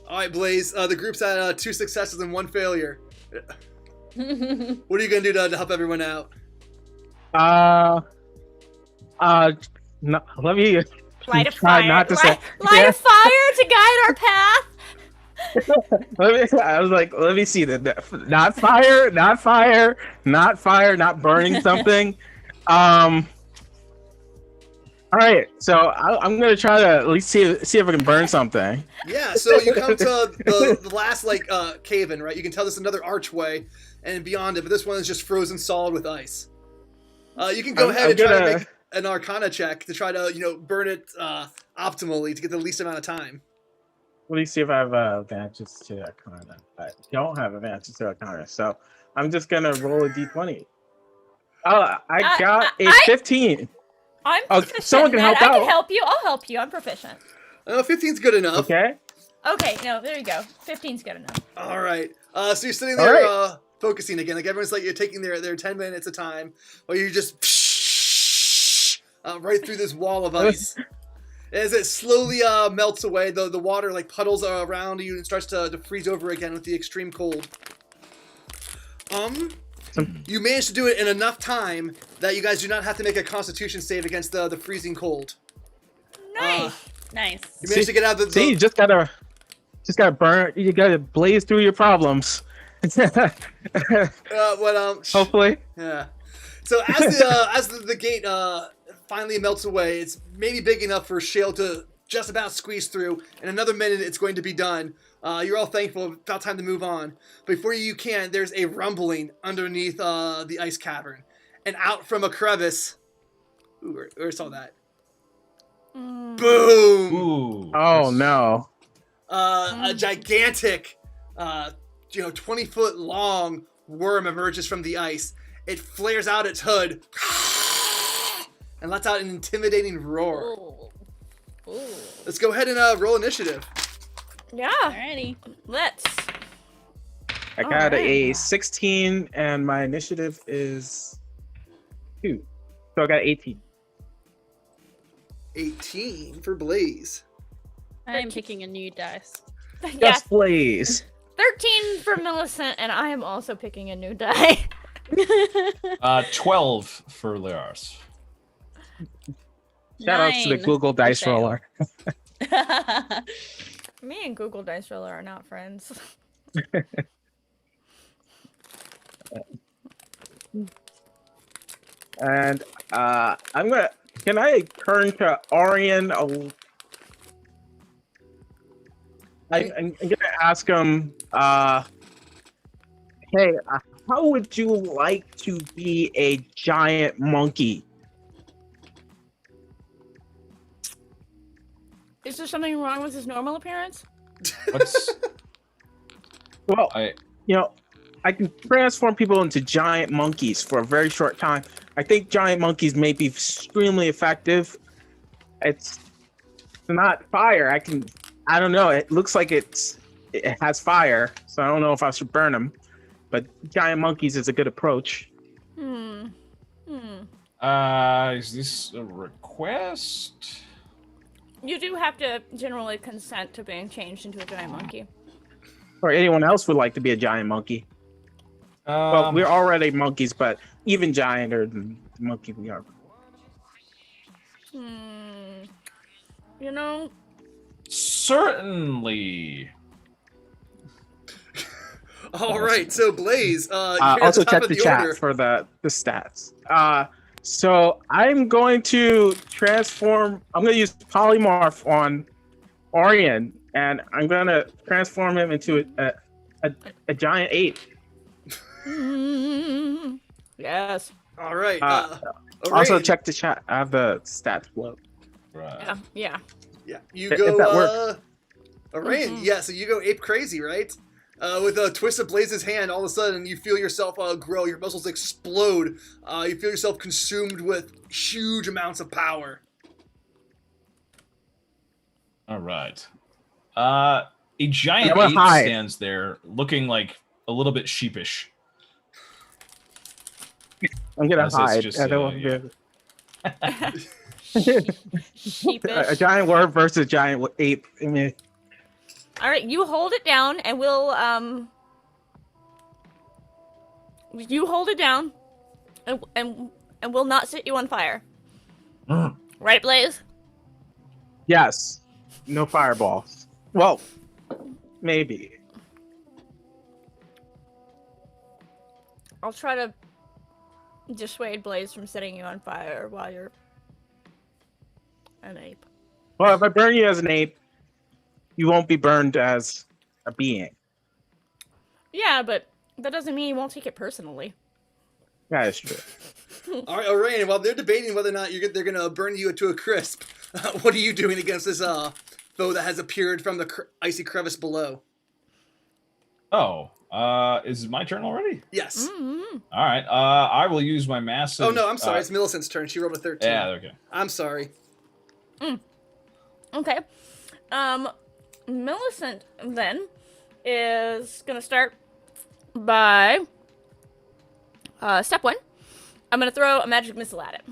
All right, Blaze. The group's at 2 successes and 1 failure. What are you gonna do to help everyone out? No, let me Light a try fire. not to say. Light Yeah. a fire to guide our path. I was like, let me see not fire, not burning something. All right, so I'm gonna try to at least see if I can burn something. Yeah, so you come to the last cave-in, right? You can tell there's another archway and beyond it, but this one is just frozen solid with ice. You can go ahead and try to make an Arcana check to try to burn it optimally to get the least amount of time. Let me see if I have advantages to Arcana. I don't have advantages to Arcana, so I'm just gonna roll a d20. I got a 15. I'm Oh, proficient. someone can in that. help I can out. help you. I'll help you. I'm proficient. 15's good enough. Okay. Okay, no, there you go. 15's good enough. All right. So you're sitting All there right. focusing again. Like everyone's you're taking their 10 minutes of time, while you just right through this wall of ice. As it slowly melts away, the water puddles around you and starts to freeze over again with the extreme cold. You managed to do it in enough time that you guys do not have to make a Constitution save against the freezing cold. Nice. Nice. You managed to get out of the... See, you just gotta burn. You gotta blaze through your problems. Hopefully. Yeah. So as the gate finally melts away, it's maybe big enough for Shale to just about squeeze through. In another minute, it's going to be done. You're all thankful. About time to move on. Before you can, there's a rumbling underneath the ice cavern, and out from a crevice. Ooh, where saw that? Boom! Ooh. Oh no. A gigantic, 20-foot long worm emerges from the ice. It flares out its hood and lets out an intimidating roar. Ooh. Ooh. Let's go ahead and roll initiative. Yeah. Alrighty. Let's. I got a Alright. 16 and my initiative is 2. So I got 18. 18 for Blaze. I am picking a new dice. Yeah. Yes, please. 13 for Millicent, and I am also picking a new die. 12 for Lars. Shout out to the 9 Google Dice for Roller. Me and Google Dice Roller are not friends. And can I turn to Orion? I'm gonna ask him, hey, how would you like to be a giant monkey? Is there something wrong with his normal appearance? What's Well, I? I can transform people into giant monkeys for a very short time. I think giant monkeys may be extremely effective. It's not fire. I don't know. It looks like it has fire, so I don't know if I should burn them. But giant monkeys is a good approach. Hmm. Is this a request? You do have to generally consent to being changed into a giant monkey. Or anyone else would like to be a giant monkey. Well, we're already monkeys, but even gianter than the monkey we are. You know, Certainly. All right, so Blaze, you're at Also the top check of the the chat order. for the stats. So I'm going to transform. I'm going to use polymorph on Orion, and I'm going to transform him into a giant ape. Yes. All right. Also, Arain. check the chat. I have the stats below. Right. Yeah. Yeah, you If go. that works. Arain. Yeah, so you go ape crazy, right? With a twist of Blaze's hand, all of a sudden you feel yourself grow. Your muscles explode. You feel yourself consumed with huge amounts of power. All right. A giant I'm gonna ape hide. stands there, looking like a little bit sheepish. I'm gonna As it's hide. just, I don't want yeah. to be Sheepish. a giant worm versus a giant ape. I mean, All right, you hold it down, and we'll you hold it down, and we'll not set you on fire. Right, Blaze? yes. No fireballs. Well, maybe. I'll try to dissuade Blaze from setting you on fire while you're an ape. Well, if I burn you as an ape, you won't be burned as a being. Yeah, but that doesn't mean you won't take it personally. That is true. All right, Arain. While they're debating whether or not they're gonna burn you to a crisp, what are you doing against this foe that has appeared from the icy crevice below? Oh, is it my turn already? Yes. Mm-hmm. All right. I will use my massive. Oh no, I'm sorry. It's Millicent's turn. She rolled a 13. Yeah. Okay. I'm sorry. Okay. Millicent then is gonna start by step 1. I'm gonna throw a magic missile at it.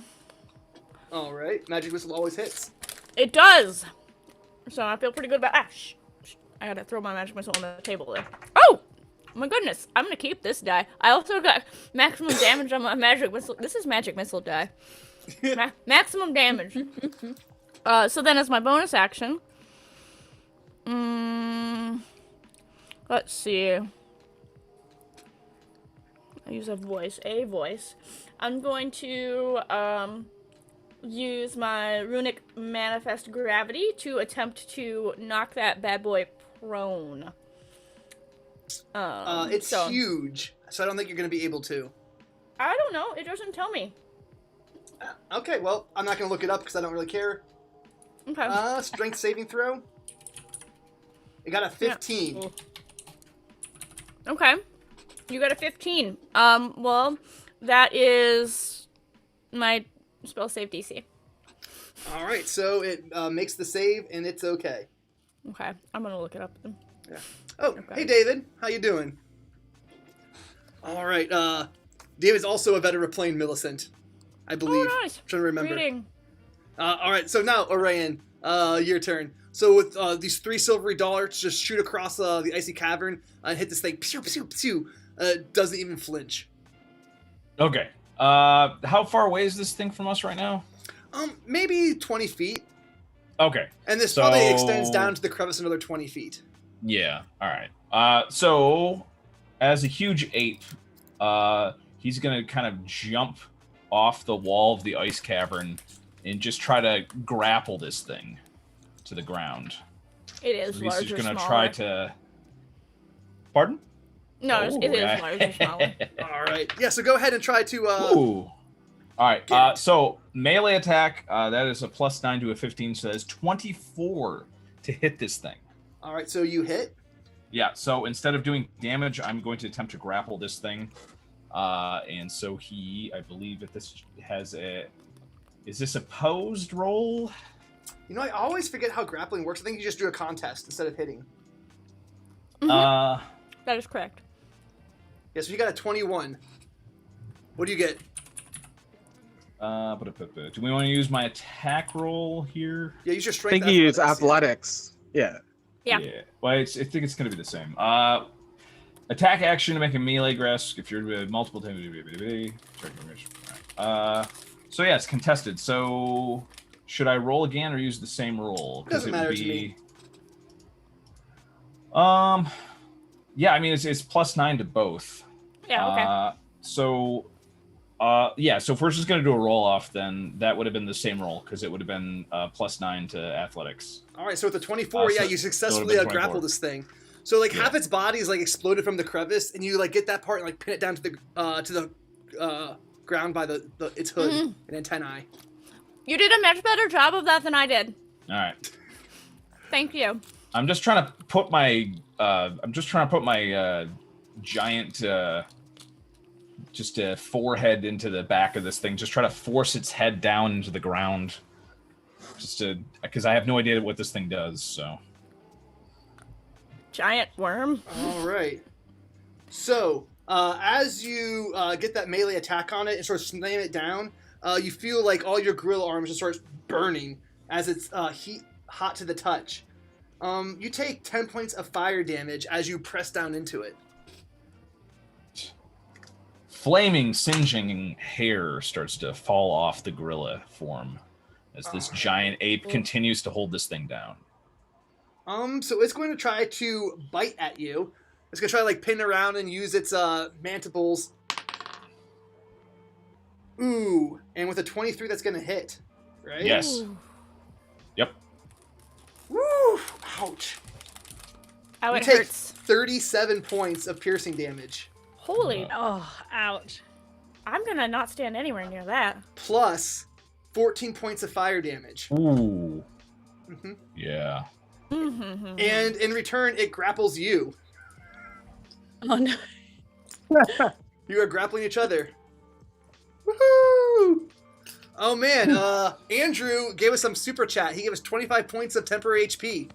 All right. Magic missile always hits. It does. So I feel pretty good about. I gotta throw my magic missile on the table there. Oh my goodness! I'm gonna keep this die. I also got maximum damage on my magic missile. This is magic missile die. Maximum damage. So then, as my bonus action, let's see. I use a voice. I'm going to use my runic manifest gravity to attempt to knock that bad boy prone. It's huge, so I don't think you're going to be able to. I don't know. It doesn't tell me. Okay, well, I'm not going to look it up because I don't really care. Okay. Strength saving throw. It got a 15. Yeah. Okay. You got a 15. Well, that is my spell save DC. All right, so it makes the save, and it's okay. Okay. I'm going to look it up then. Yeah. Oh, Okay. Hey, David. How you doing? All right. David's also a veteran of playing Millicent, I believe. Oh, nice. I'm trying to remember. Reading. All right, so now, Arayan, your turn. So with these 3 silvery darts, just shoot across the icy cavern and hit this thing. Pew, pew, pew. Doesn't even flinch. Okay. How far away is this thing from us right now? Maybe 20 feet. Okay. And this probably extends down to the crevice another 20 feet. Yeah. All right. So as a huge ape, he's gonna kind of jump off the wall of the ice cavern and just try to grapple this thing to the ground. It is He's larger, just gonna smaller. try to. Pardon? No, Oh, it is yeah. larger, smaller. All right. Yeah, so go ahead and try to... Ooh. All right. Get it. So melee attack, that is a +9 to a 15, so that's 24 to hit this thing. All right, so you hit. Yeah, so instead of doing damage, I'm going to attempt to grapple this thing. And so he, I believe that this has a... Is this a posed roll? You know, I always forget how grappling works. I think you just do a contest instead of hitting. That is correct. Yeah, so you got a 21. What do you get? Do we want to use my attack roll here? Yeah, use your I strength. think you use athletics, athletics. Yeah. Yeah. Well, I think it's going to be the same. Attack action to make a melee grasp if you're multiple times. So yeah, it's contested. So should I roll again or use the same roll? Doesn't matter to me. Yeah, I mean it's +9 to both. Yeah, okay. So if we're just gonna do a roll off, then that would have been the same roll because it would have been +9 to athletics. All right, so with the 24, so you it successfully would've been grapple 24. this thing. So like half its body is like exploded from the crevice, and you like get that part and like pin it down to the ground by its hood and antennae. You did a much better job of that than I did. All right. Thank you. I'm just trying to put my giant forehead into the back of this thing. Just try to force its head down into the ground. Because I have no idea what this thing does. So. Giant worm. All right. So as you get that melee attack on it and sort of slam it down, you feel like all your gorilla arms just start burning as it's hot to the touch. You take 10 points of fire damage as you press down into it. Flaming, singeing hair starts to fall off the gorilla form as this giant ape continues to hold this thing down. So it's going to try to bite at you. It's going to try to like pin around and use its mandibles. Ooh, and with a 23, that's going to hit, right? Yes. Ooh. Yep. Woo! Ouch. Oh, You it take hurts. 37 points of piercing damage, Holy. Oh, ouch. I'm gonna not stand anywhere near that. plus 14 points of fire damage. Ooh. Mm-hmm. Yeah. Mm-hmm. And in return, it grapples you. Oh no. You are grappling each other. Woohoo! Oh man, Andrew gave us some super chat. He gave us 25 points of temporary HP.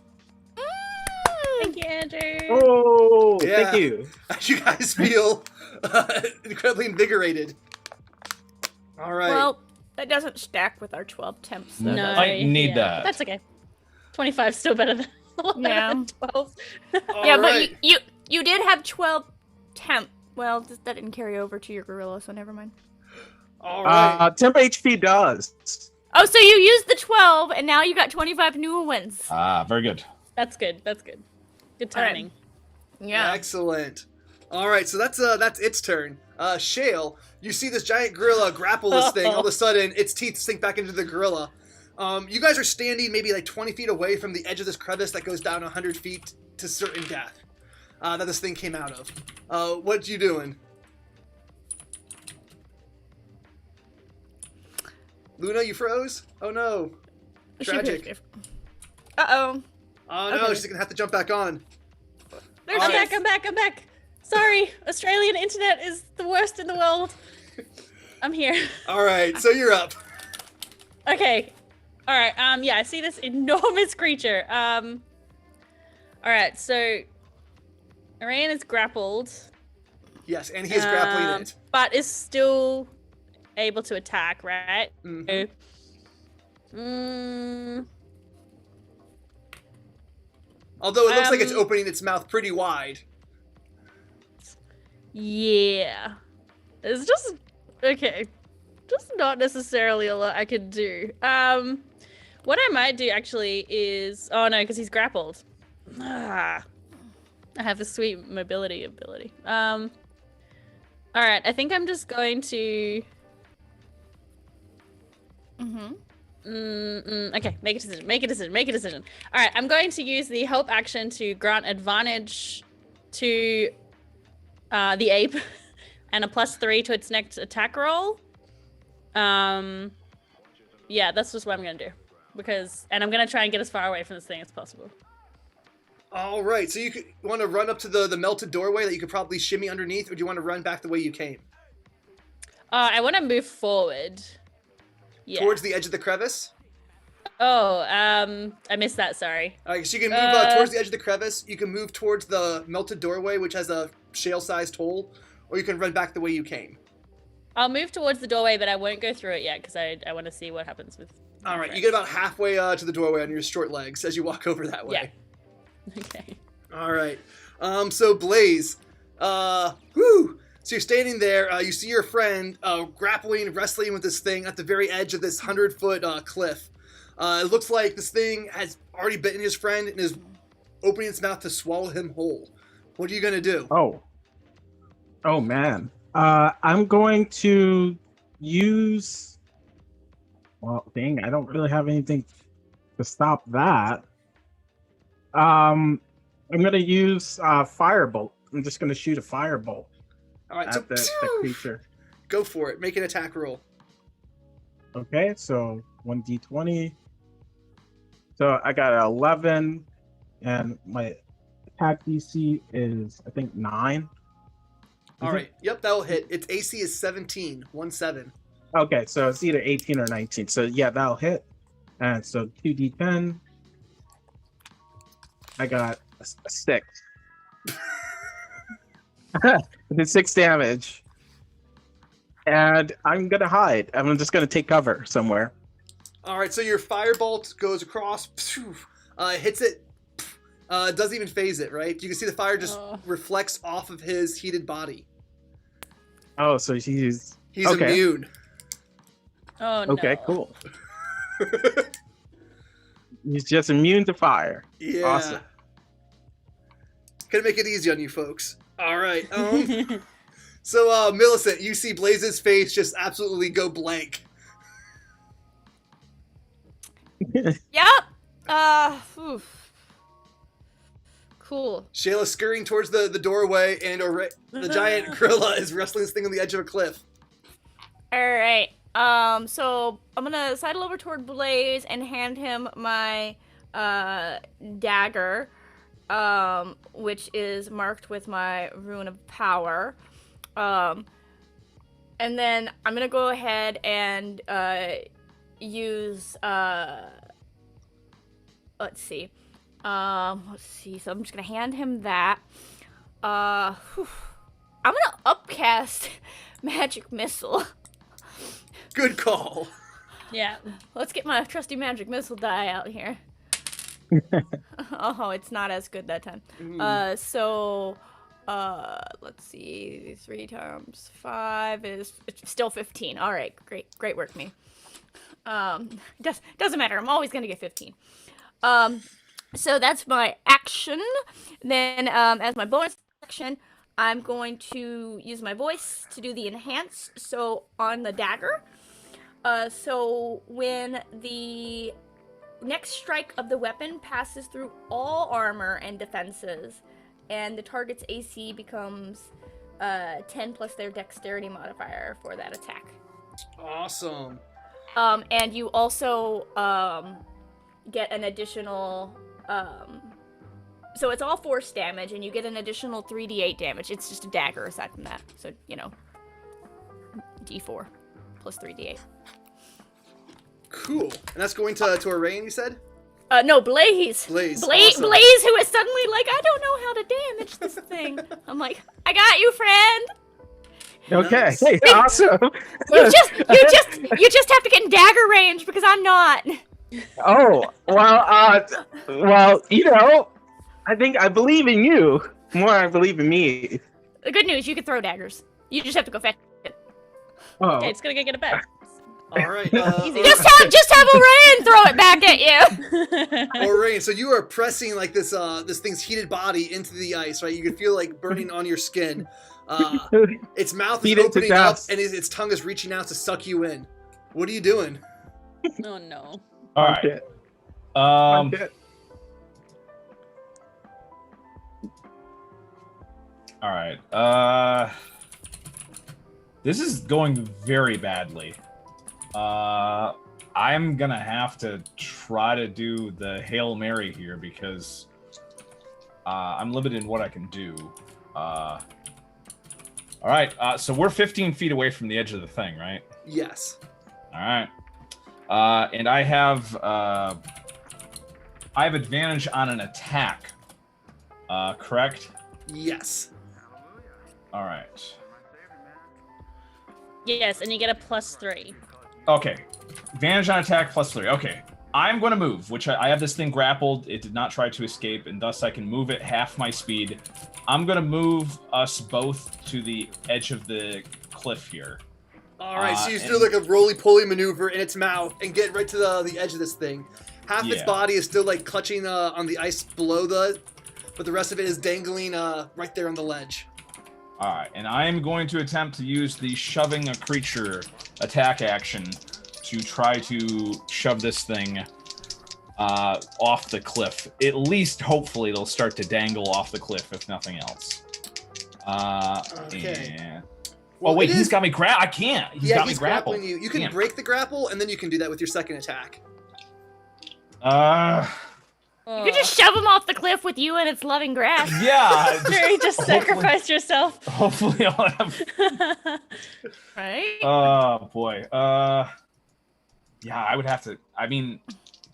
Thank you, Andrew. Oh, Yeah. thank you. As you guys feel incredibly invigorated. All right. Well, that doesn't stack with our 12 temps. So No, Might need that. That's okay. 25 is still better than 11 Yeah. and 12. All yeah, right. but you did have 12 temp. Well, that didn't carry over to your gorilla, so never mind. All right. Temp HP does. Oh, so you used the 12, and now you got 25 new ones. Ah, very good. That's good. That's good. Good All right. timing. Yeah. Excellent. All right, so that's its turn. Shale, you see this giant gorilla grapple this thing. All of a sudden, its teeth sink back into the gorilla. You guys are standing maybe like 20 feet away from the edge of this crevice that goes down 100 feet to certain death that this thing came out of. What you doing? Luna, you froze? Oh no. Tragic. Uh-oh. Oh no, Okay. she's gonna have to jump back on. There's All I'm right. back. I'm back. I'm back. Sorry, Australian internet is the worst in the world. I'm here. All right, so you're up. Okay. All right. Yeah, I see this enormous creature. All right. So, Orion is grappled. Yes, and he is grappling it. but is still able to attack, right? Mhm. Although it looks like it's opening its mouth pretty wide. Yeah. It's just okay. Just not necessarily a lot I could do. What I might do actually is because he's grappled. I have a sweet mobility ability. All right, I think I'm just going to. Okay, make a decision. Make a decision. Make a decision. All right, I'm going to use the help action to grant advantage to the ape and a +3 to its next attack roll. Yeah, that's just what I'm gonna do and I'm gonna try and get as far away from this thing as possible. All right, so you want to run up to the melted doorway that you could probably shimmy underneath, or do you want to run back the way you came? I want to move forward. Yeah. Towards the edge of the crevice? Oh, I missed that. Sorry. All right, so you can move towards the edge of the crevice. You can move towards the melted doorway, which has a shale-sized hole, or you can run back the way you came. I'll move towards the doorway, but I won't go through it yet because I want to see what happens with. All right, you get about halfway to the doorway on your short legs as you walk over that way. Yeah. Okay. All right. So Blaze, So you're standing there. You see your friend grappling, wrestling with this thing at the very edge of this 100-foot cliff. It looks like this thing has already bitten his friend and is opening its mouth to swallow him whole. What are you gonna do? Oh man. I'm going to use. Well, dang, I don't really have anything to stop that. I'm gonna use firebolt. I'm just gonna shoot a firebolt All right, at the creature. go for it. Make an attack roll. Okay, so 1d20. So I got an 11, and my attack DC is, I think, 9. All right. Yep, that'll hit. Its AC is 17. 1-7. Okay, so it's either 18 or 19. So yeah, that'll hit. And so 2d10. I got a 6. I did 6 damage. And I'm going to hide. I'm just going to take cover somewhere. All right, so your firebolt goes across, hits it, doesn't even phase it, right? You can see the fire just reflects off of his heated body. Oh, so he's okay. Immune. Oh, no. Okay, cool. He's just immune to fire. Yeah. Awesome. Gonna make it easy on you folks. All right. So, Millicent, you see Blaze's face just absolutely go blank. Yep. Oof. Cool. Shayla scurrying towards the doorway, and the giant gorilla is wrestling this thing on the edge of a cliff. All right. So I'm gonna sidle over toward Blaze and hand him my dagger, which is marked with my rune of power. And then I'm gonna go ahead and use let's see. So I'm just gonna hand him that. I'm gonna upcast magic missile. Good call. Yeah. Let's get my trusty magic missile die out here. Oh, it's not as good that time. Let's see. 3 times 5 is it's still 15. All right, great work, me. Doesn't matter. I'm always gonna get 15. So that's my action. Then, as my bonus action, I'm going to use my voice to do the enhance. So on the dagger. So when the next strike of the weapon passes through all armor and defenses, and the target's AC becomes 10 plus their dexterity modifier for that attack. Awesome. And you also get an additional... so it's all force damage, and you get an additional 3d8 damage. It's just a dagger aside from that. So, d4 plus 3d8. Cool. And that's going to Arain, you said? No, Blaze. Blaze. Awesome. Blaze, who is suddenly like, I don't know how to damage this thing. I'm like, I got you, friend. Okay. Nice. Hey, awesome. You just have to get in dagger range because I'm not. Oh, well, I think I believe in you more than I believe in me. The good news, you can throw daggers. You just have to go fetch it. Oh. Okay, it's gonna go get a bed. All right. Easy. Just have Orion throw it back at you. Arain, so you are pressing like this thing's heated body into the ice, right? You can feel like burning on your skin. Its mouth is opening up, and its tongue is reaching out to suck you in. What are you doing? Oh no. All right. All right. This is going very badly. I'm gonna have to try to do the Hail Mary here because I'm limited in what I can do. All right. So we're 15 feet away from the edge of the thing, right? Yes. All right. And I have advantage on an attack. Correct? Yes. All right. Yes, and you get a +3. Okay. Advantage on attack +3. Okay. I'm going to move, which I have this thing grappled. It did not try to escape, and thus I can move it half my speed. I'm going to move us both to the edge of the cliff here. All right, so you do like a roly-poly maneuver in its mouth and get right to the edge of this thing. Half its body is still like clutching on the ice below but the rest of it is dangling right there on the ledge. All right, and I am going to attempt to use the shoving a creature attack action to try to shove this thing off the cliff. At least, hopefully, they'll start to dangle off the cliff, if nothing else. Okay. And... Well, oh wait, it he's is- got me I can't. He's got me grappled. grappling you. You can Damn. break the grapple, and then you can do that with your second attack. You could just shove him off the cliff with you and its loving grasp. Yeah. Sure, you just sacrificed yourself. Hopefully I'll have... Right? Oh, boy. Yeah, I would have to... I mean,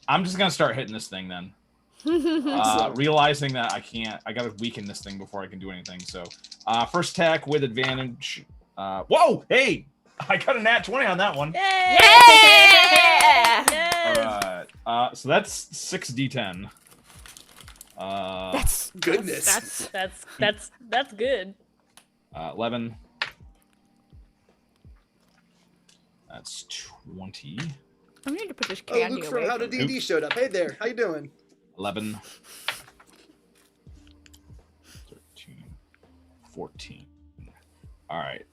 I'm just going to start hitting this thing then. Realizing that I got to weaken this thing before I can do anything. So, first attack with advantage. Whoa! Hey! I got a nat 20 on that one. Yay! Yeah! Alright. So that's 6d10. Goodness. That's good. 11. That's 20. I need to put this Oh, candy Luke from away. How to D&D showed up. Hey there, how you doing? 11. 13. 14. Alright.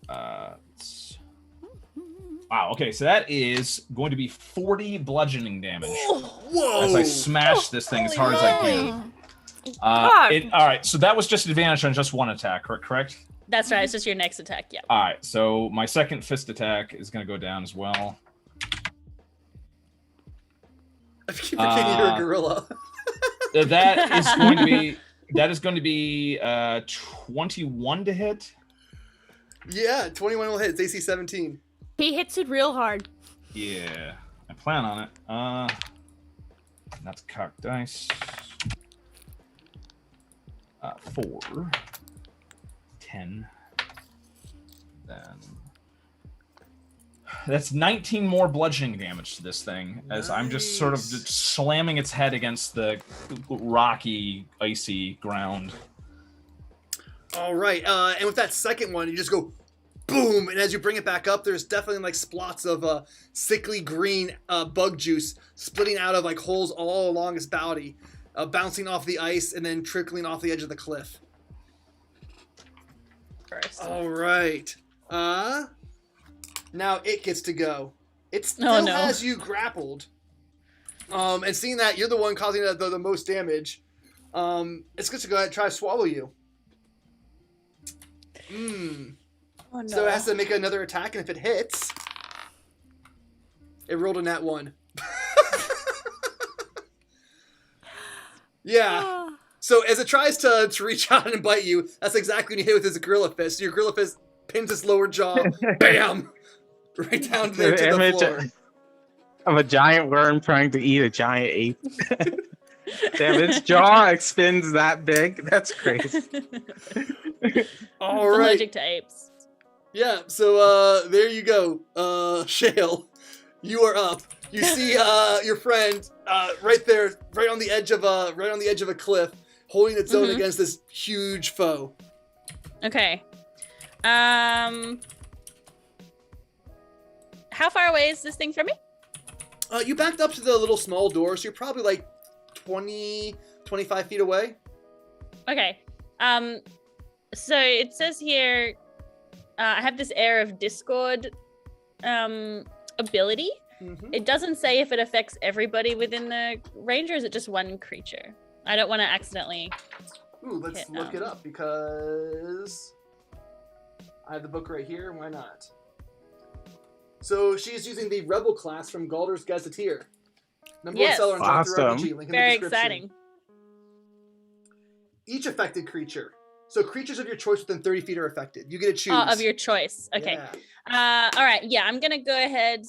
Wow, okay, so that is going to be 40 bludgeoning damage. Whoa! As I smash this thing as hard as I can. God. Alright, so that was just advantage on just one attack, correct? That's right. It's just your next attack. Yeah. Alright, so my second fist attack is going to go down as well. I keep forgetting you're a gorilla. That is going to be 21 to hit. Yeah, 21 will hit. It's AC 17. He hits it real hard. Yeah, I plan on it. That's cocked dice. 4, 10. Then that's 19 more bludgeoning damage to this thing as I'm just sort of just slamming its head against the rocky, icy ground. All right, and with that second one, you just go boom, and as you bring it back up, there's definitely like splots of sickly green bug juice splitting out of like holes all along its body, bouncing off the ice and then trickling off the edge of the cliff. First. All right, now it gets to go. It still has you grappled, and seeing that you're the one causing the most damage, it's good to go ahead and try to swallow you. Oh, no. So it has to make another attack, and if it hits, it rolled a nat 1. Yeah. So as it tries to reach out and bite you, that's exactly when you hit with his gorilla fist. Your gorilla fist pins its lower jaw, bam, right down there to the floor. Of a giant worm trying to eat a giant ape. Damn, its jaw extends that big. That's crazy. All It's right. allergic to apes. Yeah, so there you go. Shale, you are up. You see your friend right there, right on the edge of a cliff, holding its own against this huge foe. Okay. How far away is this thing from me? You backed up to the little small door, so you're probably like 20, 25 feet away. Okay. So it says here, I have this Air of Discord ability. Mm-hmm. It doesn't say if it affects everybody within the range, or is it just one creature? I don't want to accidentally... Ooh, let's look it up, because I have the book right here. Why not? So she's using the Rebel class from Galder's Gazetteer. Number one seller on Dr. Awesome. RPG. Link in Very the description. exciting. Each affected creature. So creatures of your choice within 30 feet are affected. You get to choose. Of your choice. Okay. Yeah. All right. Yeah, I'm going to go ahead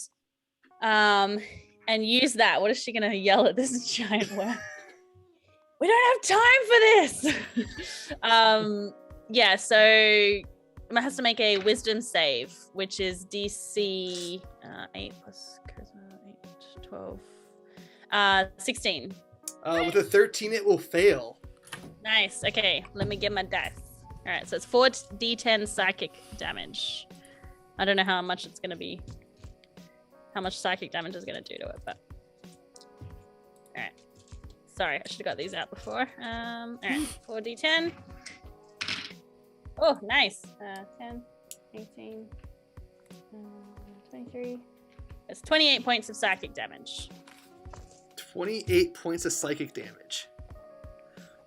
and use that. What is she going to yell at this giant worm? We don't have time for this. Yeah, so it has to make a wisdom save, which is DC 8 plus charisma, 8, 12, 16. With a 13, it will fail. Nice. Okay, let me get my dice. All right, so it's 4d10 psychic damage. I don't know how much it's going to be. How much psychic damage is going to do to it, but... All right. Sorry, I should have got these out before. All right, 4d10. Oh, nice. 10, 18, 23. It's 28 points of psychic damage. 28 points of psychic damage.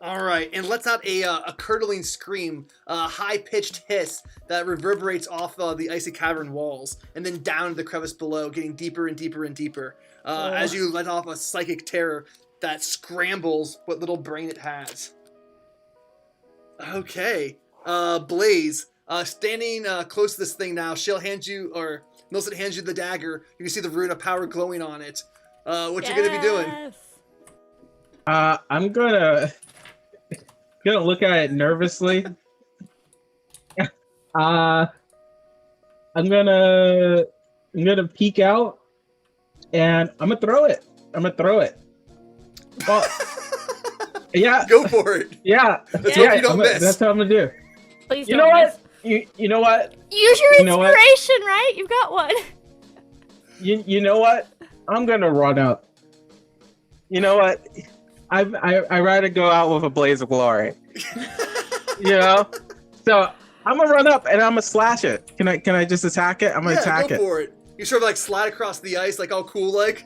All right, and lets out a curdling scream, a high-pitched hiss that reverberates off the icy cavern walls, and then down to the crevice below, getting deeper and deeper and deeper, as you let off a psychic terror that scrambles what little brain it has. Okay, Blaze, standing close to this thing now, Millicent hands you the dagger. You can see the rune of power glowing on it. What you gonna be doing? I'm gonna look at it nervously. I'm gonna peek out, and I'm gonna throw it. Well, yeah. Go for it. Yeah. Let's hope you don't miss. That's what I'm gonna do. Please You don't know miss. what? You know what? Use your You know what? inspiration, right? You've got one. You know what? I'm gonna run up. You know what? I rather go out with a blaze of glory. You know? So I'm gonna run up and I'm gonna slash it. Can I just attack it? I'm gonna attack go it. for it. You sort of like slide across the ice, like all cool, like.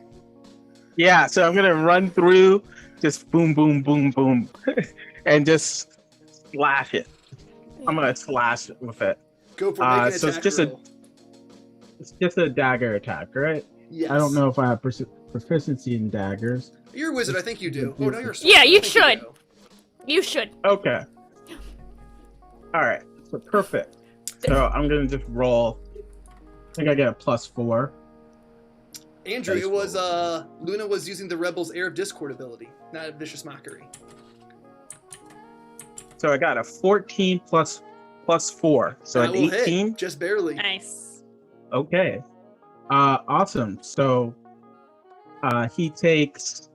Yeah, so I'm gonna run through, just boom, boom, boom, boom, and just slash it. I'm gonna slash it with it. Go for it. So it's just a dagger attack, right? Yes. I don't know if I have proficiency in daggers. You're a wizard, I think you do. Oh no, you're a Yeah, sorcerer, you I think should. do. You should. Okay. All right. So perfect. So I'm gonna just roll. I think I get a +4. Andrew, Dice it was Luna was using the Rebel's Air of Discord ability, not Vicious Mockery. So I got a 14 plus 4, so That an will hit, 18. just barely. Nice. Okay. Awesome. So he takes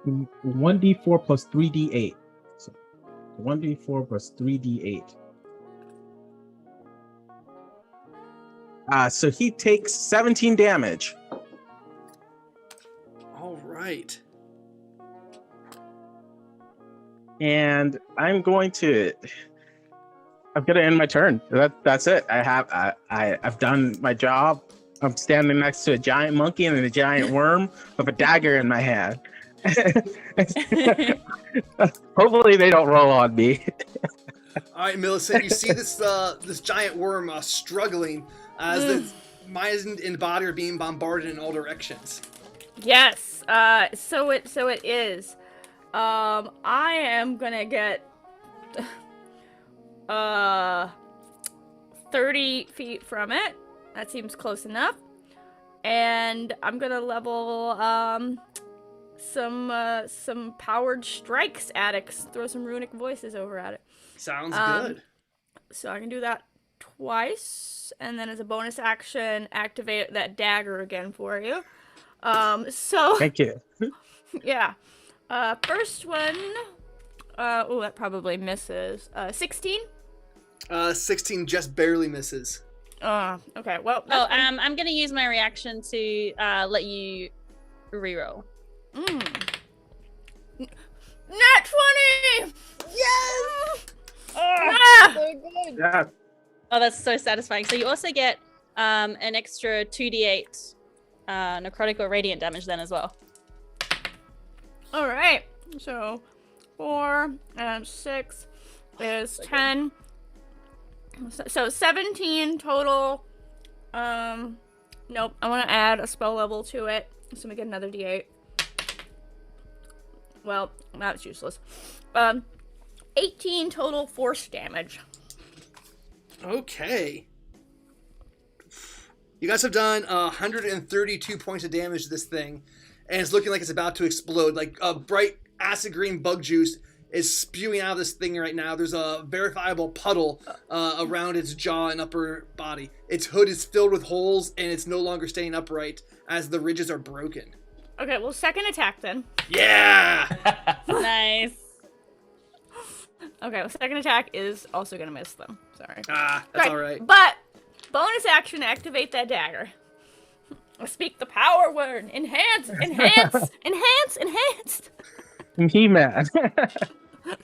1d4 plus 3d8. So 1d4 plus 3d8. So he takes 17 damage. All right. And I'm gonna end my turn. That's it. I've done my job. I'm standing next to a giant monkey and a giant worm with a dagger in my hand. Hopefully they don't roll on me. All right, Millicent, you see this giant worm struggling as the mind and body are being bombarded in all directions. Yes. So it is. I am gonna get 30 feet from it. That seems close enough. And I'm gonna level some powered strikes at it. Throw some runic voices over at it. Sounds good. So I can do that twice, and then as a bonus action, activate that dagger again for you. So Thank you. yeah. First one. That probably misses. 16. 16 just barely misses. Okay. Well. Oh, I'm gonna use my reaction to let you reroll. Nat 20. Yes! Ah! So good. Yeah. Oh, that's so satisfying. So you also get an extra 2d8 necrotic or radiant damage then as well. All right. So 4 and 6 is 10. So 17 total. Nope. I want to add a spell level to it, so we get another d8. Well, that's useless. 18 total force damage. Okay. You guys have done 132 points of damage to this thing, and it's looking like it's about to explode. Like a bright acid green bug juice is spewing out of this thing right now. There's a verifiable puddle around its jaw and upper body. Its hood is filled with holes, and it's no longer staying upright as the ridges are broken. Okay, well, second attack then. Yeah! Nice. Okay, well, second attack is also gonna miss them. Sorry. That's all right. But bonus action, activate that dagger. Speak the power word. Enhance, enhance, enhance, enhance. He-Man.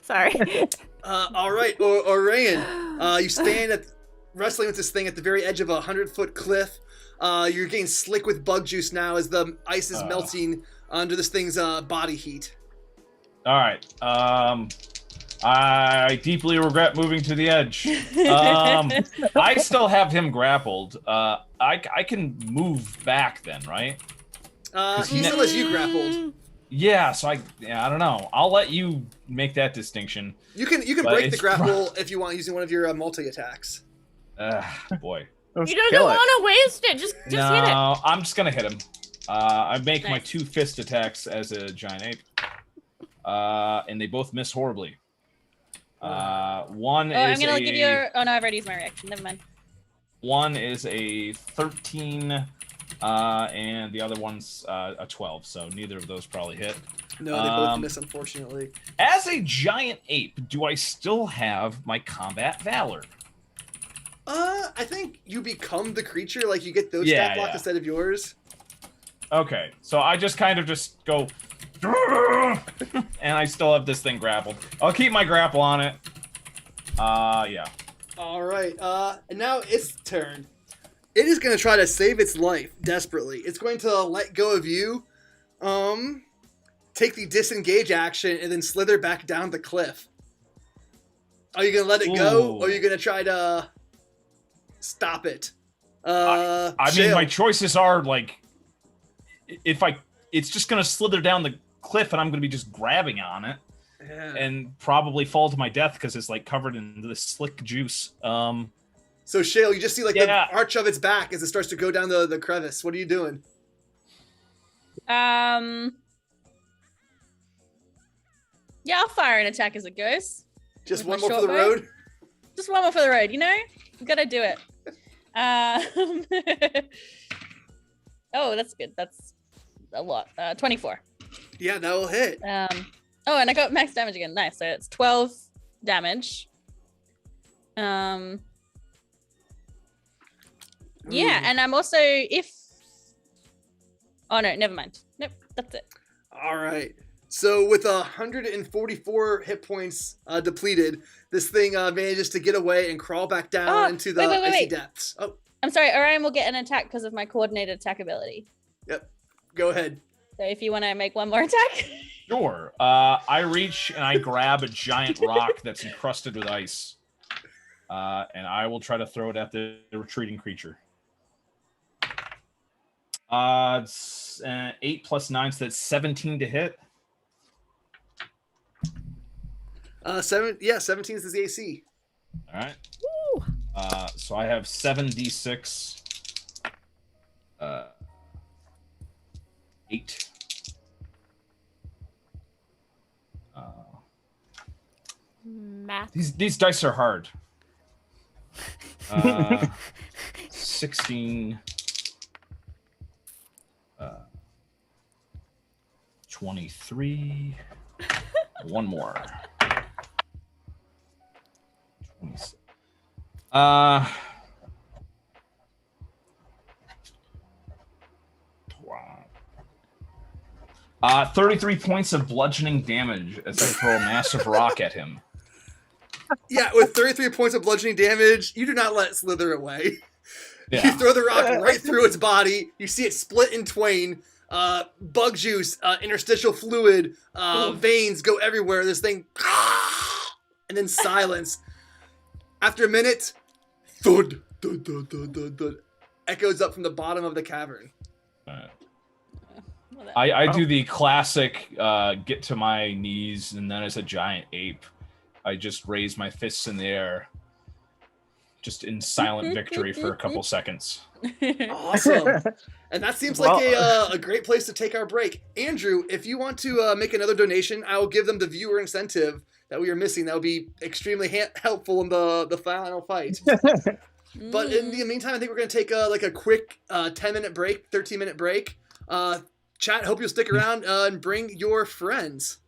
Sorry. All right, Orion, you stand wrestling with this thing at the very edge of a 100-foot cliff. You're getting slick with bug juice now as the ice is melting under this thing's body heat. All right. I deeply regret moving to the edge. I still have him grappled. I can move back then, right? He still has you grappled. Yeah, so I don't know. I'll let you make that distinction. You can break the grapple if you want using one of your multi attacks. Boy. You don't want to waste it. Just hit it. No, I'm just gonna hit him. I make my Nice. 2 fist attacks as a giant ape, and they both miss horribly. One I'm is gonna a give you. Oh no, I've already used my reaction. Never mind. one is a 13, and the other one's a 12. So neither of those probably hit. No, they both miss, unfortunately. As a giant ape, do I still have my combat valor? I think you become the creature, like you get those Yeah, stat blocks yeah. instead of yours. Okay, so I just kind of just go, and I still have this thing grappled. I'll keep my grapple on it. Yeah. All right, and now its turn. It is going to try to save its life desperately. It's going to let go of you, take the disengage action, and then slither back down the cliff. Are you going to let it go, or are you going to try to stop it? I mean, Shale. my choices are like, it's just gonna slither down the cliff, and I'm gonna be just grabbing on it, Yeah. and probably fall to my death because it's like covered in this slick juice. So Shale, you just see like the arch of its back as it starts to go down the crevice. What are you doing? Yeah, I'll fire an attack as it goes. Just With one my more for the short bow? road? Just one more for the road, you know? You gotta do it. Oh, that's good. That's a lot. 24. Yeah, that will hit. Oh, and I got max damage again. Nice. So it's 12 damage. Yeah, and I'm also Oh no, never mind. Nope, that's it. All right. So with 144 hit points depleted, this thing manages to get away and crawl back down into the icy depths. Oh, I'm sorry. Orion will get an attack because of my coordinated attack ability. yep. Go ahead. So if you want to make one more attack. Sure. I reach and I grab a giant rock that's encrusted with ice, and I will try to throw it at the retreating creature. It's 8 plus 9, so that's 17 to hit. 17 is the AC. All right. Woo. So I have 7d6. 8. Math. These dice are hard. 16. 23. One more. 26. 33 points of bludgeoning damage as I throw a massive rock at him. Yeah, with 33 points of bludgeoning damage, you do not let it slither away. Yeah. You throw the rock right through its body. You see it split in twain. Bug juice, interstitial fluid, veins go everywhere. This thing, and then silence. After a minute, thud, thud, thud, thud, thud, thud, echoes up from the bottom of the cavern. I do the classic get to my knees, and then as a giant ape, I just raise my fists in the air, just in silent victory for a couple seconds. Awesome. And that seems like a great place to take our break. Andrew, if you want to make another donation, I will give them the viewer incentive that we are missing. That would be extremely helpful in the final fight. But in the meantime, I think we're going to take a quick 10-minute break, 13-minute break. Chat, hope you'll stick around and bring your friends.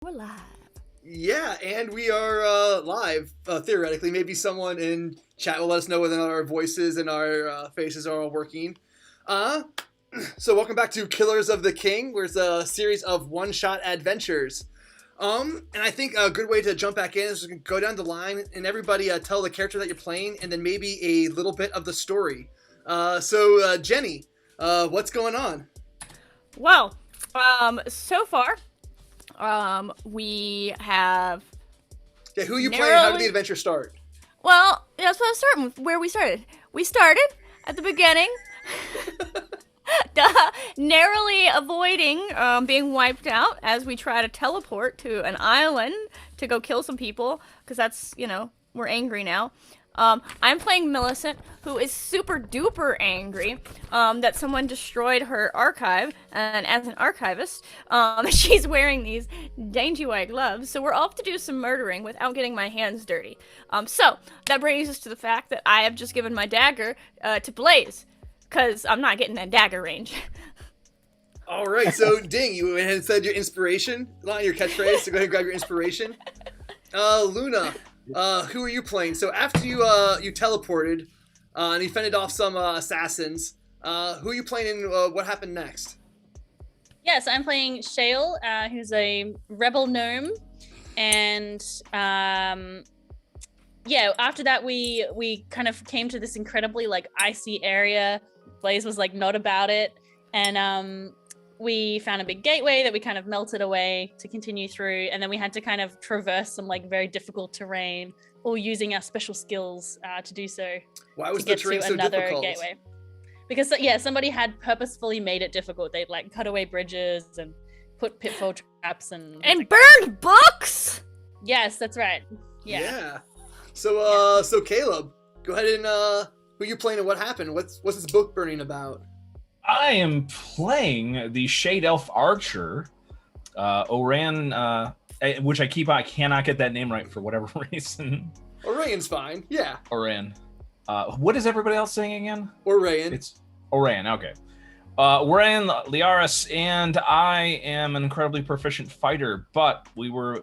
We're live. Yeah, and we are live, theoretically. Maybe someone in chat will let us know whether our voices and our faces are all working. So welcome back to Killers of the King, where it's a series of one-shot adventures. And I think a good way to jump back in is to go down the line and everybody tell the character that you're playing and then maybe a little bit of the story. So Jenny, what's going on? Well, so far, we have. Yeah, who are you playing? How did the adventure start? Well, that's what I was starting with. Where we started. We started at the beginning, narrowly avoiding being wiped out as we try to teleport to an island to go kill some people, because that's, we're angry now. I'm playing Millicent, who is super duper angry that someone destroyed her archive, and as an archivist, she's wearing these dainty white gloves, so we're off to do some murdering without getting my hands dirty. So that brings us to the fact that I have just given my dagger to Blaze, because I'm not getting that dagger range. All right, so Ding, you went ahead and said your inspiration, not your catchphrase, so go ahead and grab your inspiration. Luna, who are you playing? So after you teleported and you fended off some assassins, who are you playing and what happened next? Yes, I'm playing Shale, who's a rebel gnome, and after that we kind of came to this incredibly icy area. Blaze was not about it, and we found a big gateway that we kind of melted away to continue through, and then we had to kind of traverse some very difficult terrain, all using our special skills to do so. Why was the terrain so difficult? Gateway. Because somebody had purposefully made it difficult. They'd cut away bridges and put pitfall traps and burned books. Yes, that's right. Yeah. So Caleb, go ahead and who are you playing and what happened? What's this book burning about? I am playing the Shade Elf Archer, Oran, which I cannot get that name right for whatever reason. Oran's fine, yeah. Oran. What is everybody else saying again? Oran. It's Oran, okay. Oran Liaris, and I am an incredibly proficient fighter, but we were,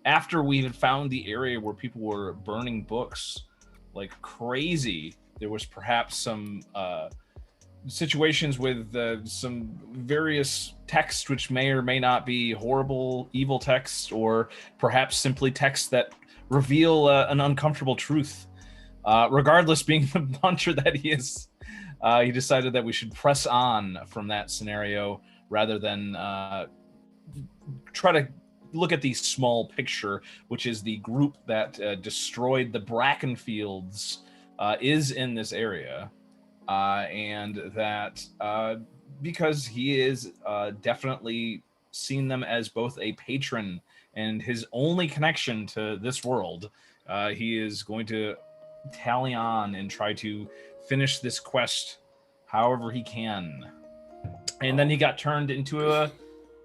after we had found the area where people were burning books like crazy, there was perhaps some situations with some various texts which may or may not be horrible, evil texts, or perhaps simply texts that reveal an uncomfortable truth. Regardless, being the puncher that he is, he decided that we should press on from that scenario rather than try to look at the small picture, which is the group that destroyed the Bracken Fields is in this area. And that because he is definitely seen them as both a patron and his only connection to this world, he is going to tally on and try to finish this quest however he can. And then he got turned into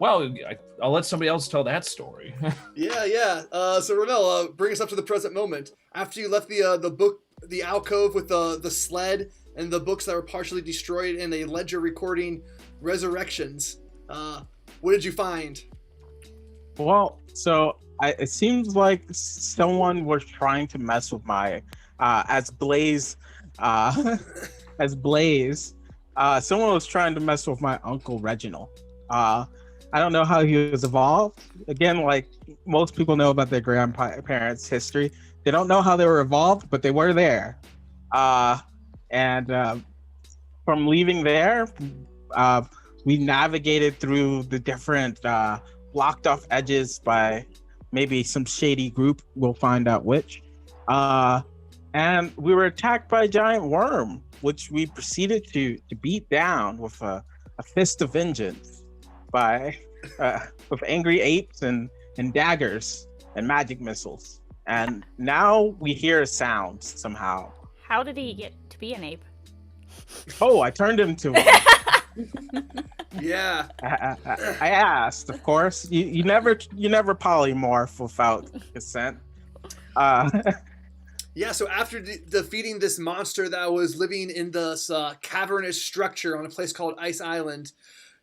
I'll let somebody else tell that story. Yeah. So Ramel, bring us up to the present moment. After you left the alcove with the sled and the books that were partially destroyed and a ledger recording resurrections, what did you find? Well, so it seems like someone was trying to mess with my someone was trying to mess with my Uncle Reginald. I don't know how he was evolved. Again, like most people know about their grandparents' history, they don't know how they were evolved, but they were there. And from leaving there, we navigated through the different blocked off edges by maybe some shady group. We'll find out which. And we were attacked by a giant worm, which we proceeded to beat down with a fist of vengeance with angry apes and daggers and magic missiles. And now we hear a sound somehow. How did he get to be an ape? Oh, I turned him to one. Yeah. I asked, of course. You never polymorph without consent. Yeah, so after defeating this monster that was living in this cavernous structure on a place called Ice Island,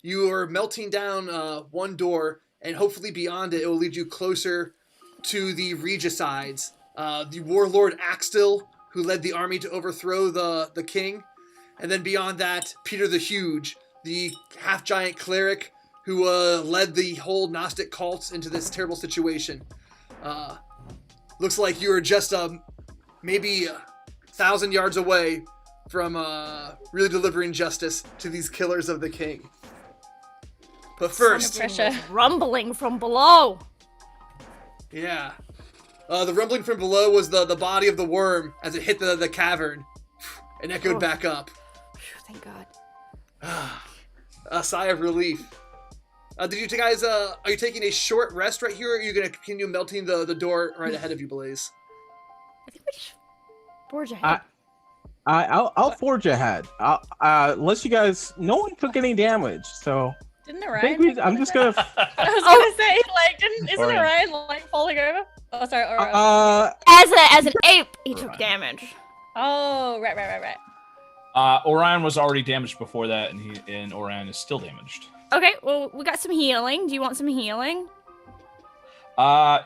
you were melting down one door and hopefully beyond it, it will lead you closer to the regicides, the warlord Axtil, who led the army to overthrow the king, and then beyond that, Peter the Huge, the half-giant cleric who led the whole Gnostic cults into this terrible situation. Looks like you are just maybe 1,000 yards away from really delivering justice to these killers of the king. But first, Pressure. Rumbling from below. yeah, the rumbling from below was the body of the worm as it hit the cavern and echoed back up. Phew, thank God. A sigh of relief. Did you guys, are you taking a short rest right here, or are you going to continue melting the door right ahead of you, Blaze? I think we just forge ahead. I'll forge ahead. Unless you guys, no one took any damage, so Didn't I think Orion? I'm just gonna. I was gonna say, like, isn't Orion. Orion like falling over? Oh, sorry. As an ape, he took Right. damage. Oh, right. Orion was already damaged before that, and Orion is still damaged. Okay, well, we got some healing. Do you want some healing?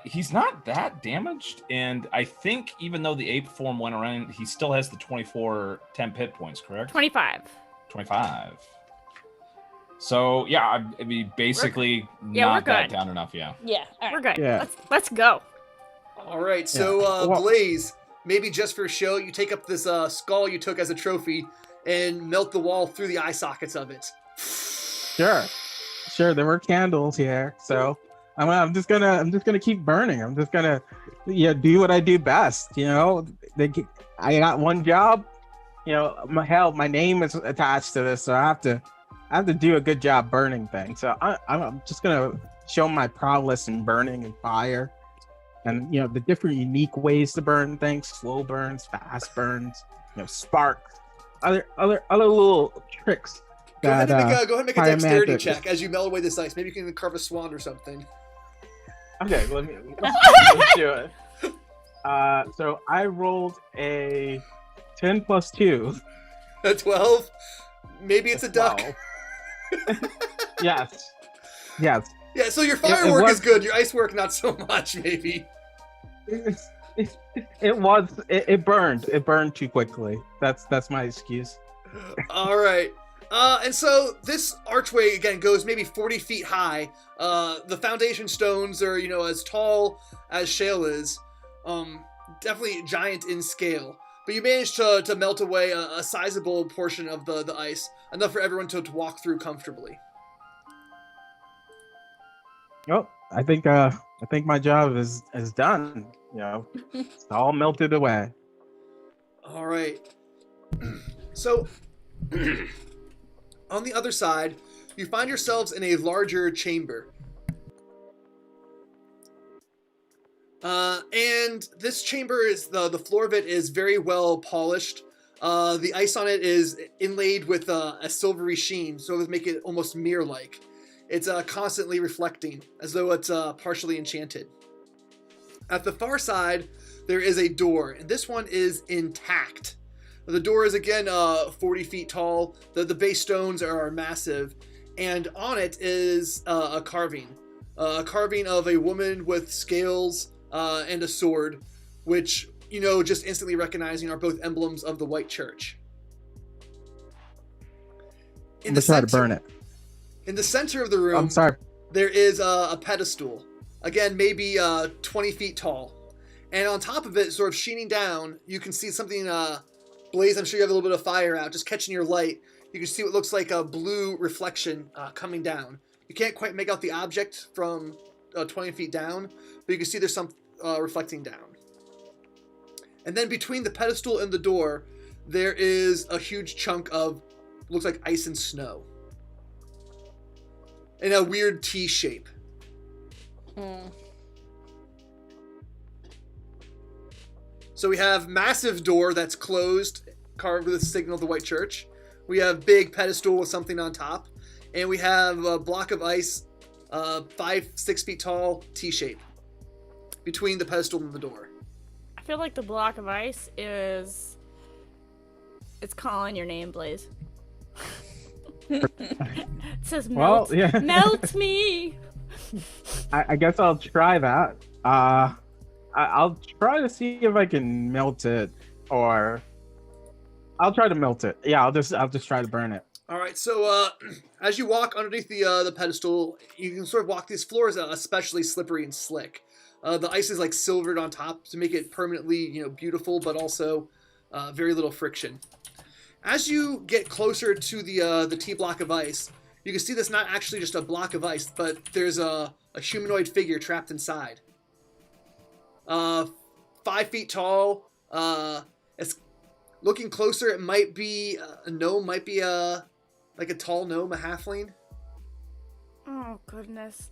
He's not that damaged, and I think even though the ape form went around, he still has the 24 temp hit points, correct? 25. 25. So yeah, I mean basically Yeah, we're not that good. down enough. Yeah. Yeah. All We're right. good. Yeah. Let's go. All right, so Well- Blaze, maybe just for show, you take up this skull you took as a trophy and melt the wall through the eye sockets of it. Sure. There were candles here, so I'm just gonna keep burning. I'm just gonna, do what I do best. I got one job. My name is attached to this, so I have to do a good job burning things. So I'm just gonna show my prowess in burning and fire, and the different unique ways to burn things: slow burns, fast burns, sparks, other little tricks. Go ahead and make that, a dexterity pyromantic. check as you melt away this ice. Maybe you can carve a swan or something. Okay, let's do it. So I rolled a 10 plus 2. A 12? Maybe it's a duck. 12. Yes. Yes. Yeah, so your it firework was- is good. Your ice work, not so much, maybe. It burned. It burned too quickly. That's my excuse. All right. And so this archway, again, goes maybe 40 feet high. The foundation stones are, as tall as shale is. Definitely giant in scale. But you managed to melt away a sizable portion of the ice, enough for everyone to walk through comfortably. Oh, I think my job is done. It's all melted away. All right. So, on the other side, you find yourselves in a larger chamber. And this chamber is the floor of it is very well polished. The ice on it is inlaid with a silvery sheen, so it would make it almost mirror-like. It's constantly reflecting, as though it's partially enchanted. At the far side, there is a door, and this one is intact. The door is again 40 feet tall. The base stones are massive, and on it is a carving of a woman with scales and a sword, which just instantly recognizing are both emblems of the White Church. I'm gonna try to burn it. In the center of the room, I'm sorry. there is a pedestal, again maybe 20 feet tall, and on top of it, sort of sheening down, you can see something. Blaze, I'm sure you have a little bit of fire out, just catching your light. You can see what looks like a blue reflection coming down. You can't quite make out the object from 20 feet down, but you can see there's some reflecting down. And then between the pedestal and the door, there is a huge chunk of, looks like ice and snow. In a weird T shape. So we have massive door that's closed, carved with a signal of the White Church. We have big pedestal with something on top. And we have a block of ice, 5-6 feet tall, T shape. Between the pedestal and the door. I feel like the block of ice is... It's calling your name, Blaze. It says, Well, melt, yeah. melt me. I guess I'll try that. I'll try to see if I can melt it, or I'll try to melt it. Yeah, I'll just try to burn it. All right, so as you walk underneath the pedestal, you can sort of walk these floors, especially slippery and slick. The ice is like silvered on top to make it permanently, beautiful, but also very little friction. As you get closer to the T block of ice, you can see that's not actually just a block of ice, but there's a humanoid figure trapped inside. 5 feet tall. It's looking closer. It might be a gnome. Might be like a tall gnome, a halfling. Oh goodness.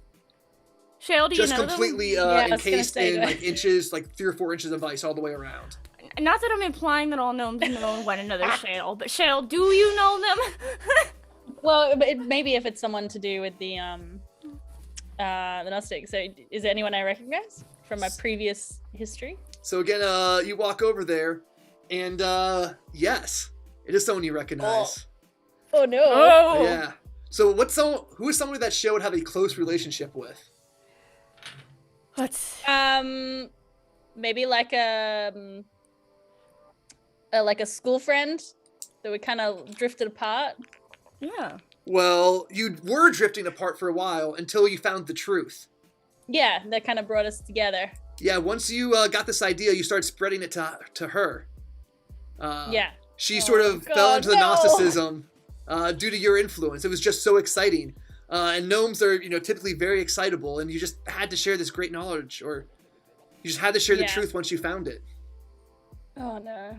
Shale, do Just you know completely Yeah, I was gonna encased say in that. like inches, like 3 or 4 inches of ice all the way around. them? Not that I'm implying that all gnomes know one another, Shale, but Shale, do you know them? Well, but maybe if it's someone to do with the Gnostic. So is there anyone I recognize from my previous history? So again, you walk over there, and yes, it is someone you recognize. Oh no. Oh. Yeah. So who is somebody that Shale would have a close relationship with? What's Maybe like a school friend that we kind of drifted apart. yeah. Well, you were drifting apart for a while until you found the truth. Yeah, that kind of brought us together. Yeah, once you got this idea, you started spreading it to her. Yeah. She sort of God, fell into the no. Gnosticism due to your influence. It was just so exciting. And gnomes are, typically very excitable, and you just had to share this great knowledge, or you just had to share the Yeah. truth once you found it. Oh no.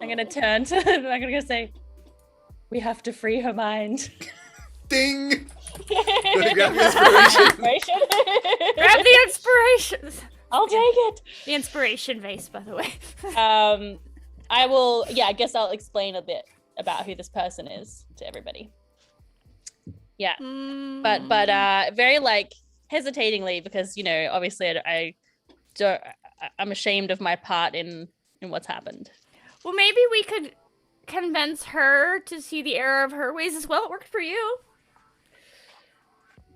I'm gonna turn to. I'm gonna say, we have to free her mind. Ding! Gonna grab the inspiration. Grab the inspirations. I'll take it. The inspiration vase, by the way. I will. Yeah, I guess I'll explain a bit about who this person is to everybody. Yeah, but very like hesitatingly, because obviously I'm ashamed of my part in what's happened. Well, maybe we could convince her to see the error of her ways as well. It worked for you.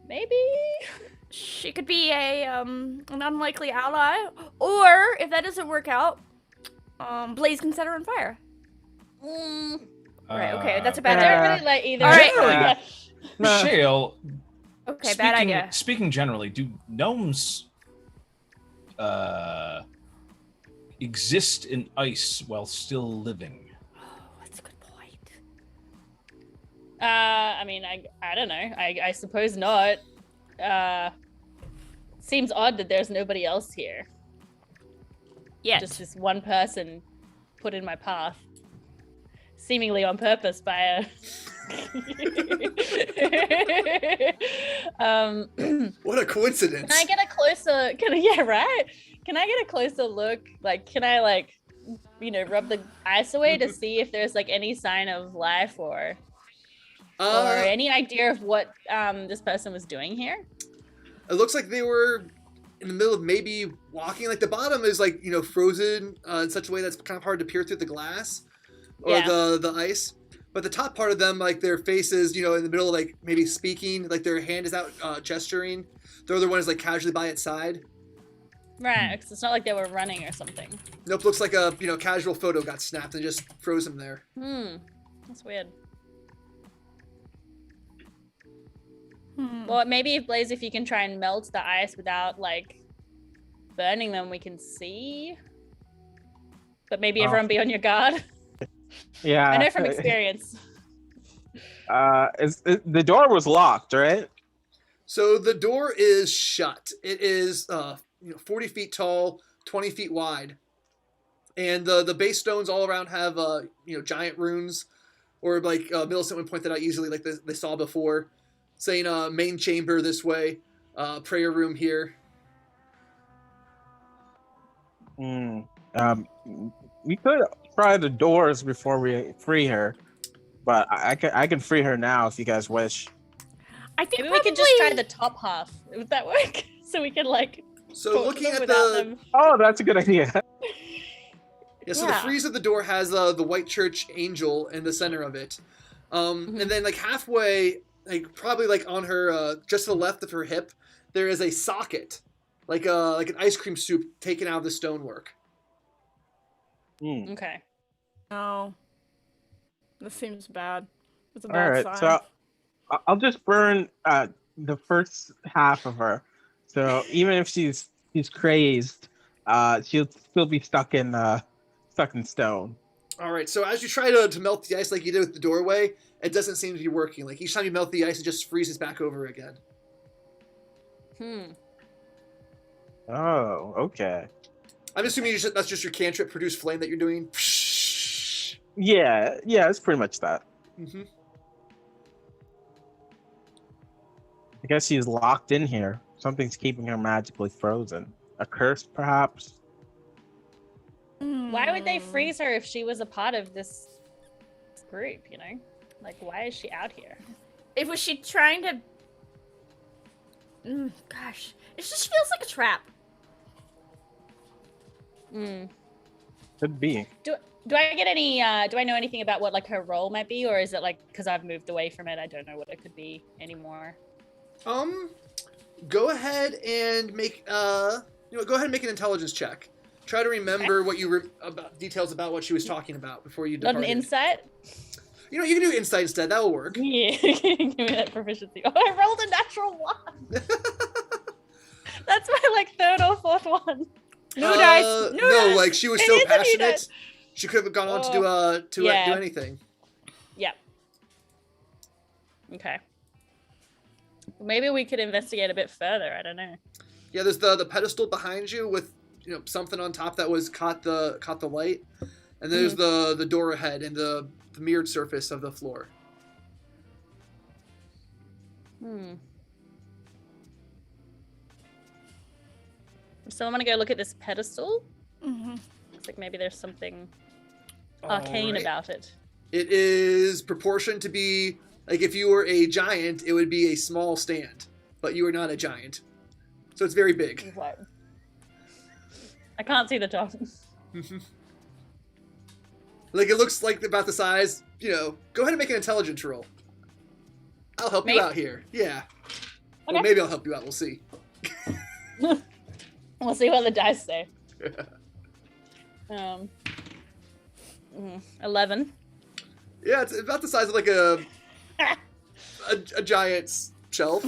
Maybe. She could be an unlikely ally, or if that doesn't work out, Blaze can set her on fire. Right. Okay, that's a I bad don't idea. really like either. All right. Generally, Yeah. Shale, Okay, bad idea. Speaking generally, do gnomes exist in ice while still living? That's a good point. I mean, I don't know. I suppose not. Seems odd that there's nobody else here. Yeah. Just this one person put in my path, seemingly on purpose by a. What a coincidence. Can I get a closer? Yeah, right. Can I get a closer look? Like, can I rub the ice away to see if there's like any sign of life or any idea of what this person was doing here? It looks like they were in the middle of maybe walking. Like the bottom is like, frozen in such a way that's kind of hard to peer through the glass or the ice. But the top part of them, like their faces, in the middle, like maybe speaking, like their hand is out gesturing. The other one is like casually by its side. Right, because it's not like they were running or something. Nope, looks like a casual photo got snapped and just froze them there. That's weird. Well, maybe if you can try and melt the ice without like burning them, we can see. But maybe everyone be on your guard. Yeah. I know from experience. The door was locked, right? So the door is shut. It is 40 feet tall, 20 feet wide. And the base stones all around have giant runes, or like Millicent would point that out easily, like they saw before, saying main chamber this way, prayer room here. We could try the doors before we free her, but I can free her now if you guys wish. I think Maybe probably... we could just try the top half. Would that work? So we could like. So talk to looking them at without the them. Oh, that's a good idea. so Yeah. the frieze of the door has the white church angel in the center of it, and then like halfway, like probably like on her just to the left of her hip, there is a socket, like an ice cream soup taken out of the stonework. Okay. Oh, this seems bad. It's a All bad right, sign. so I'll just burn the first half of her. So even if she's crazed, she'll still be stuck in stone. All right, so as you try to melt the ice like you did with the doorway, it doesn't seem to be working. Like each time you melt the ice, it just freezes back over again. Oh, okay. I'm assuming that's just your cantrip produce flame that you're doing. Yeah, it's pretty much that. Mm-hmm. I guess she's locked in here. Something's keeping her magically frozen. A curse, perhaps? Why would they freeze her if she was a part of this group, you know? Like, why is she out here? If was she trying to? Gosh, it just feels like a trap. Could be. Do I get any, do I know anything about what, like, her role might be? Or is it, like, because I've moved away from it, I don't know what it could be anymore? Go ahead and make go ahead and make an intelligence check. Try to remember what you about details about what she was talking about before you departed. Not an insight? You know, you can do insight instead. That will work. Yeah, give me that proficiency. Oh, I rolled a natural 1. That's my, like, 3rd or 4th one. No dice. No dice. Like she was It so is a new passionate, dice. she could have gone on to do do anything. Yeah. Okay. Maybe we could investigate a bit further. I don't know. Yeah, there's the pedestal behind you with something on top that was caught the light, and there's the door ahead and the mirrored surface of the floor. So I'm gonna go look at this pedestal. Looks like maybe there's something arcane about it. It is proportioned to be like if you were a giant, it would be a small stand, but you are not a giant, so it's very big. What? I can't see the top. Like it looks like about the size. Go ahead and make an intelligence roll. I'll help you out here. Yeah. Okay. Well, maybe I'll help you out. We'll see. We'll see what the dice say. 11. Yeah, it's about the size of like a giant's shelf.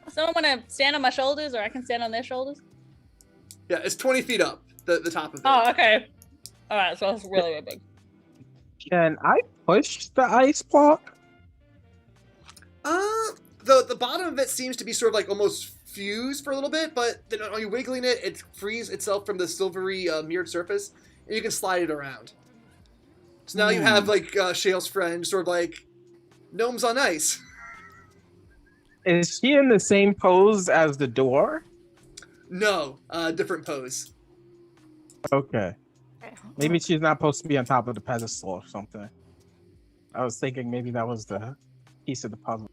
Someone want to stand on my shoulders, or I can stand on their shoulders? Yeah, it's 20 feet up, the top of it. Oh, okay. All right, so it's really, really big. Can I push the ice block? The bottom of it seems to be sort of like almost fused for a little bit, but then when you're wiggling it, it frees itself from the silvery mirrored surface, and you can slide it around. So now you have like Shale's friend, sort of like gnomes on ice. Is she in the same pose as the door? No, different pose. Okay. Maybe she's not supposed to be on top of the pedestal or something. I was thinking maybe that was the piece of the puzzle.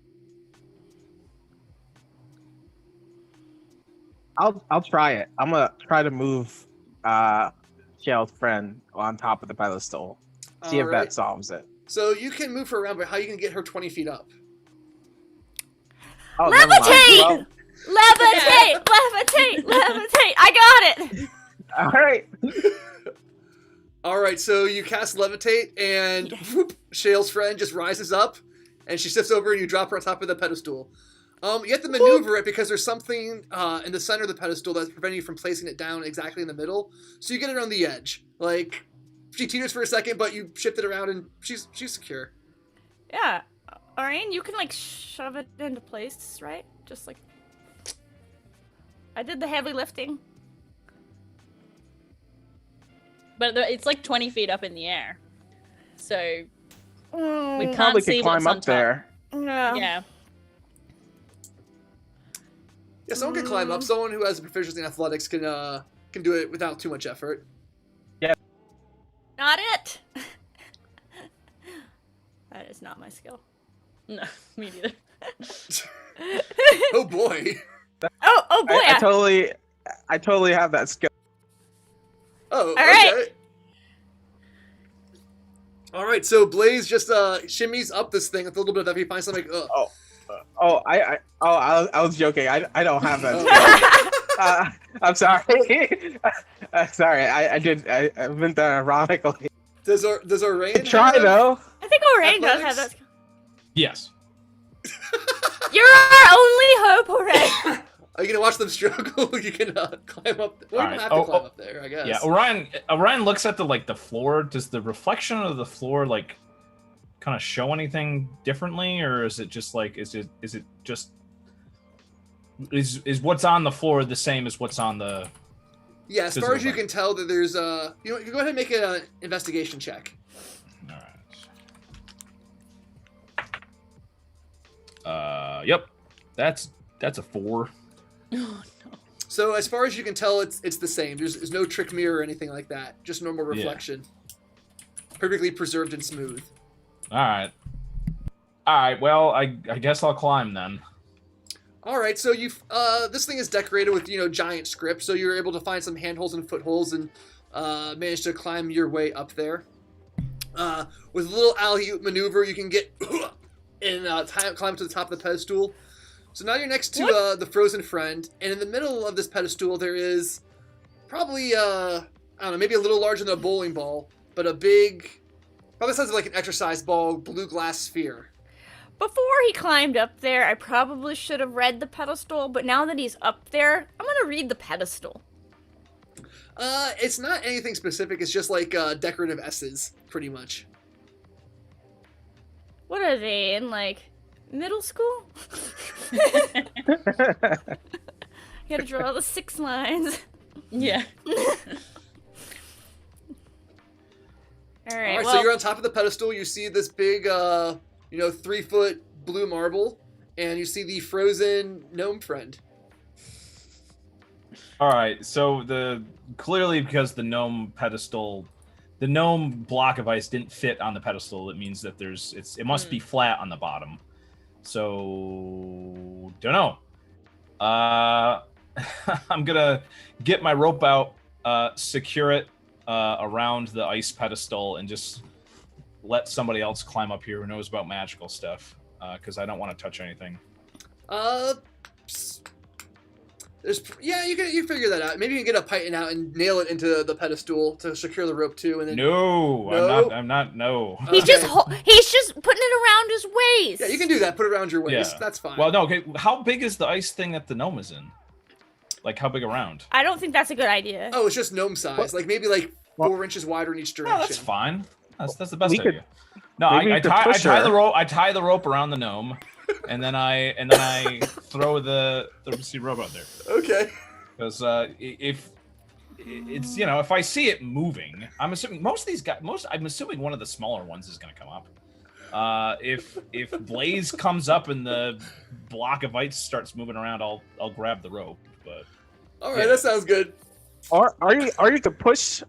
I'll try it. I'm gonna try to move Shale's friend on top of the pedestal. See if that solves it. So you can move her around, but how are you gonna get her 20 feet up? Oh, Levitate! Levitate! I got it! All right. All right, so you cast Levitate, and whoop, Shale's friend just rises up, and she sits over, and you drop her on top of the pedestal. You have to maneuver it because there's something in the center of the pedestal that's preventing you from placing it down exactly in the middle. So you get it on the edge. Like, she teeters for a second, but you shift it around, and she's secure. Yeah. Orion, you can, like, shove it into place, right? Just, like... I did the heavy lifting. But it's like 20 feet up in the air. So we can't Probably see could what's climb on up top. there. Yeah. Yeah, someone can climb up. Someone who has a proficiency in athletics can do it without too much effort. Yeah. Not it! That is not my skill. No, me neither. Oh boy. Oh boy! I totally have that skill. Oh, All okay. right. All right, so Blaze just shimmies up this thing with a little bit of effort. He finds something like, I was joking. I don't have that. I'm sorry. Sorry. I meant that ironically. Does Orain Try have... though. I think Orain does have Athletics? that. Yes. You're our only hope, Orain. Are you gonna watch them struggle? You can climb up. Well, you don't have to climb up there, I guess. Yeah, Orion looks at the floor. Does the reflection of the floor like kind of show anything differently, or is it just like is what's on the floor the same as what's on the? Yeah, as far as you can tell, that there's you know, you go ahead and make an investigation check. All right. Yep, that's a 4. Oh no. So as far as you can tell, it's the same. There's no trick mirror or anything like that. Just normal reflection. Yeah. Perfectly preserved and smooth. All right. Well, I guess I'll climb then. All right. So you this thing is decorated with giant script, so you're able to find some handholds and footholds and manage to climb your way up there. With a little alley-oop maneuver, you can get and climb to the top of the pedestal. So now you're next to the frozen friend, and in the middle of this pedestal there is probably I don't know, maybe a little larger than a bowling ball, but a big, probably the size of like an exercise ball, blue glass sphere. Before he climbed up there, I probably should have read the pedestal, but now that he's up there, I'm gonna read the pedestal. It's not anything specific. It's just like decorative S's, pretty much. What are they in, like, middle school? You gotta draw the 6 lines. Yeah. All right. So you're on top of the pedestal. You see this big, 3-foot blue marble, and you see the frozen gnome friend. All right. So clearly because the gnome block of ice didn't fit on the pedestal, it means that it must be flat on the bottom. So don't know. I'm gonna get my rope out, secure it around the ice pedestal, and just let somebody else climb up here who knows about magical stuff, because I don't want to touch anything. You can figure that out. Maybe you can get a python out and nail it into the pedestal to secure the rope too, and then. No? I'm not. No. He's just putting it around his waist. Yeah, you can do that. Put it around your waist. Yeah. That's fine. Well, no. Okay. How big is the ice thing that the gnome is in? Like, how big around? I don't think that's a good idea. Oh, it's just gnome size. Like maybe 4 inches wider in each direction. No, that's fine. That's the best idea. No, I tie the rope. I tie the rope around the gnome, and then I throw the rope out there. Okay. Because if it's if I see it moving, I'm assuming most of these guys. I'm assuming one of the smaller ones is going to come up. If Blaze comes up and the block of ice starts moving around, I'll grab the rope. But all right, that sounds good. Or you could push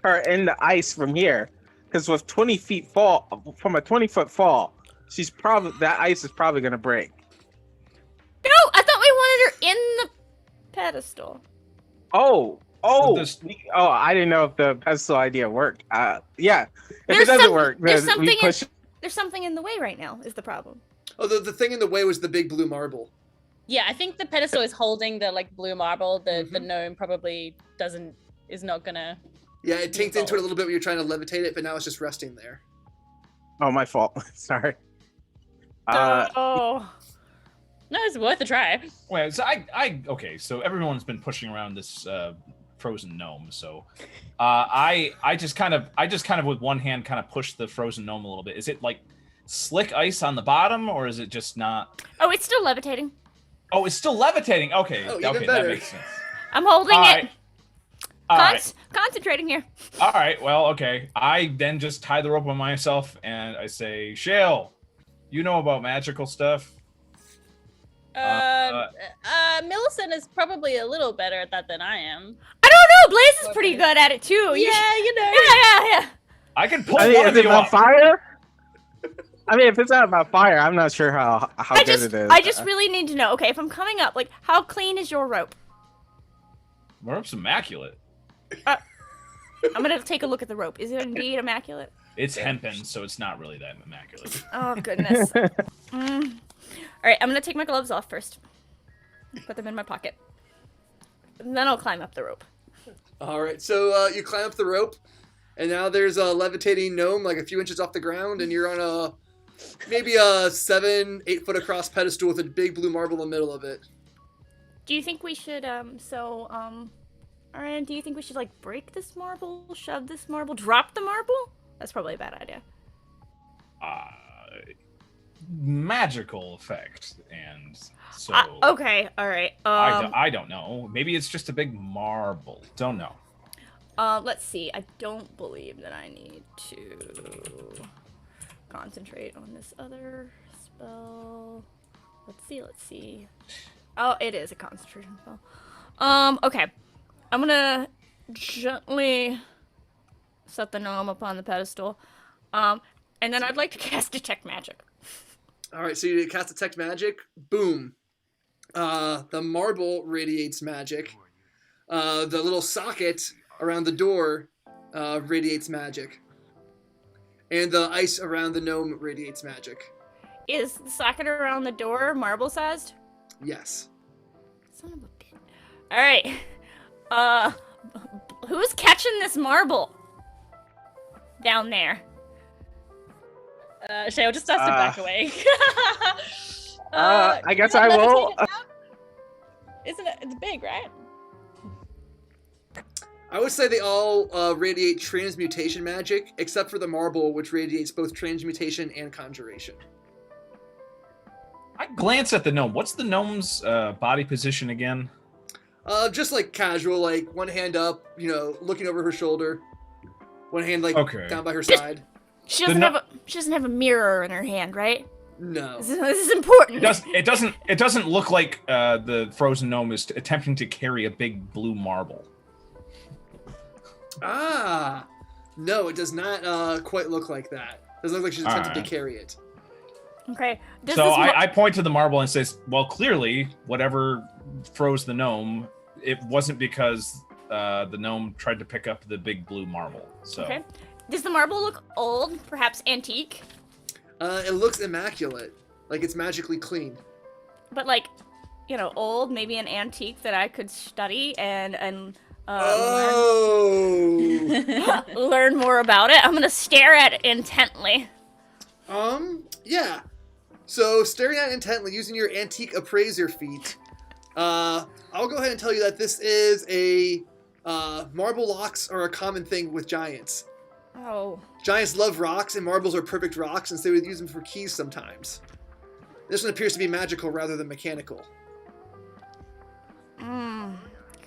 her in the ice from here, because with 20 feet fall from a 20-foot fall, that ice is probably gonna break. No, I thought we wanted her in the pedestal. I didn't know if the pedestal idea worked. Yeah, if it doesn't work, then we push. There's something in the way right now. Is the problem? Oh, the thing in the way was the big blue marble. Yeah, I think the pedestal is holding the blue marble. The gnome probably is not gonna. Yeah, it tanked into it a little bit when you're trying to levitate it, but now it's just resting there. Oh, my fault. Sorry. Oh. No, it's worth a try. Wait, so okay, so everyone's been pushing around this frozen gnome, so I just kind of with one hand kind of push the frozen gnome a little bit. Is it like slick ice on the bottom, or is it just not? Oh, it's still levitating. Oh, it's still levitating. Okay, even okay, better. that makes sense. I'm holding it. All right. Concentrating here. All right, well, okay. I then just tie the rope on myself, and I say, Shale, you know about magical stuff? Millicent is probably a little better at that than I am. I don't know. Blaze is pretty good at it too. Yeah. Yeah. I can pull one of is it you about up. fire? I mean, if it's not about fire, I'm not sure how good it is. I just really need to know. Okay, if I'm coming up, like, how clean is your rope? My rope's immaculate. I'm gonna take a look at the rope. Is it indeed immaculate? It's hempen, so it's not really that immaculate. Oh goodness. All right, I'm gonna take my gloves off first. Put them in my pocket. And then I'll climb up the rope. All right, so you climb up the rope, and now there's a levitating gnome like a few inches off the ground, and you're on maybe a 7-8 foot across pedestal with a big blue marble in the middle of it. Do you think we should, Ariane, do you think we should, like, break this marble, shove this marble, drop the marble? That's probably a bad idea. Magical effect, and so... okay, alright. I don't know. Maybe it's just a big marble. Don't know. Let's see. I don't believe that I need to concentrate on this other spell. Let's see. Oh, it is a concentration spell. Okay. I'm gonna gently set the gnome up on the pedestal. And then I'd like to cast Detect Magic. All right, so you cast Detect Magic. Boom. The marble radiates magic. The little socket around the door radiates magic. And the ice around the gnome radiates magic. Is the socket around the door marble-sized? Yes. Son of a bitch. Alright. Who's catching this marble? Down there. Shale just has to back away. I guess I will. Isn't it? It's big, right? I would say they all radiate transmutation magic, except for the marble, which radiates both transmutation and conjuration. I glance at the gnome. What's the gnome's body position again? Just like casual, like one hand up, looking over her shoulder. One hand down by her side. She doesn't have a mirror in her hand, right? No. This is important. It doesn't look like the frozen gnome is attempting to carry a big blue marble. Ah, no, it does not quite look like that. It doesn't look like she's attempting to carry it. Okay. So I point to the marble and says, well, clearly, whatever froze the gnome, it wasn't because the gnome tried to pick up the big blue marble. So. Okay. Does the marble look old, perhaps antique? It looks immaculate, like it's magically clean. But old, maybe an antique that I could study and learn more about it. I'm gonna stare at it intently. Yeah. So staring at it intently using your antique appraiser feat, I'll go ahead and tell you that this is a marble locks are a common thing with giants. Oh. Giants love rocks, and marbles are perfect rocks, and so they would use them for keys sometimes. This one appears to be magical rather than mechanical.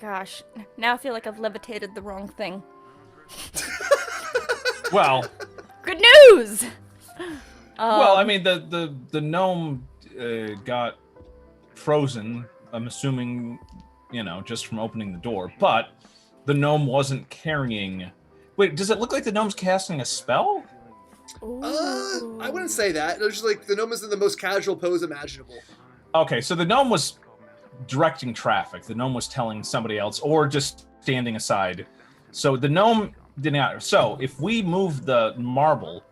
Gosh. Now I feel like I've levitated the wrong thing. Well. Good news! Well, I mean, the gnome got frozen, I'm assuming, just from opening the door, but the gnome wasn't carrying... Wait, does it look like the gnome's casting a spell? I wouldn't say that. It was just like the gnome is in the most casual pose imaginable. Okay, so the gnome was directing traffic. The gnome was telling somebody else, or just standing aside. So the gnome did not... So if we move the marble,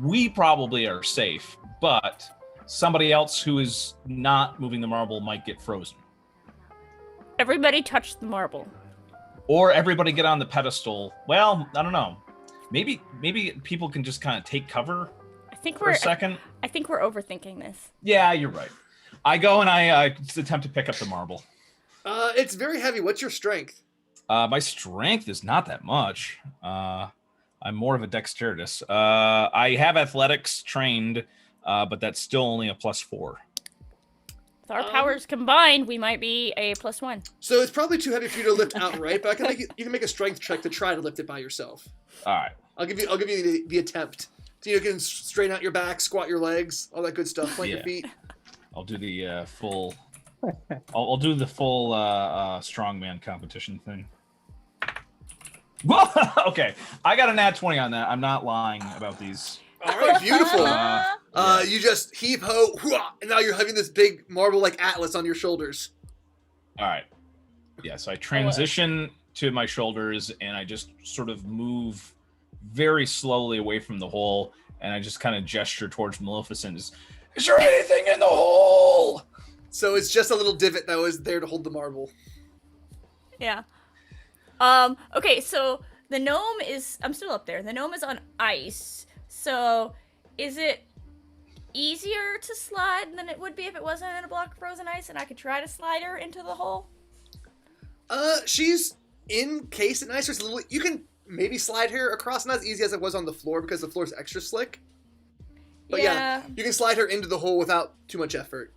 we probably are safe, but somebody else who is not moving the marble might get frozen. Everybody touch the marble. Or everybody get on the pedestal. Well, I don't know. Maybe people can just kind of take cover for a second. I think we're overthinking this. Yeah, you're right. I go and I attempt to pick up the marble. It's very heavy. What's your strength? My strength is not that much. I'm more of a dexterous. I have athletics trained, but that's still only a +4. With our powers combined, we might be a +1. So it's probably too heavy for you to lift outright, but you can make a strength check to try to lift it by yourself. All right. I'll give you the attempt. So you can straighten out your back, squat your legs, all that good stuff, plant your feet. I'll do the full. I'll do the full strongman competition thing. Okay, I got a nat 20 on that. I'm not lying about these. All right, beautiful. You just heave ho, and now you're having this big marble like atlas on your shoulders. All right. Yeah, so I transition to my shoulders, and I just sort of move very slowly away from the hole, and I just kind of gesture towards Maleficent. Is there anything in the hole? So it's just a little divot that was there to hold the marble. Yeah. Okay, so the gnome is... I'm still up there. The gnome is on ice. So is it easier to slide than it would be if it wasn't in a block of frozen ice and I could try to slide her into the hole? She's encased in ice. There's a little... You can maybe slide her across. Not as easy as it was on the floor because the floor's extra slick. But yeah, you can slide her into the hole without too much effort.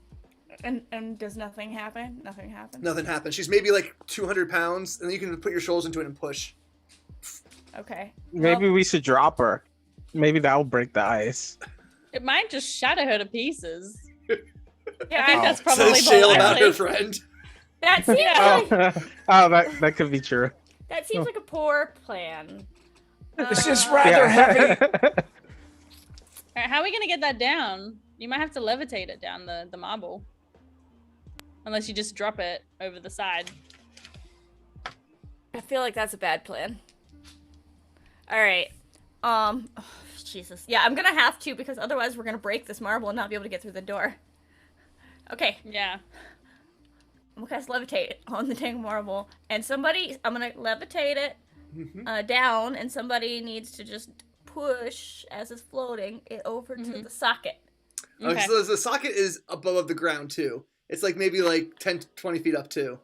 And does nothing happen? Nothing happens? Nothing happens. She's maybe like 200 pounds, and then you can put your shoulders into it and push. Okay. Maybe we should drop her. Maybe that will break the ice. It might just shatter her to pieces. Yeah, I think Oh. that's probably Says Shale more about her likely. friend. that seems Oh, like that could be true. that seems like a poor plan. This is Uh, rather heavy. Alright, how are we gonna get that down? You might have to levitate it down the marble. Unless you just drop it over the side. I feel like that's a bad plan. All right. Jesus. Yeah, I'm gonna have to because otherwise we're gonna break this marble and not be able to get through the door. Okay. Yeah. I'm gonna cast levitate on the dang marble, and I'm gonna levitate it down, and somebody needs to just push as it's floating it over to the socket. Okay, so the socket is above the ground too. It's like maybe like 10 to 20 feet up too.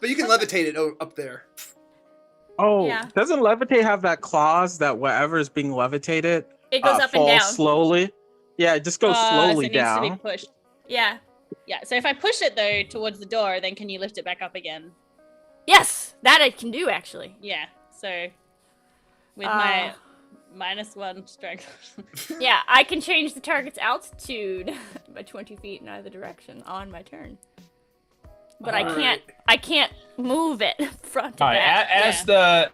But you can levitate it up there. Oh, Yeah. doesn't levitate have that clause that whatever is being levitated It goes up and falls down. slowly? Yeah, it just goes So slowly it needs to be down. pushed. Yeah. Yeah, so if I push it though towards the door, then can you lift it back up again? Yes, that I can do actually. Yeah, so with my -1 strength. Yeah, I can change the target's altitude by 20 feet in either direction on my turn. But Alright. I can't move it front to All right, back.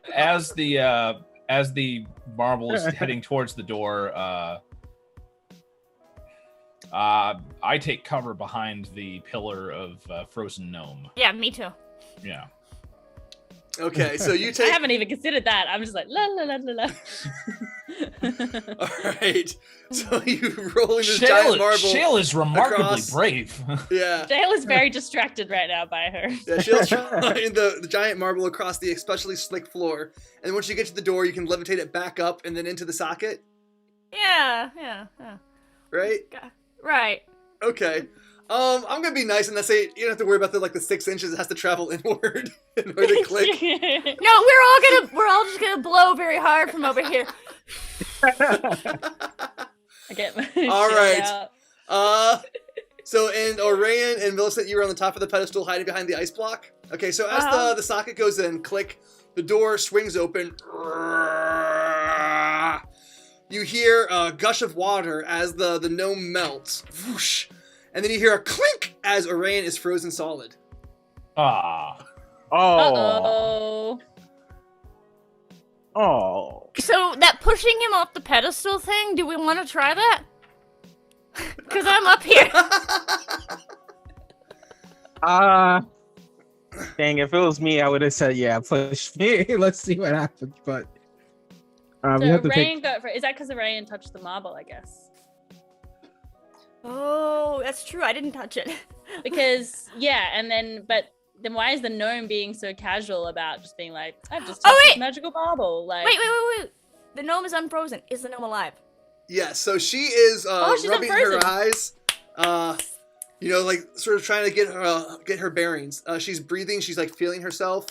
as the marble is heading towards the door, I take cover behind the pillar of frozen gnome. Yeah, me too. Yeah. Okay, so you I take. haven't even considered that. I'm just like la la la la la. All right, so you rolling this giant marble. Shale is remarkably across- brave. Yeah, Dale is very distracted right now by her. yeah. Shale's trying the giant marble across the especially slick floor, and once you get to the door, you can levitate it back up and then into the socket. Yeah. Right? Right. Okay. I'm gonna be nice and let's say you don't have to worry about the 6 inches. It has to travel inward in order to click. No, we're all just gonna blow very hard from over here. I get my All shield right. out. So and Orion and Millicent, you were on the top of the pedestal, hiding behind the ice block. Okay, so as the socket goes in, click, the door swings open. You hear a gush of water as the gnome melts. Whoosh. And then you hear a clink as Orion is frozen solid. Ah. Oh. Uh-oh. Oh. So that pushing him off the pedestal thing, do we want to try that? Because I'm up here. Dang, if it was me, I would have said, yeah, push me. Let's see what happens. But we So have to Rain got for is that because Rain touched the marble, I guess? Oh, that's true. I didn't touch it. Because but then why is the gnome being so casual about just being like, I've just Oh, touched this wait! magical marble? Like Wait. The gnome is unfrozen. Is the gnome alive? Yeah, so she is she's rubbing unfrozen. her eyes, sort of trying to get her bearings. She's breathing. She's like feeling herself,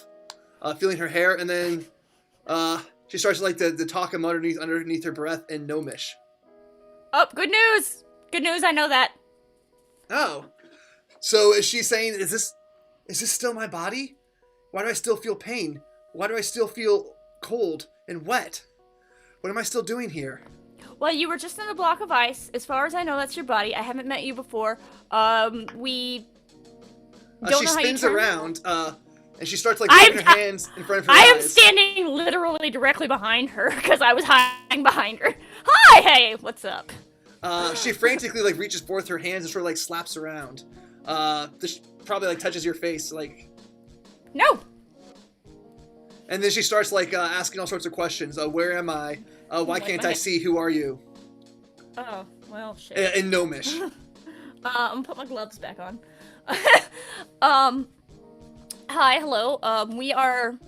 feeling her hair, and then she starts to talk and mutter underneath her breath in gnomish. Oh, good news! Good news. I know that. Oh, so is she saying, is this still my body? Why do I still feel pain? Why do I still feel cold and wet? What am I still doing here? Well, you were just in a block of ice. As far as I know, that's your body. I haven't met you before. We don't She know how you spins turn. around, and she starts I'm- putting her hands in front of her I am eyes. standing literally directly behind her because I was hiding behind her. Hi, hey, what's up? She frantically reaches forth her hands and sort of slaps around. This probably touches your face, No. and then she starts asking all sorts of questions. Where am I? Why can't I see? Who are you? Oh, Well, shit. In Gnomish. I'm gonna put my gloves back on. Hi, hello. We are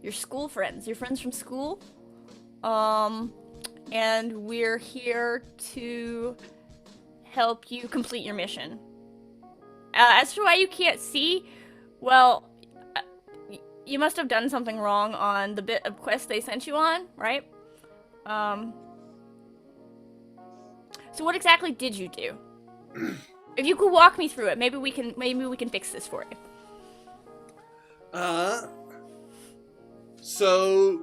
your school friends. Your friends from school. And we're here to help you complete your mission. As to why you can't see, well, you must have done something wrong on the bit of quest they sent you on, right? So what exactly did you do? If you could walk me through it, maybe we can fix this for you. So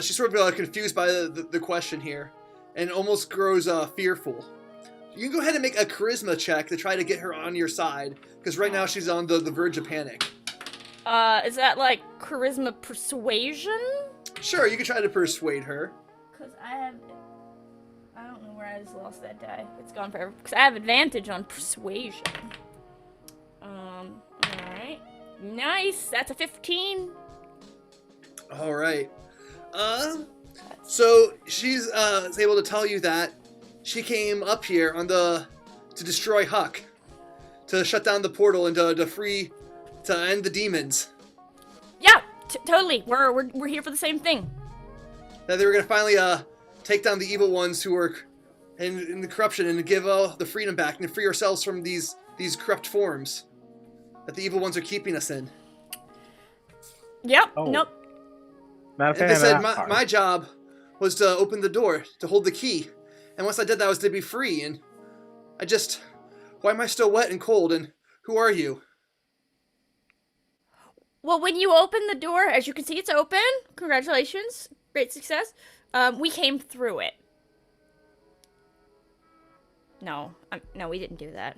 she's sort of confused by the question here, and almost grows fearful. You can go ahead and make a charisma check to try to get her on your side, because right now she's on the verge of panic. Is that like charisma persuasion? Sure, you can try to persuade her. Because I don't know where I just lost that die. It's gone forever. Because I have advantage on persuasion. Alright. Nice, that's a 15. Alright. So she's is able to tell you that she came up here to destroy Huck, to shut down the portal and to end the demons. Yeah, totally. We're here for the same thing. That they were gonna finally take down the evil ones who were in the corruption and give the freedom back and free ourselves from these corrupt forms that the evil ones are keeping us in. Yep. Oh. Nope. Not a And fan they of said that part. my job was to open the door, to hold the key. And once I did that, I was to be free. And why am I still wet and cold? And who are you? Well, when you open the door, as you can see, it's open. Congratulations. Great success. We came through it. No, we didn't do that.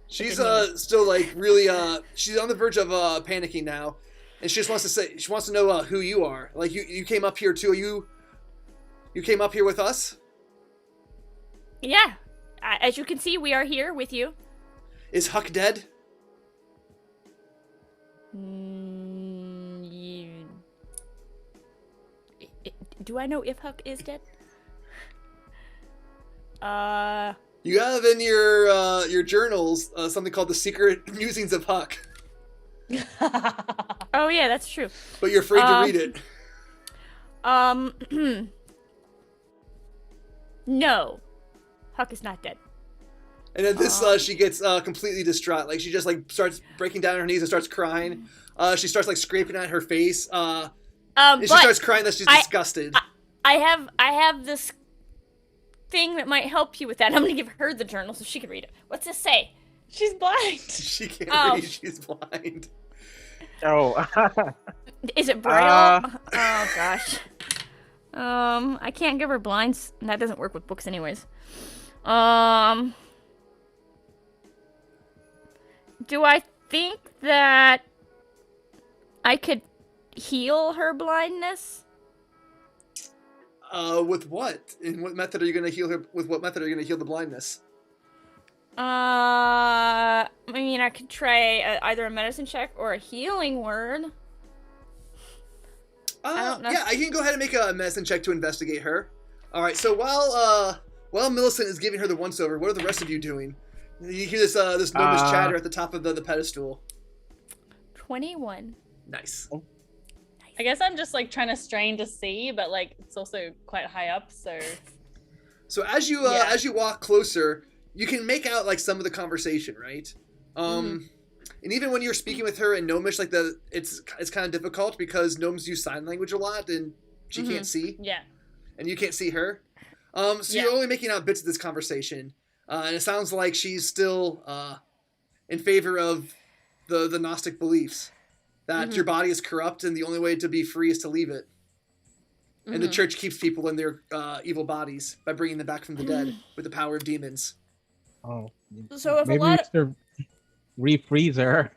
She's still like really she's on the verge of panicking now, and she just wants to know who you are. Like you came up here too. You came up here with us? Yeah. As you can see, we are here with you. Is Huck dead? Do I know if Huck is dead? You have in your journals something called the Secret Musings of Huck, Oh yeah, that's true. but you're afraid to read it. No. Huck is not dead. And at this, she gets completely distraught. Like she just like starts breaking down on her knees and starts crying. She starts like scraping at her face. And she But starts crying that she's disgusted. I have this thing that might help you with that. I'm gonna give her the journal so she can read it. What's this say? She's blind. She can't Oh. read. She's blind. Oh. Is it Braille? Oh gosh. I can't give her blinds. That doesn't work with books anyways. Do I think that I could heal her blindness? With what? In what method are you gonna heal her? With what method are you gonna heal the blindness? I mean, I could try either a medicine check or a healing word. I don't know. Yeah, I can go ahead and make a medicine check to investigate her. All right. So while Millicent is giving her the once over, what are the rest of you doing? You hear this gnomish chatter at the top of the pedestal. 21. Nice. I guess I'm just like trying to strain to see, but like it's also quite high up, so. So as you walk closer, you can make out like some of the conversation, right? And even when you're speaking with her in Gnomish, like it's kind of difficult because gnomes use sign language a lot, and she can't see. Yeah. And you can't see her. So you're only making out bits of this conversation, and it sounds like she's still in favor of the Gnostic beliefs that your body is corrupt and the only way to be free is to leave it. And the church keeps people in their evil bodies by bringing them back from the dead with the power of demons. Oh. So if Maybe we should refreeze her.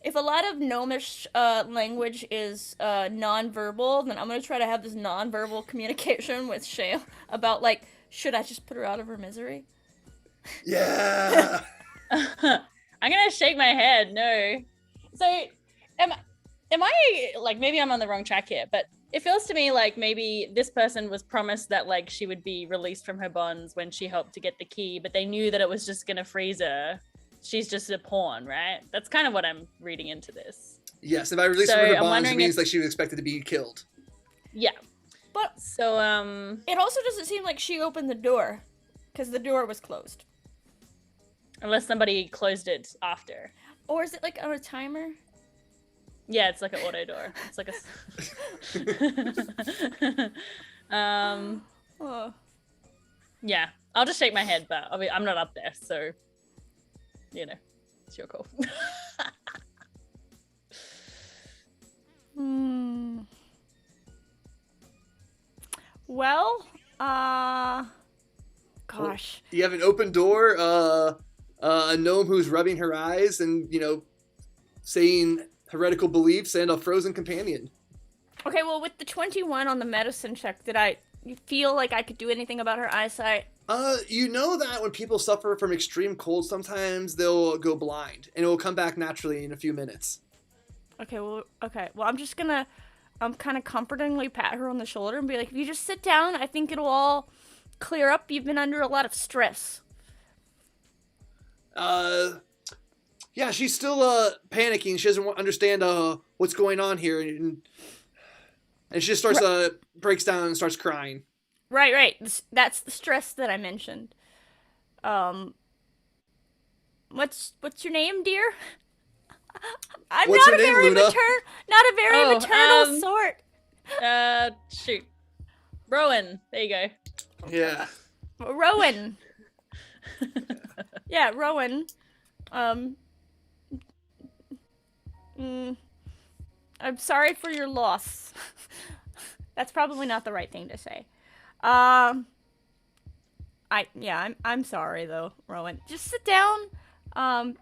If a lot of Gnomish language is non-verbal, then I'm gonna try to have this non-verbal communication with Shale about like, should I just put her out of her misery? Yeah. I'm gonna shake my head. No. So, am I like maybe I'm on the wrong track here? But It feels to me like maybe this person was promised that like she would be released from her bonds when she helped to get the key, but they knew that it was just gonna freeze her. She's just a pawn, right? That's kind of what I'm reading into this. Yes, if I release So her from her I'm bonds, it wondering means if- like she was expected to be killed. Yeah. But So it also doesn't seem like she opened the door, because the door was closed. unless somebody closed it after. Or is it like on a timer? Yeah, it's like an auto door. It's like a Oh. yeah. I'll just shake my head, but I'm not up there, so you know, it's your call. Well, gosh. You have an open door, a gnome who's rubbing her eyes and, saying heretical beliefs, and a frozen companion. Okay, well, with the 21 on the medicine check, did I feel like I could do anything about her eyesight? You know that when people suffer from extreme cold, sometimes they'll go blind, and it will come back naturally in a few minutes. Okay, well, I'm just gonna, kind of comfortingly pat her on the shoulder and be like, if you just sit down, I think it'll all clear up. You've been under a lot of stress. Yeah, she's still panicking. She doesn't understand what's going on here, and she just starts breaks down and starts crying. Right. That's the stress that I mentioned. What's your name, dear? I'm What's not your name, Luna? Not a very maternal sort. Shoot. Rowan. There you go. Yeah. Rowan. Yeah, Rowan. I'm sorry for your loss. That's probably not the right thing to say. I'm sorry though, Rowan. Just sit down.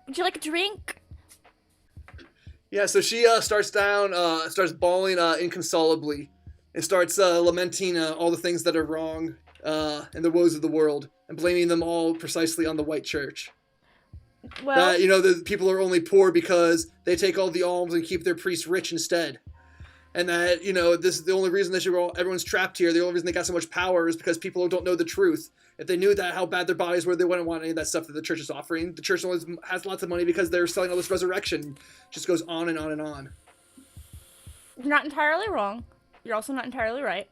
Would you like a drink? Yeah, so she starts bawling inconsolably, and starts lamenting all the things that are wrong and the woes of the world, and blaming them all precisely on the white church. Well, That, the people are only poor because they take all the alms and keep their priests rich instead. And that, this is the only reason that everyone's trapped here. The only reason they got so much power is because people don't know the truth. If they knew that how bad their bodies were, they wouldn't want any of that stuff that the church is offering. The church always has lots of money because they're selling all this resurrection. It just goes on and on and on. you're not entirely wrong. You're also not entirely right.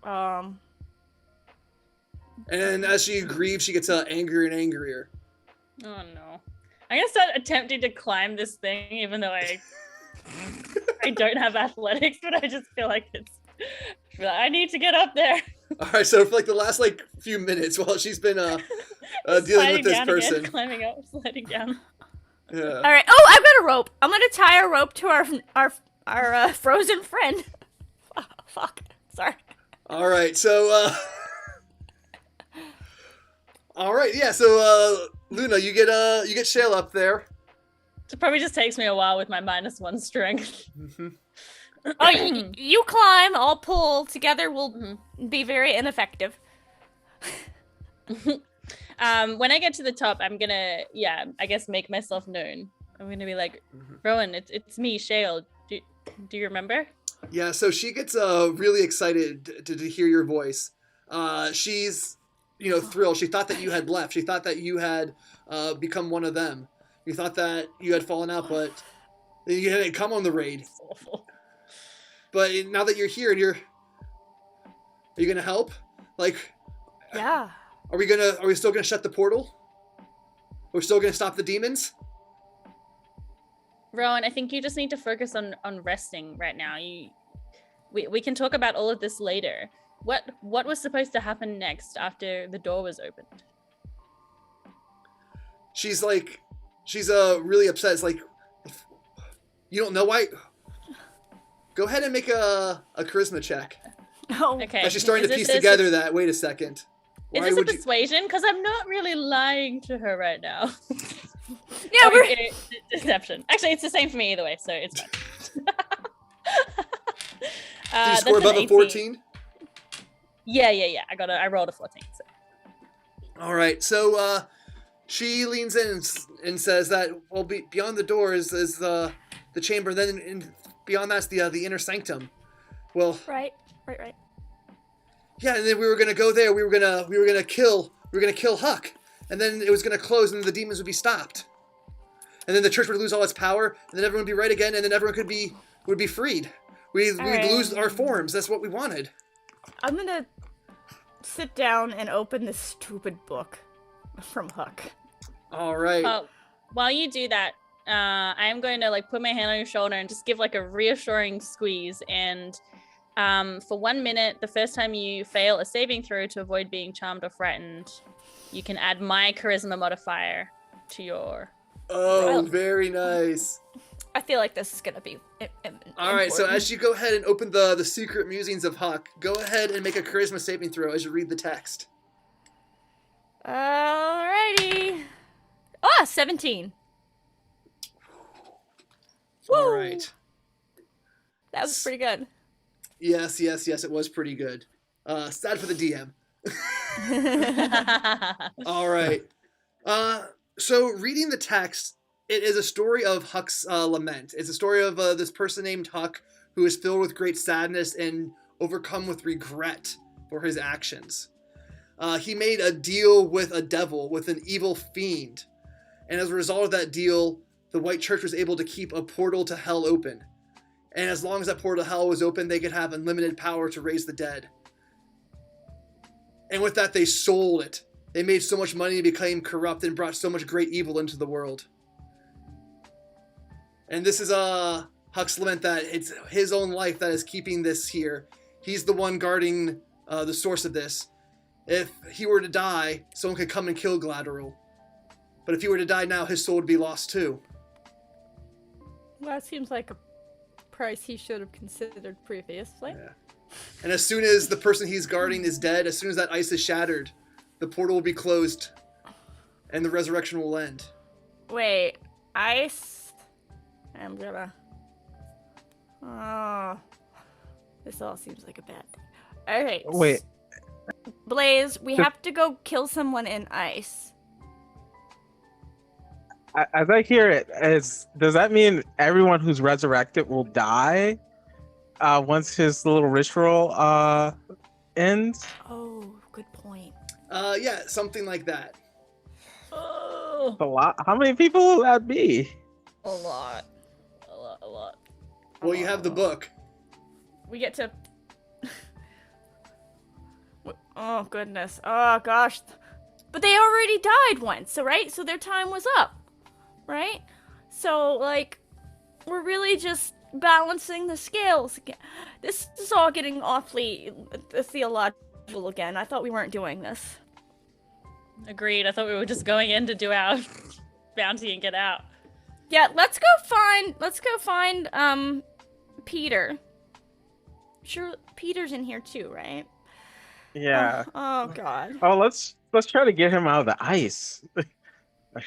And as she grieves, she gets angrier and angrier. Oh no. I'm gonna start attempting to climb this thing, even though I don't have athletics, but I just feel like I need to get up there. All right, so for the last few minutes while she's been dealing Sliding with this down person. again, climbing up, sliding down. Yeah. All right. Oh, I've got a rope. I'm gonna tie a rope to our frozen friend. Fuck. Sorry. All right, so all right, yeah. So Luna, you get Shale up there. It probably just takes me a while with my -1 strength. Mm-hmm. Oh, you climb. I'll pull. Together, we'll be very ineffective. When I get to the top, I'm gonna, I guess make myself known. I'm gonna be like, Rowan, it's me, Shale. Do you remember? Yeah, so she gets really excited to hear your voice. She's thrilled. She thought that you had left. She thought that you had become one of them. You thought that you had fallen out, but you hadn't come on the raid. It's awful. But now that you're here, are you gonna help? Yeah. Are we still gonna shut the portal? We're still gonna stop the demons? Rowan, I think you just need to focus on resting right now. We can talk about all of this later. What was supposed to happen next after the door was opened? She's really upset. It's like, you don't know why? Go ahead and make a charisma check. Oh. Okay. She's starting Is to piece this- together that, wait a second. Is Why this a would you? persuasion? Because I'm not really lying to her right now. Yeah, Or we're. deception. Actually, it's the same for me either way, so it's fine. Did you score that's an above a 18. 14? Yeah. I rolled a 14. So. All right, so she leans in and says that, well, beyond the door is the chamber, and then beyond that's the inner sanctum. Well, Right. yeah, and then we were gonna go there. We were gonna kill Huck, and then it was gonna close, and the demons would be stopped, and then the church would lose all its power, and then everyone would be right again, and then everyone would be freed. We'd lose our forms. That's what we wanted. I'm gonna sit down and open this stupid book from Huck. All right. While you do that, I am going to like put my hand on your shoulder and just give like a reassuring squeeze. And for 1 minute, the first time you fail a saving throw to avoid being charmed or frightened, you can add my charisma modifier to your. Oh, very nice. I feel like this is gonna be All right, so as you go ahead and open the secret musings of Huck, go ahead and make a charisma saving throw as you read the text. Alrighty. 17. All Woo! right. That was pretty good. Yes, it was pretty good. Sad for the DM. All right. So reading the text, it is a story of Huck's lament. It's a story of this person named Huck who is filled with great sadness and overcome with regret for his actions. He made a deal with a devil, with an evil fiend. And as a result of that deal, the White Church was able to keep a portal to hell open. And as long as that portal to hell was open, they could have unlimited power to raise the dead. And with that, they sold it. They made so much money and became corrupt and brought so much great evil into the world. And this is Huck's lament that it's his own life that is keeping this here. He's the one guarding the source of this. If he were to die, someone could come and kill Gladderil. But if he were to die now, his soul would be lost too. Well, that seems like a price he should have considered previously. Yeah. And as soon as the person he's guarding is dead, as soon as that ice is shattered, the portal will be closed and the resurrection will end. Wait, ice? I'm gonna... Oh, this all seems like a bad thing. Alright. Wait. Blaze, we have to go kill someone in ice. As I hear it, does that mean everyone who's resurrected will die once his little ritual ends? Oh, good point. Yeah, something like that. Oh, A lot. How many people will that be? a lot. A lot. Well, you have the book. We get to... Oh, goodness. Oh, gosh. But they already died once, so right? So their time was up, right? So, like, we're really just balancing the scales again. This is all getting awfully theological again. I thought we weren't doing this. Agreed. I thought we were just going in to do our bounty and get out. Yeah, let's go find Peter. Sure, Peter's in here too, right? Yeah. Oh God. Oh, let's try to get him out of the ice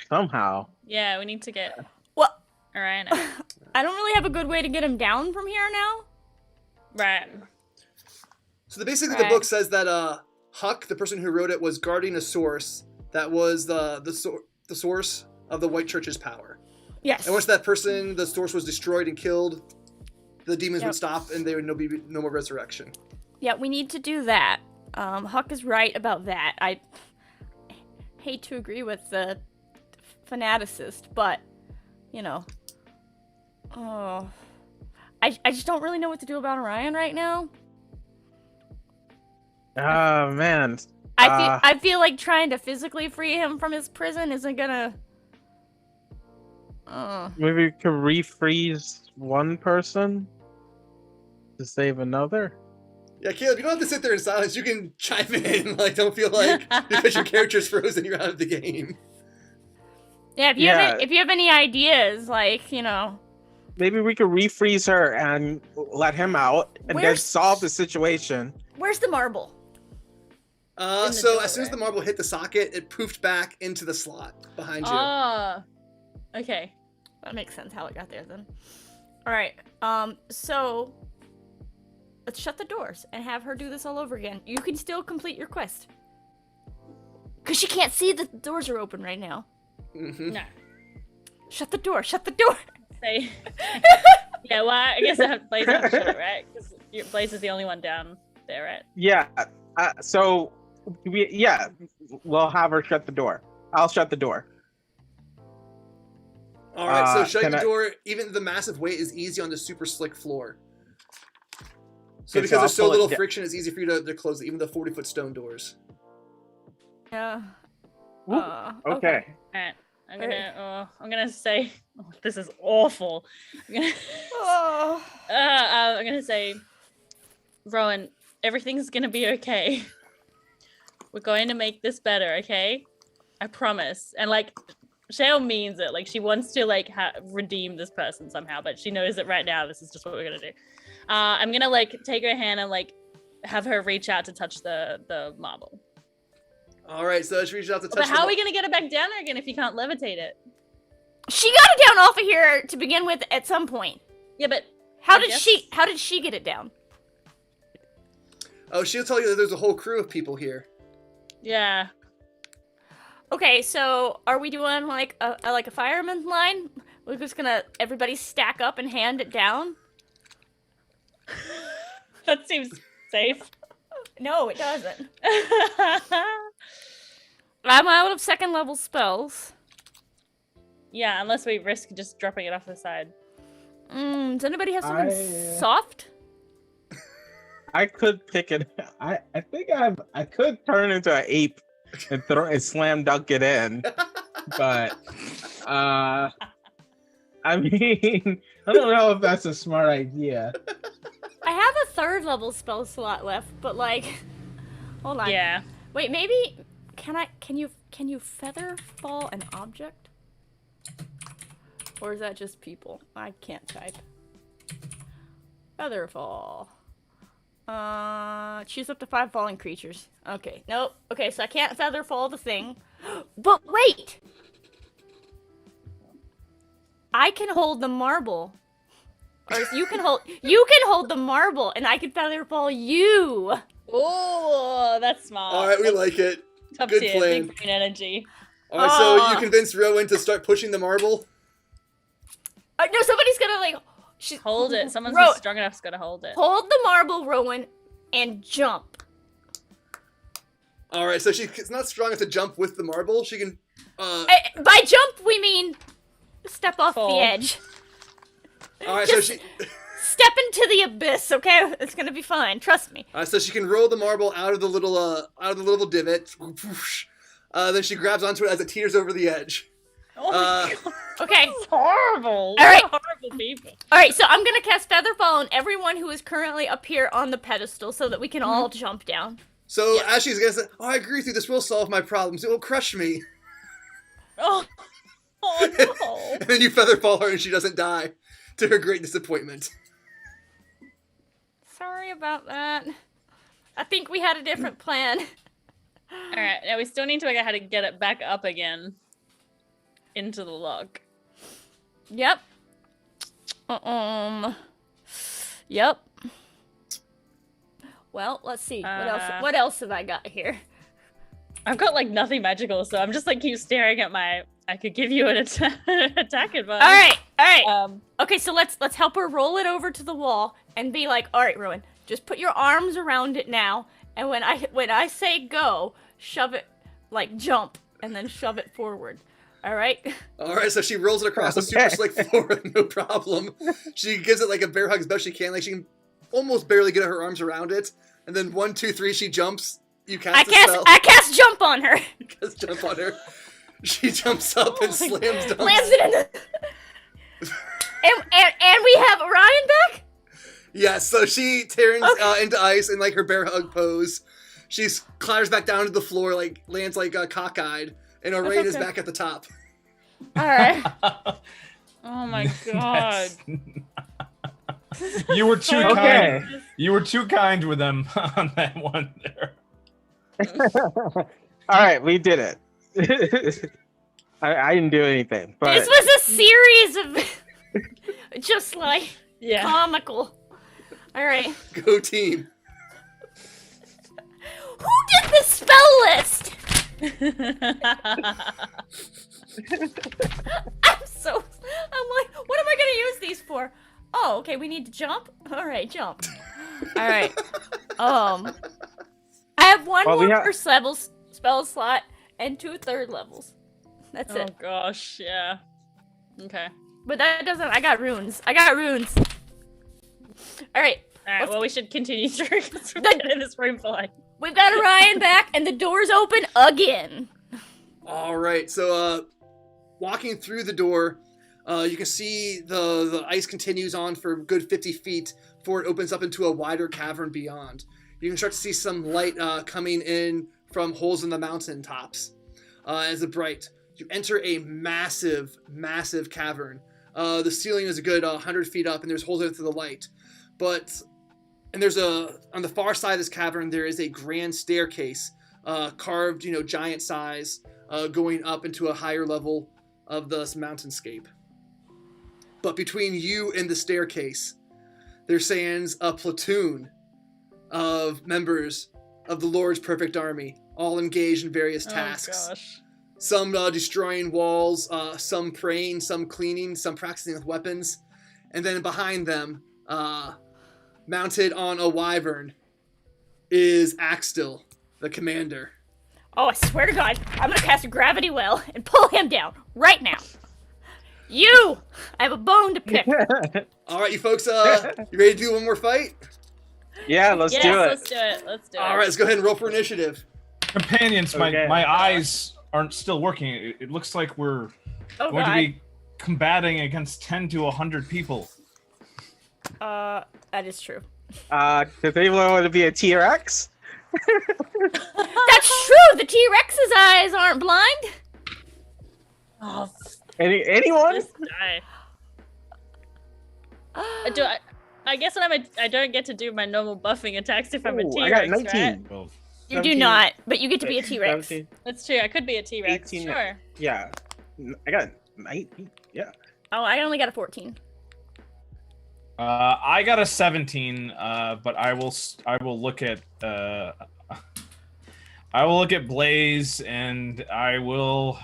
somehow. Yeah, we need to get. Well, All right. I don't really have a good way to get him down from here now. Right. So basically Right. the book says that Huck, the person who wrote it, was guarding a source that was the source of the White Church's power. Yes. And once that person, the source was destroyed and killed, the demons Yep. would stop and there would be no more resurrection. Yeah, we need to do that. Huck is right about that. I hate to agree with the fanaticist, but, you know. Oh. I just don't really know what to do about Orion right now. Oh man. I feel like trying to physically free him from his prison isn't gonna... Maybe we could refreeze one person to save another. Yeah, Caleb, you don't have to sit there in silence. You can chime in. Like, don't feel like because your character's frozen, you're out of the game. Yeah, if you have any ideas, like, you know... Maybe we could refreeze her and let him out and then Where's- solve the situation. Where's the marble? So door, as soon as the marble hit the socket, it poofed back into the slot behind you. Oh. Okay. That makes sense how it got there then. Alright, so... Let's shut the doors and have her do this all over again. You can still complete your quest. Because she can't see the doors are open right now. Mm-hmm. No. Shut the door, shut the door! Say. Yeah, well, I guess I have to play that shit, right? Because Blaze is the only one down there, right? Yeah. So we'll have her shut the door. I'll shut the door. All right, so shutting the can door, even the massive weight is easy on the super slick floor. So Okay, because so I'll there's so pull it little down. friction, it's easy for you to close even the 40-foot stone doors. Yeah. Ooh, okay. All right. I'm gonna say, this is awful. Oh. I'm gonna say, Rowan, everything's gonna be okay. We're going to make this better, okay? I promise. And like, Shale means it. Like, she wants to like redeem this person somehow, but she knows that right now this is just what we're gonna do. I'm gonna like take her hand and like have her reach out to touch the marble. All right, so she reaches out to touch. But how are we gonna get it back down there again if you can't levitate it? She got it down off of here to begin with at some point. Yeah, but How I did guess- she get it down? Oh, she'll tell you that there's a whole crew of people here. yeah. Okay, so are we doing like a fireman line? We're just gonna everybody stack up and hand it down? That seems safe. No, it doesn't. I'm out of second level spells. Yeah, unless we risk just dropping it off the side. Does anybody have something I- soft? I could pick it. I think I could turn into an ape and throw and slam dunk it in, but I mean, I don't know if that's a smart idea. I have a third level spell slot left, but like, hold on. Yeah. Wait, maybe can you feather fall an object? Or is that just people? I can't type. Feather fall. Choose up to 5 falling creatures. Okay, nope. Okay, so I can't feather fall the thing. But wait! I can hold the marble. Or you can hold the marble and I can feather fall you. Oh, that's smart. All right, we like it. Top good tier, plan. big green energy. All right, so you convinced Rowan to start pushing the marble. No, somebody's gonna like Hold it. Someone Ro- who's strong enough's got to hold it. hold the marble, Rowan, and jump. All right, so she's not strong enough to jump with the marble. She can. By jump, we mean step off Fall. the edge. All right, Just- so she. Step into the abyss, okay? It's gonna be fine. Trust me. So she can roll the marble out of the little divot. Then she grabs onto it as it teeters over the edge. Oh my god. Okay. This is horrible. All right. We're horrible people. All right. So I'm gonna cast Featherfall on everyone who is currently up here on the pedestal, so that we can all jump down. So as she's gonna say, "Oh, I agree with you. This will solve my problems. It will crush me." Oh no. And then you feather fall her, and she doesn't die, to her great disappointment. Sorry about that. I think we had a different plan. All right. Now we still need to figure out how to get it back up again into the log. Yep. Yep. Well, let's see. What else have I got here? I've got like nothing magical, so I'm just like keep staring at my. I could give you an attack advice. All right. Okay, so let's help her roll it over to the wall and be like, all right, Rowan, just put your arms around it now, and when I say go, shove it, like jump, and then shove it forward. All right. All right, so she rolls it across the super slick floor with no problem. She gives it like a bear hug as best she can. Like she can almost barely get her arms around it, and then 1, 2, 3, she jumps. You cast a spell. I cast jump on her. You cast jump on her. She jumps up and slams down. Lands it in the. and we have Orion back. Yeah, so she turns into ice in like her bear hug pose. She clatters back down to the floor, like lands like cockeyed, and Orion is okay. back at the top. All right. Oh my god. You were too Okay. kind. You were too kind with them on that one there. All right, we did it. I didn't do anything, but This was a series of just like Yeah. comical. All right. Go team. Who did the spell list? I'm like, what am I gonna use these for? Oh, okay, we need to jump? All right, jump. All right. I have one Well, we more have- first level spell slot and 2 third levels. That's Oh it. gosh, yeah. Okay. But that doesn't. I got runes. All right. All right. Let's- Well, we should continue through because we've been in this room for like. We've got Orion back, and the door's open again. All right, so walking through the door, you can see the ice continues on for a good 50 feet before it opens up into a wider cavern beyond. You can start to see some light coming in from holes in the mountain tops as of bright. You enter a massive, massive cavern. The ceiling is a good 100 feet up, and there's holes into the light. And there's on the far side of this cavern, there is a grand staircase, carved, giant size, going up into a higher level of this mountainscape. But between you and the staircase, there stands a platoon of members of the Lord's perfect army, all engaged in various tasks. Oh gosh. Some destroying walls, some praying, some cleaning, some practicing with weapons. And then behind them, mounted on a wyvern, is Axtil, the commander. Oh, I swear to God, I'm gonna cast a gravity well and pull him down right now. You! I have a bone to pick. All right, you folks, you ready to do one more fight? Yeah, let's Yes, do it. let's do it. Let's do it. All right, let's go ahead and roll for initiative. Companions, Okay. my eyes aren't still working. It looks like we're Oh going to God. be combating against 10 to 100 people. That is true. Does anyone want to be a T-Rex? That's true. The T-Rex's eyes aren't blind. Oh, Anyone? just die. I guess when I don't get to do my normal buffing attacks if I'm a Ooh, T-Rex, I got 19. right? Well, You 17. do not, but you get to be a T-Rex. 17. That's true. I could be a T-Rex. 18. Sure. Yeah. I got 19. Yeah. Oh, I only got a 14. I got a 17, but I will look at Blaze, and I will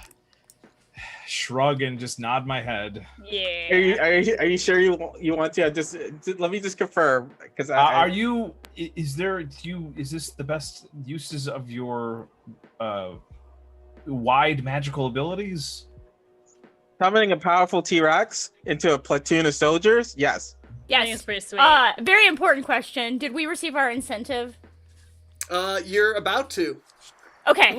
shrug and just nod my head. Yeah. Are you sure you want to? Just let me just confirm, because Are you? Is this the best uses of your wide magical abilities? summoning a powerful T-Rex into a platoon of soldiers? Yes. I think Yes. it's pretty sweet. Very important question. Did we receive our incentive? You're about to. Okay.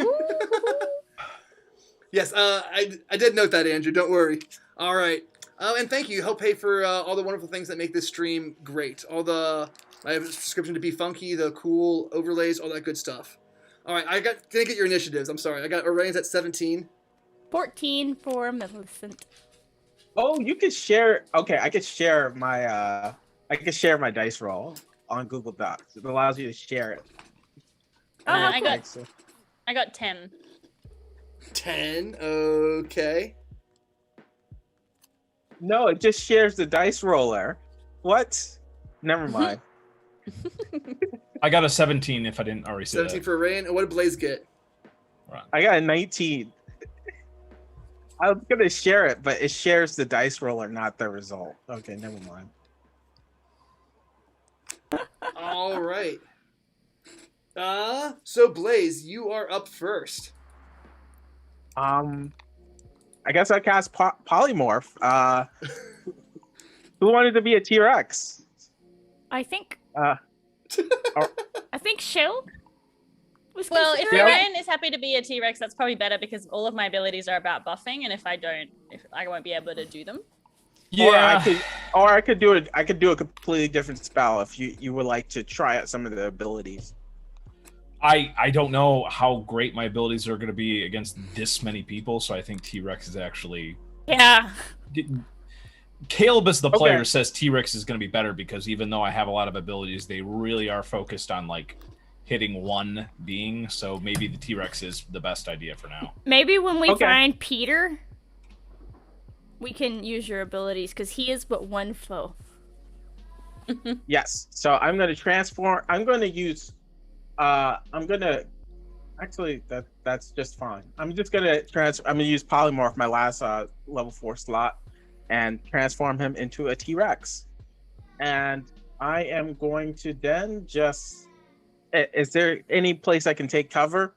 Yes, I did note that, Andrew. Don't worry. All right. And thank you. Help pay for all the wonderful things that make this stream great. I have a description to be funky, the cool overlays, all that good stuff. All right, didn't get your initiatives. I'm sorry. I got Orion's at 17. 14 for Millicent. Oh, you could share. Okay, I could share my dice roll on Google Docs. It allows you to share it. Oh, I cool. got- I got 10. 10. Okay. No, it just shares the dice roller. What? Never mind. I got a 17 if I didn't already say 17 that. for Orion. And what did Blaze get? I got a 19. I was gonna share it, but it shares the dice roller, not the result. Okay, never mind. All right. So Blaze, you are up first. I guess I cast polymorph. Who wanted to be a T-Rex? I think. Uh, I think Shill was Well, if considering it. Ryan is happy to be a T-Rex, that's probably better because all of my abilities are about buffing, and if I don't, I won't be able to do them. Yeah. Or I could do it. I could do a completely different spell if you would like to try out some of the abilities. I don't know how great my abilities are going to be against this many people, so I think T-Rex is actually... Yeah. Caleb, as the Okay. player, says T-Rex is going to be better because even though I have a lot of abilities, they really are focused on, like, hitting one being, so maybe the T-Rex is the best idea for now. Maybe when we Okay. find Peter, we can use your abilities because he is but one foe. Yes. So I'm going to transform. I'm going to use. I'm going to. Actually, that's just fine. I'm just going to I'm going to use polymorph, my last level 4 slot, and transform him into a T-Rex. And I am going to then just. Is there any place I can take cover?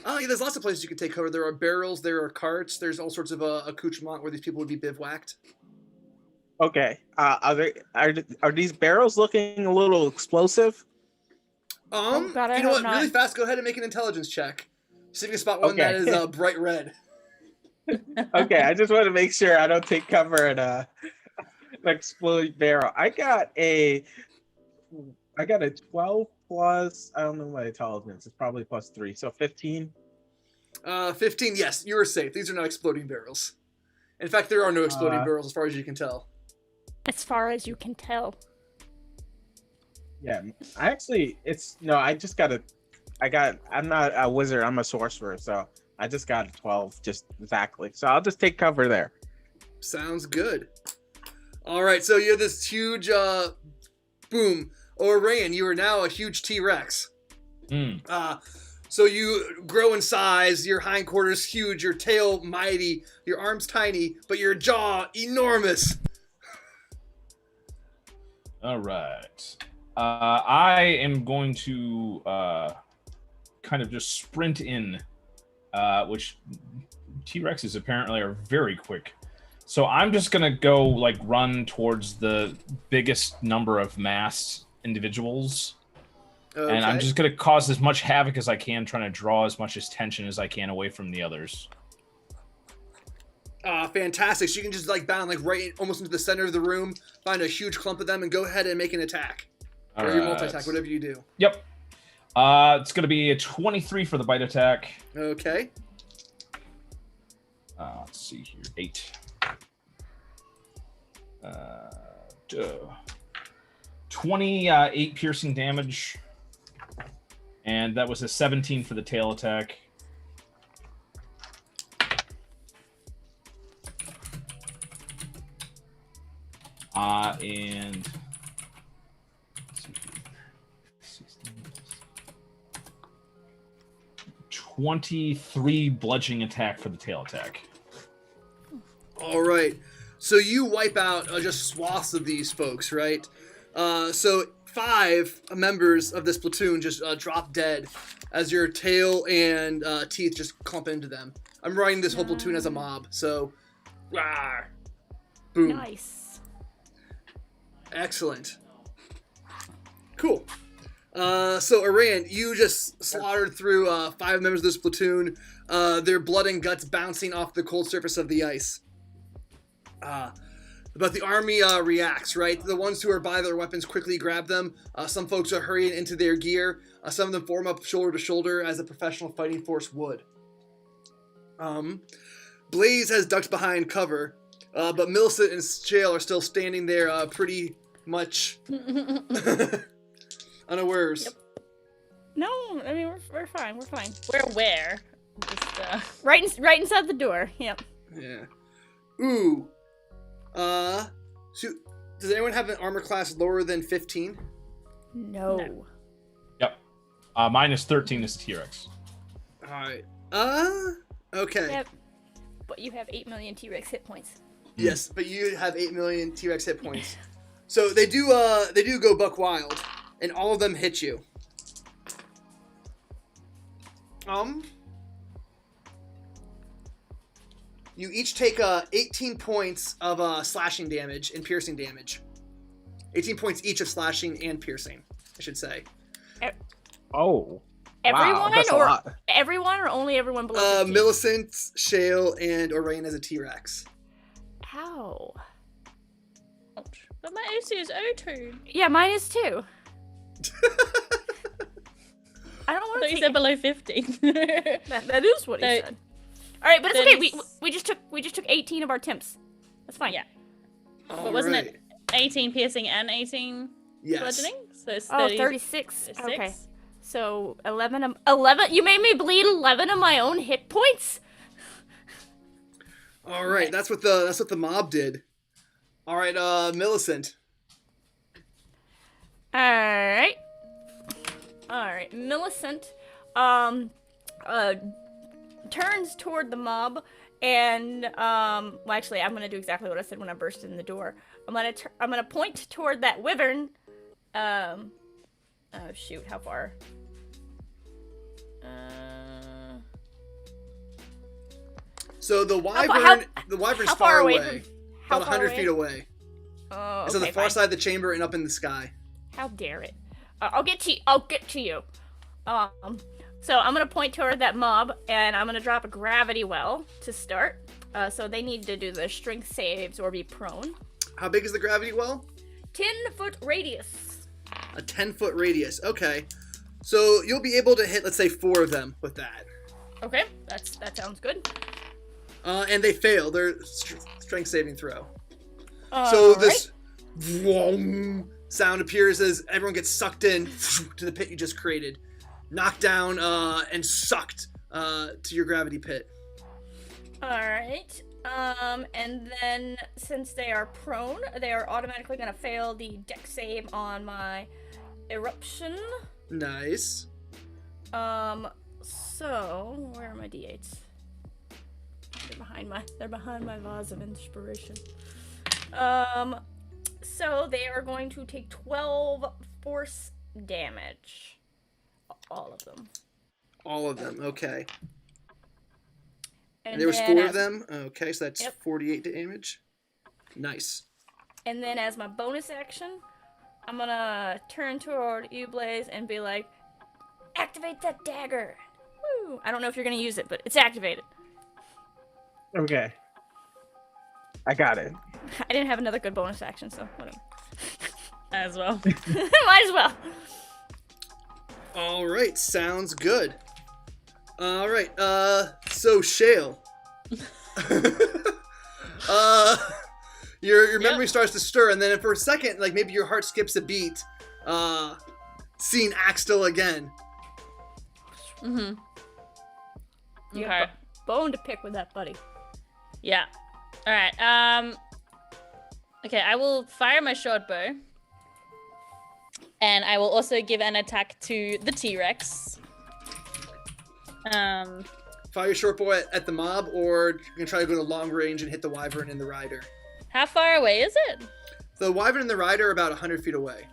Yeah, there's lots of places you can take cover. There are barrels, there are carts, there's all sorts of accoutrement where these people would be bivouacked. Okay. Are these barrels looking a little explosive? Oh, God, I you know hope what? Really not. fast, go ahead and make an intelligence check. See if you can spot one that Okay. is bright red. Okay, I just want to make sure I don't take cover in an exploding barrel. I got a 12 plus. I don't know my intelligence. It's probably plus 3, so 15. 15, yes, you are safe. These are not exploding barrels. In fact, there are no exploding barrels as far as you can tell. As far as you can tell. Yeah, I just got I'm not a wizard, I'm a sorcerer, so I just got a 12, just exactly. So I'll just take cover there. Sounds good. All right, so you have this huge, boom. Orion, you are now a huge T-Rex. So you grow in size, your hindquarters huge, your tail mighty, your arms tiny, but your jaw enormous. All right. I am going to kind of just sprint in, which T-Rexes apparently are very quick. So I'm just going to go like run towards the biggest number of masked individuals. Okay. And I'm just going to cause as much havoc as I can, trying to draw as much attention as I can away from the others. Fantastic. So you can just like bound like right almost into the center of the room, find a huge clump of them, and go ahead and make an attack. All or right. your multi-attack, whatever you do. Yep. It's going to be a 23 for the bite attack. Okay. Let's see here. 8. 28 piercing damage. And that was a 17 for the tail attack. And 23 bludgeoning attack for the tail attack. All right. So you wipe out just swaths of these folks, right? So 5 members of this platoon just drop dead as your tail and teeth just clump into them. I'm running this whole platoon as a mob, so... Rawr. Boom. Nice. Excellent. Cool. So Iran, you just slaughtered through 5 members of this platoon, their blood and guts bouncing off the cold surface of the ice. But the army reacts, right? The ones who are by their weapons quickly grab them. Some folks are hurrying into their gear. Some of them form up shoulder to shoulder as a professional fighting force would. Blaze has ducked behind cover, but Millicent and Shale are still standing there pretty much unawares. Yep. No, I mean, we're fine, we're fine. We're where? Just, Right inside the door, yep. Yeah. Ooh. So, does anyone have an armor class lower than 15? No. Yep. Minus 13 is T-Rex. Alright. Okay. Yep. But you have 8 million T-Rex hit points. Yes, but you have 8 million T-Rex hit points. So they do go buck wild, and all of them hit you. You each take 18 points of slashing damage and piercing damage. 18 points each of slashing and piercing, I should say. Oh. Everyone wow, that's a or lot. everyone or only everyone below 15? Millicent, Shale, and Orain as a T-Rex. Ow. ouch. But my AC is 02. Yeah, mine is too. I don't I want thought to you said below 50. that is what he So- said. All right, but it's then okay. it's- We just took 18 of our temps. That's fine. Yeah. All wasn't right. it 18 piercing and 18 Yes. bludgeoning? So it's Oh, 30, 36. 36. Okay. So 11. You made me bleed 11 of my own hit points. All right, that's what the mob did. All right, Millicent. All right. Millicent, turns toward the mob, and well, actually, I'm gonna do exactly what I said when I burst in the door. I'm gonna point toward that wyvern Oh shoot, how far? So the wyvern's how far far away. away how About far 100 away? feet away. Oh, It's on the okay, far fine. side of the chamber and up in the sky. How dare it? I'll get to you. I'll get to you. So I'm gonna point toward that mob, and I'm gonna drop a gravity well to start. So they need to do the strength saves or be prone. How big is the gravity well? 10-foot radius. A 10-foot radius. Okay. So you'll be able to hit, let's say, 4 of them with that. Okay, that sounds good. And they fail their strength saving throw. So Alright. this vroom sound appears as everyone gets sucked in to the pit you just created. Knocked down and sucked to your gravity pit. Alright. And then since they are prone, they are automatically gonna fail the dex save on my eruption. Nice. So where are my d8s? They're behind my vase of inspiration. So they are going to take 12 force damage. All of them. All of them. Okay. And And there was then 4 of them. Okay, so that's Yep. 48 damage. Nice. And then as my bonus action, I'm gonna turn toward you, Blaze, and be like, activate that dagger. Woo! I don't know if you're gonna use it, but it's activated. Okay. I got it. I didn't have another good bonus action, so whatever. As well. Might as well. All right, sounds good. All right, so Shale. Your memory starts to stir, and then for a second, like maybe your heart skips a beat. Seeing Axtell again. Mm-hmm. You Okay. got a bone to pick with that, buddy. Yeah. All right. Okay, I will fire my short bow. And I will also give an attack to the T-Rex. Fire your short bow at the mob, or you're gonna try to go to long range and hit the wyvern and the rider. How far away is it? The wyvern and the rider are about 100 feet away.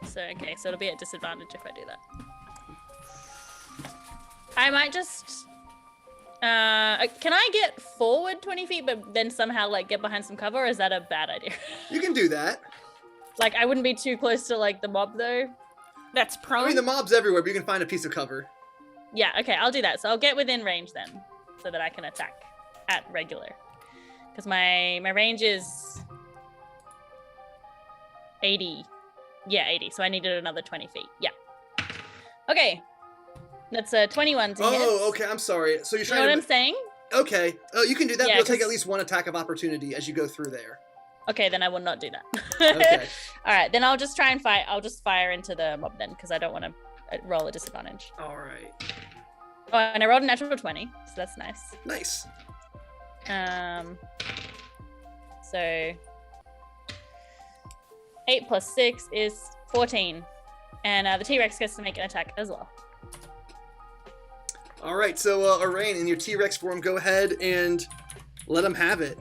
So, okay, so it'll be at disadvantage if I do that. I might just... can I get forward 20 feet, but then somehow, like, get behind some cover, or is that a bad idea? You can do that. Like, I wouldn't be too close to, like, the mob, though. That's prone. I mean, the mob's everywhere, but you can find a piece of cover. Yeah, okay, I'll do that. So I'll get within range then, so that I can attack at regular. Because my range is 80. Yeah, 80. So I needed another 20 feet. Yeah. Okay. That's a 21 to hit. Oh, okay. I'm sorry. So you're You know trying what to. I'm saying? Okay. Oh, you can do that. Yeah, but you'll take 'cause- at least one attack of opportunity as you go through there. Okay, then I will not do that. Okay. All right, then I'll just try and fight. I'll just fire into the mob then, because I don't want to roll a disadvantage. All right. Oh, and I rolled a natural 20, so that's nice. Nice. So 8 plus 6 is 14, and the T-Rex gets to make an attack as well. All right. So, Arain, in your T-Rex form, go ahead and let him have it.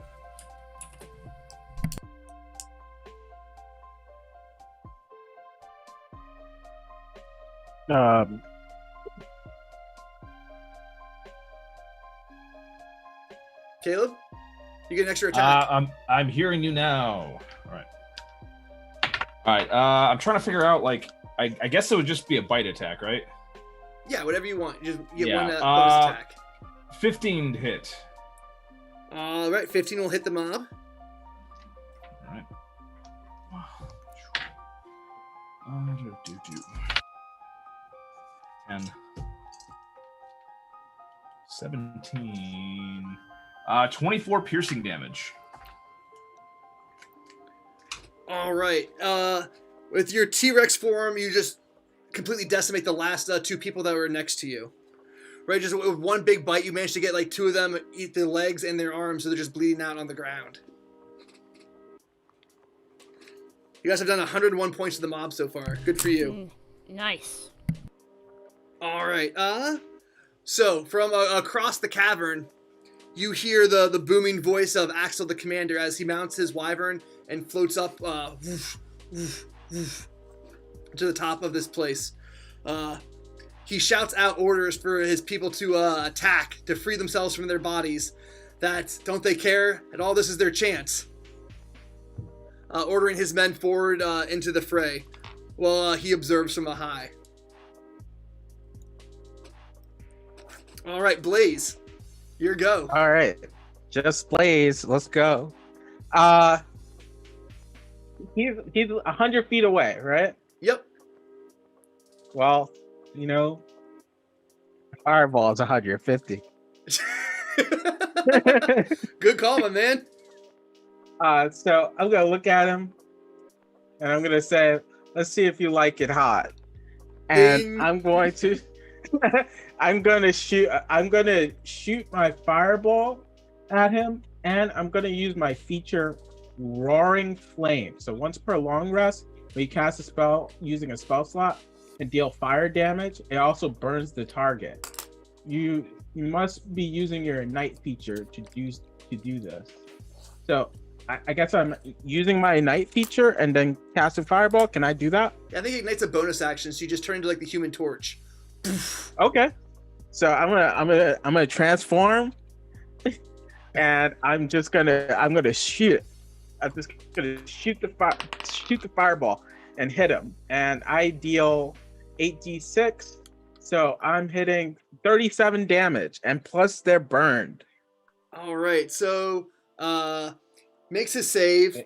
Caleb, you get an extra attack. I'm hearing you now. All right. I'm trying to figure out, like, I guess it would just be a bite attack, right? Yeah, whatever you want. You just get Yeah, one bonus attack. 15 to hit. All right. 15 will hit the mob. All right. 10. 17. 24 piercing damage. All right. With your T-Rex form, you just completely decimate the last 2 people that were next to you. Right, just with one big bite, you managed to get like 2 of them eat their legs and their arms, so they're just bleeding out on the ground. You guys have done 101 points to the mob so far. Good for you. Nice. All right. So from across the cavern, you hear the booming voice of Axel the commander as he mounts his wyvern and floats up. Woof, woof, woof. to the top of this place. He shouts out orders for his people to attack, to free themselves from their bodies. That don't they care? And all this is their chance. Ordering his men forward into the fray, while he observes from a high. All right, Blaze, your go. All right, just Blaze. Let's go. He's 100 feet away, right? Yep. Well, you know, fireball is 150. Good call, my man. So I'm gonna look at him, and I'm gonna say, "Let's see if you like it hot." And Ding. I'm going to, I'm gonna shoot my fireball at him, and I'm gonna use my feature, Roaring Flame. So once per long rest, when you cast a spell using a spell slot and deal fire damage, it also burns the target. You must be using your Ignite feature to do this. So I guess I'm using my Ignite feature and then casting fireball. Can I do that? Yeah, I think Ignite's a bonus action, so you just turn into like the Human Torch. Okay. So I'm gonna transform, and I'm gonna shoot. I'm just gonna shoot the fireball and hit him, and I deal 8d6. So I'm hitting 37 damage, and plus they're burned. All right, so makes a save,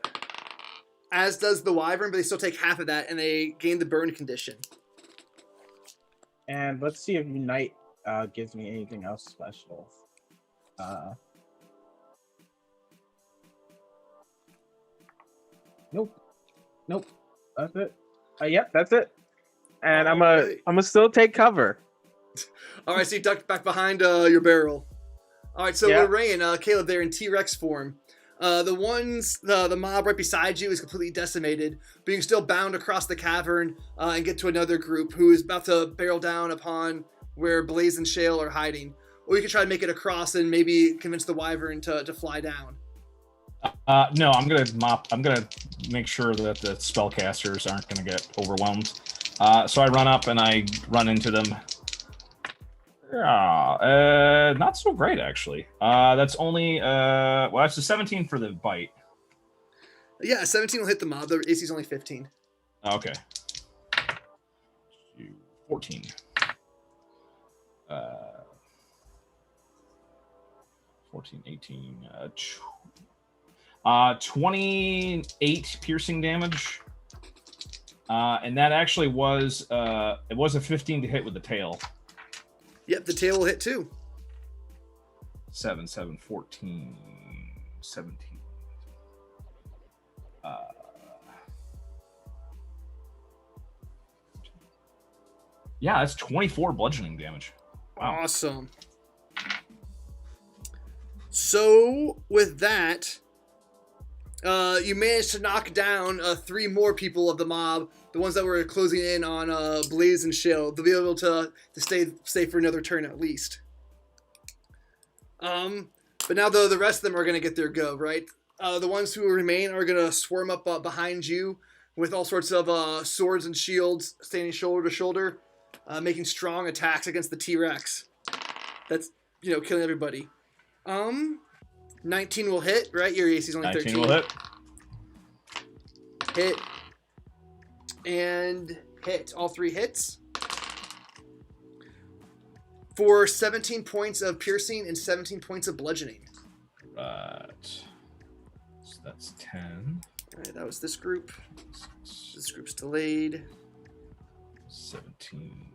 as does the Wyvern, but they still take half of that, and they gain the burn condition. And let's see if Unite gives me anything else special. Nope. That's it. Yep, that's it. And I'm gonna still take cover. All right, so you ducked back behind your barrel. All right, so Yeah. Lorraine, Caleb, they're in T-Rex form. The mob right beside you is completely decimated, but you can still bound across the cavern and get to another group who is about to barrel down upon where Blaze and Shale are hiding. Or you can try to make it across and maybe convince the Wyvern to fly down. No, I'm gonna make sure that the spellcasters aren't gonna get overwhelmed. So I run up and I run into them. Not so great actually. That's only that's a 17 for the bite. Yeah, 17 will hit the mob. The AC's only 15. Okay. 14. 14, 18, 28 piercing damage. And that actually was it was a 15 to hit with the tail. Yep, the tail will hit too. 7, 14, 17. Yeah, that's 24 bludgeoning damage. Wow. Awesome. So with that, you managed to knock down 3 more people of the mob, the ones that were closing in on Blaze and Shale. They'll be able to stay safe for another turn at least. But now the rest of them are going to get their go, right? The ones who remain are going to swarm up behind you with all sorts of swords and shields, standing shoulder to shoulder, making strong attacks against the T-Rex. That's, killing everybody. 19 will hit, right? Your AC's only 13. 19 will hit. Hit. And hit. All 3 hits. For 17 points of piercing and 17 points of bludgeoning. Right. So that's 10. All right, that was this group. This group's delayed. 17.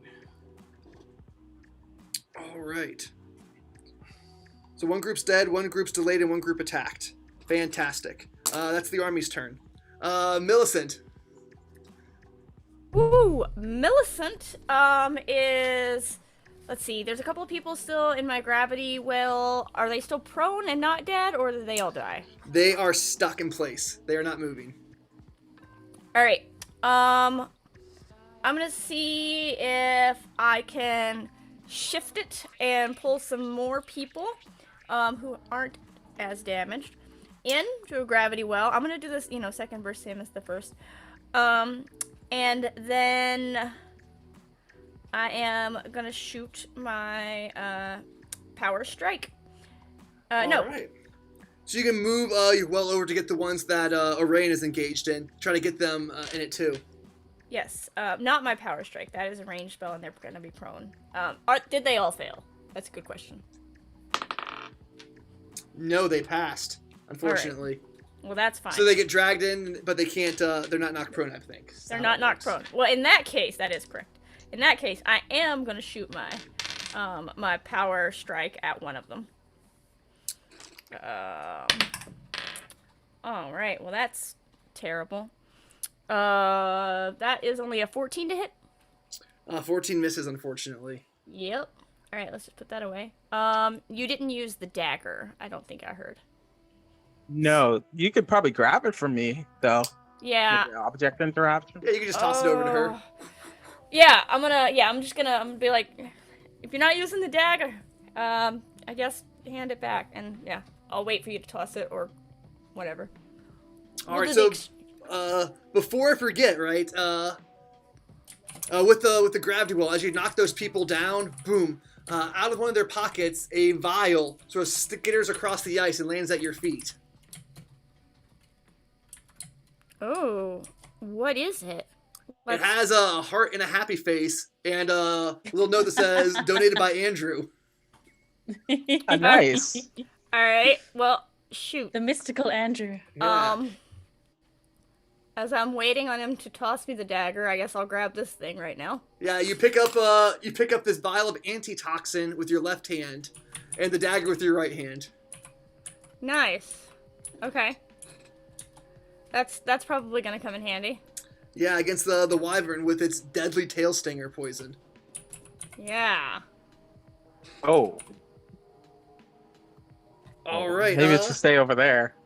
All right. So one group's dead, one group's delayed, and one group attacked. Fantastic. That's the army's turn. Millicent. Woo! Millicent is... Let's see, there's a couple of people still in my gravity well. Are they still prone and not dead, or did they all die? They are stuck in place. They are not moving. Alright. I'm gonna see if I can shift it and pull some more people who aren't as damaged into a gravity well. I'm gonna do this, second versus same as the first. And then I am gonna shoot my power strike. No. All right. So you can move well over to get the ones that Arain is engaged in. Try to get them in it too. Yes. Not my power strike. That is a ranged spell, and they're gonna be prone. Did they all fail? That's a good question. No, they passed. Unfortunately. Well, that's fine. So they get dragged in, but they can't. They're not knocked prone. I think. They're not knocked prone. Well, in that case, that is correct. In that case, I am gonna shoot my my power strike at one of them. All right. Well, that's terrible. That is only a 14 to hit. 14 misses, unfortunately. Yep. All right. Let's just put that away. You didn't use the dagger. I don't think I heard. No, you could probably grab it from me though. Yeah. With the object interaction. Yeah, you can just toss it over to her. Yeah, I'm gonna be like, if you're not using the dagger, I guess hand it back, and yeah, I'll wait for you to toss it or whatever. All right, so before I forget, right? With the gravity well, as you knock those people down, boom! Out of one of their pockets, a vial sort of skitters across the ice and lands at your feet. Oh, what is it? It has a heart and a happy face, and a little note that says "Donated by Andrew." Nice. All right. Well, shoot. The mystical Andrew. Yeah. As I'm waiting on him to toss me the dagger, I guess I'll grab this thing right now. Yeah, you pick up this vial of antitoxin with your left hand, and the dagger with your right hand. Nice. Okay. That's probably gonna come in handy. Yeah, against the wyvern with its deadly tail stinger poison. Yeah. Oh, All right. maybe it's to stay over there.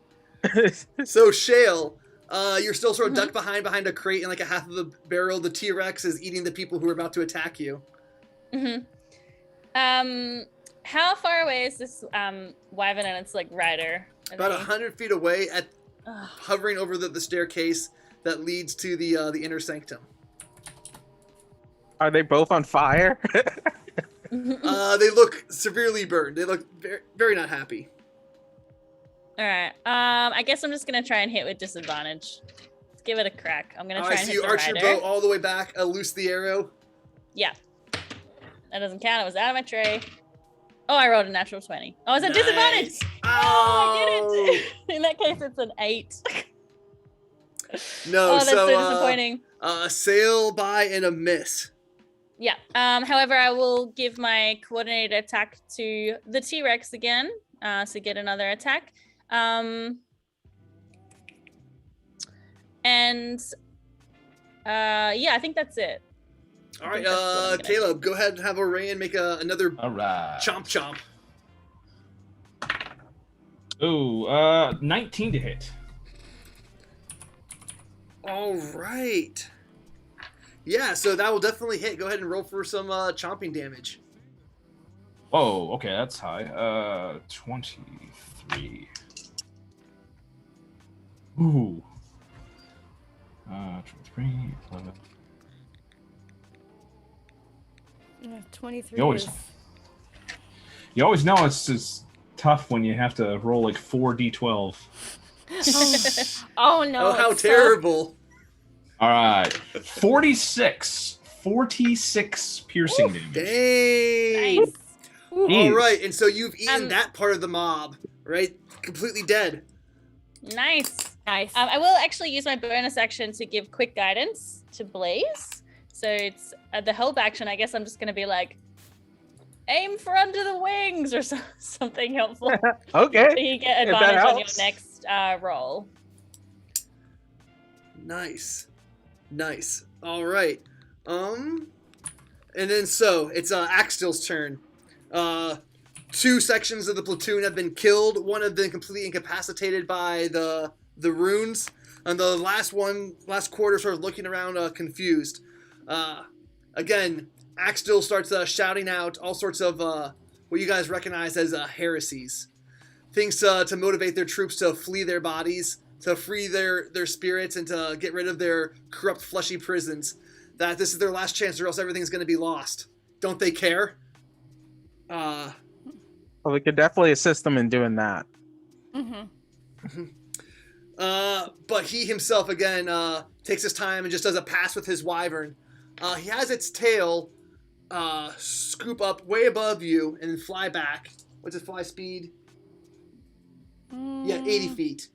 So Shale, you're still sort of ducked behind a crate, and like a half of the barrel, the T-Rex is eating the people who are about to attack you. How far away is this wyvern and its like rider? About 100 feet away, hovering over the staircase that leads to the inner sanctum. Are they both on fire? They look severely burned. They look very, very not happy. All right. I guess I'm just gonna try and hit with disadvantage. Let's give it a crack. I'm gonna try and So hit you the arch rider. your bow all the way back, loose the arrow. Yeah. That doesn't count. It was out of my tray. Oh, I rolled a natural 20. Oh, it's a disadvantage. Oh, I did it. In that case, it's an 8. No, Oh, that's so so disappointing. Sail by and a miss. Yeah. However, I will give my coordinated attack to the T-Rex again to get another attack. Yeah, I think that's it. All right, Caleb, go ahead and have Arain make another All right. chomp. Ooh, 19 to hit. All right. Yeah, so that will definitely hit. Go ahead and roll for some chomping damage. Whoa, okay, that's high. 23. Ooh. 23, 11. Yeah, 23 You always know it's just tough when you have to roll like 4d12. Oh no. Oh, how it's so- terrible. All right. 46 piercing damage. Dang. Nice. All right, and so you've eaten that part of the mob, right? Completely dead. Nice. Nice. I will actually use my bonus action to give quick guidance to Blaze. So it's the help action. I guess I'm just going to be like, aim for under the wings or something helpful. Okay. So you get If that advantage on your helps. next roll. Nice. All right. And then so it's Axtil's turn. 2 sections of the platoon have been killed. One have been completely incapacitated by the runes, and the last quarter sort of looking around confused. Again, Axtil starts shouting out all sorts of what you guys recognize as heresies, things to motivate their troops to flee their bodies, to free their spirits and to get rid of their corrupt, fleshy prisons. That this is their last chance, or else everything's going to be lost. Don't they care? Well, we could definitely assist them in doing that. But he himself again takes his time and just does a pass with his wyvern. He has its tail scoop up way above you and then fly back. What's its fly speed? Yeah, 80 feet.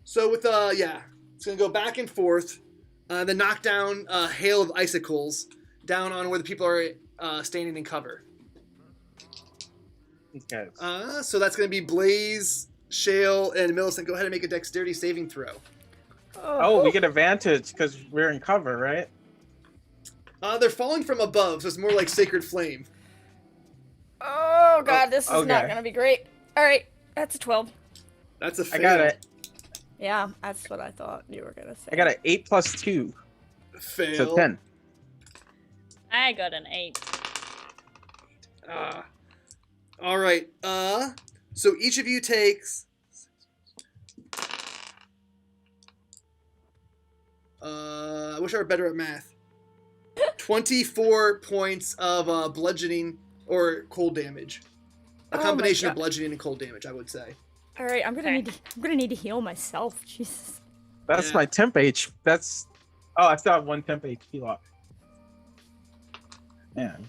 So with it's gonna go back and forth, then knock down a hail of icicles down on where the people are standing in cover. Okay. So that's gonna be Blaze, Shale, and Millicent. Go ahead and make a dexterity saving throw. Oh, we get advantage because we're in cover, right? They're falling from above, so it's more like Sacred Flame. Oh god, this is not okay. gonna be great. All right, that's a 12. That's a fail. I got it. Yeah, that's what I thought you were gonna say. I got an 8 plus 2, Fail. so 10. I got an 8. All right. So each of you takes. I wish I were better at math. 24 points of bludgeoning or cold damage. A Oh my combination of God. bludgeoning and cold damage, I would say. All right, I'm Okay. gonna need to heal myself. Jesus. That's Yeah. my temp H. That's. Oh, I still have 1 temp HP left. Man.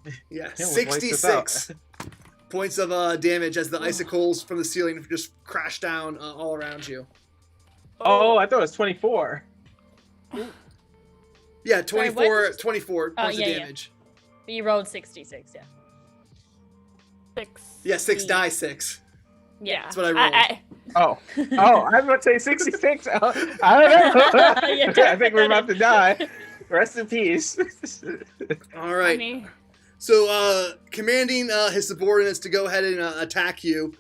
Yeah, Yeah, we'll wipe this 66 out. points of damage as the icicles from the ceiling just crash down all around you. Oh, I thought it was 24. Yeah, Sorry, 24 Oh, points yeah, of yeah. damage. You rolled 66, yeah. 6. Yeah, 6 die 6. Yeah. That's what I rolled. Oh, I was about to say 66. I don't know. Yeah, I think we're about to die. Rest in peace. All right. I mean, So, commanding his subordinates to go ahead and attack you,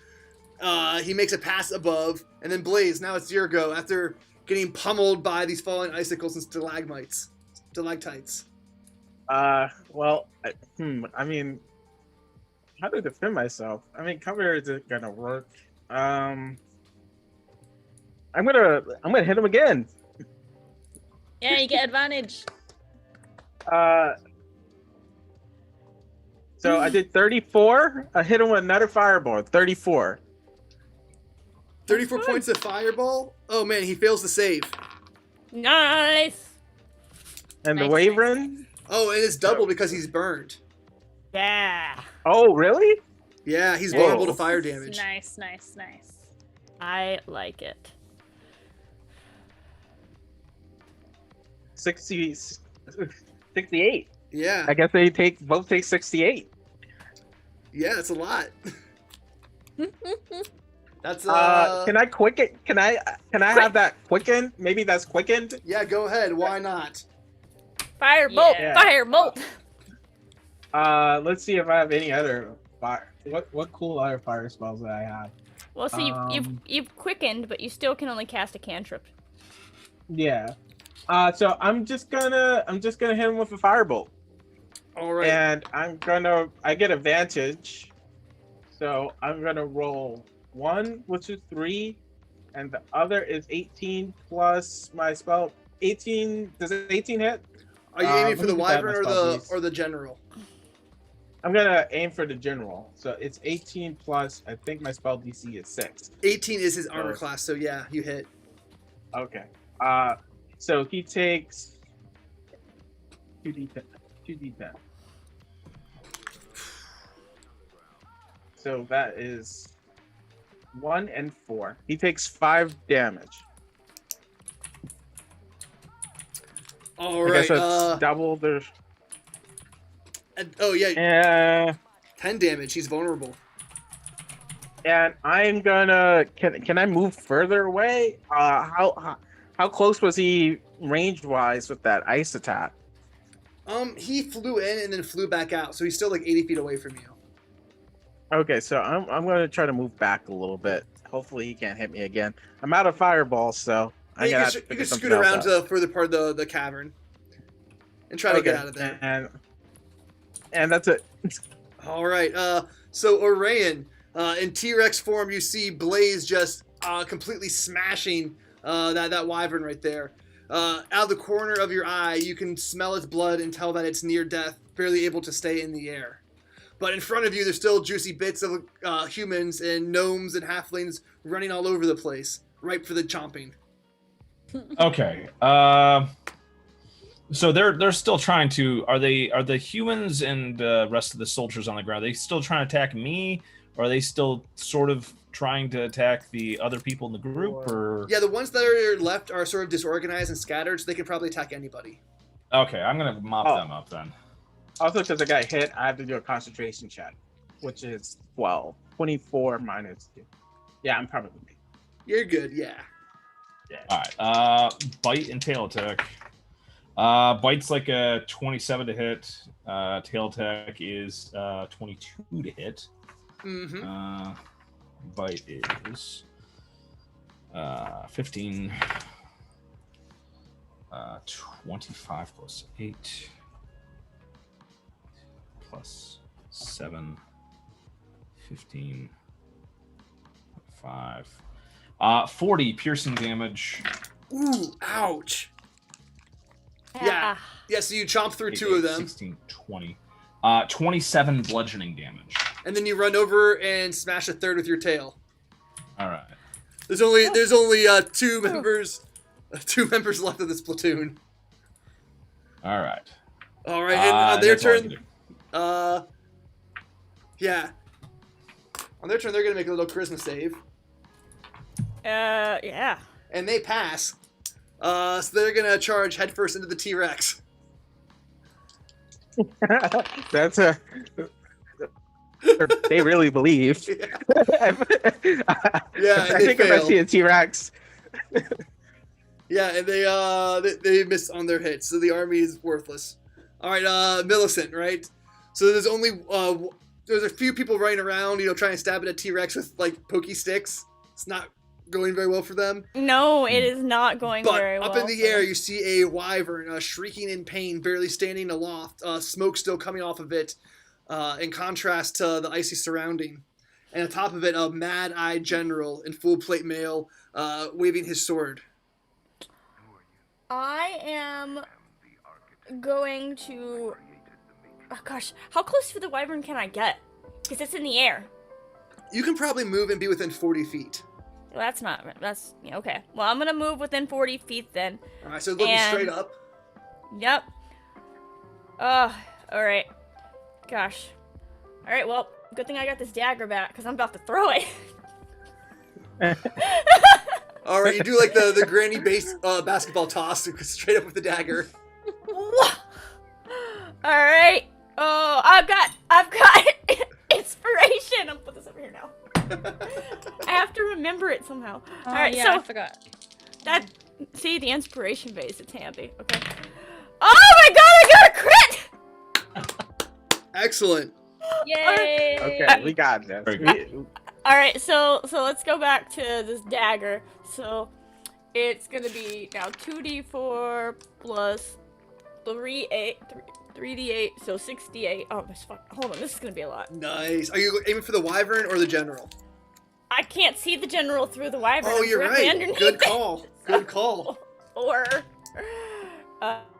he makes a pass above, and then Blaze, now it's your go after getting pummeled by these falling icicles and stalagmites. Well, I mean, how to defend myself? I mean, cover isn't gonna work. I'm gonna hit him again. Yeah, you get advantage. So I did 34. I hit him with another fireball. 34. 34 points of fireball? Oh man, he fails to save. nice. And the Nice, Wyvern. Oh, and it's double because he's burned. Yeah, Oh, really? Yeah, he's Whoa. vulnerable to fire damage. Nice. I like it. 68. Yeah, I guess they both take 68. yeah, that's a lot. That's Can I quicken? Can I have that quickened? Maybe that's quickened. yeah, go ahead. Why not? Firebolt, Yeah. firebolt. Let's see if I have any other fire. What cool other fire spells that I have? Well, so you've quickened, but you still can only cast a cantrip. Yeah. So I'm just gonna hit him with a firebolt, All right. and I get advantage. So I'm gonna roll 1, which is 3, and the other is 18 plus my spell. 18. Does it 18 hit? Are you aiming let for the me get that in wyvern my or spell, the please. general? I'm gonna aim for the general. So it's 18 plus. I think my spell DC is 6. 18 is his armor Or- class, so yeah, you hit. Okay. So he takes 2d10. 2d10. So that is 1 and 4. He takes 5 damage. All I right. guess that's double the. Oh yeah, 10 And damage. He's vulnerable. I'm gonna. Can I move further away? How close was he range wise with that ice attack? He flew in and then flew back out, so he's still like 80 feet away from you. Okay, so I'm gonna try to move back a little bit. Hopefully he can't hit me again. I'm out of fireballs, so Hey, you can scoot around to the further part of the cavern and try to get out of there. And that's it. All right. So Orion, in T-Rex form, you see Blaze just completely smashing that wyvern right there. Out of the corner of your eye, you can smell its blood and tell that it's near death, barely able to stay in the air. But in front of you, there's still juicy bits of humans and gnomes and halflings running all over the place, ripe for the chomping. Okay. So they're still trying to. Are the humans and the rest of the soldiers on the ground? Are they still trying to attack me, or are they still sort of trying to attack the other people in the group? Or yeah, the ones that are left are sort of disorganized and scattered, so they can probably attack anybody. Okay, I'm gonna mop them up then. Also, because I got hit, I have to do a concentration check, which is 12. 24 minus 2. Yeah, I'm probably. You're good, yeah. All right. Bite and tail attack. Bite's like a 27 to hit. Tail attack is 22 to hit. Mm-hmm. Bite is 15. 25 plus 8 plus 7. 15. 5. 40 piercing damage. Ooh, ouch. Yeah. Yeah, so you chomp through 2 of them. 16, 20. 27 bludgeoning damage. And then you run over and smash a third with your tail. All right. There's only 2 members left of this platoon. All right. All right, and on their that's all I turn, can yeah. On their turn, they're gonna make a little charisma save, Yeah. and they pass. So they're gonna charge headfirst into the T-Rex. That's a. They really believe. Yeah, I and they think if I fail. see a T-Rex. Yeah, and they miss on their hits, so the army is worthless. All right, Millicent, right? So there's only there's a few people running around, trying to stab at a T-Rex with like pokey sticks. It's not going very well for them. No, it is not going But very well. up in the air, you see a wyvern shrieking in pain, barely standing aloft, smoke still coming off of it, in contrast to the icy surrounding. And on top of it, a mad-eyed general in full plate mail, waving his sword. I am going to... Oh gosh, how close to the wyvern can I get? Because it's in the air. You can probably move and be within 40 feet. Well, yeah, okay. Well, I'm gonna move within 40 feet then. All right, so looking straight up. Yep. Alright. Gosh. Alright, well, good thing I got this dagger back, because I'm about to throw it. All right, you do like the granny basketball toss straight up with the dagger. Alright. Oh, I've got inspiration. I'll put this over here now. I have to remember it somehow. Alright, yeah, so I forgot. see the inspiration base, it's handy. Okay. Oh my god, I got a crit! Excellent. Yay! Okay, we got this. Alright, so let's go back to this dagger. So it's gonna be now 2d4 plus 3d8, so 68. Oh, hold on, this is gonna be a lot. Nice. Are you aiming for the wyvern or the general? I can't see the general through the wyvern. Oh, I'm you're directly right. underneath Good it. call. Good call. Or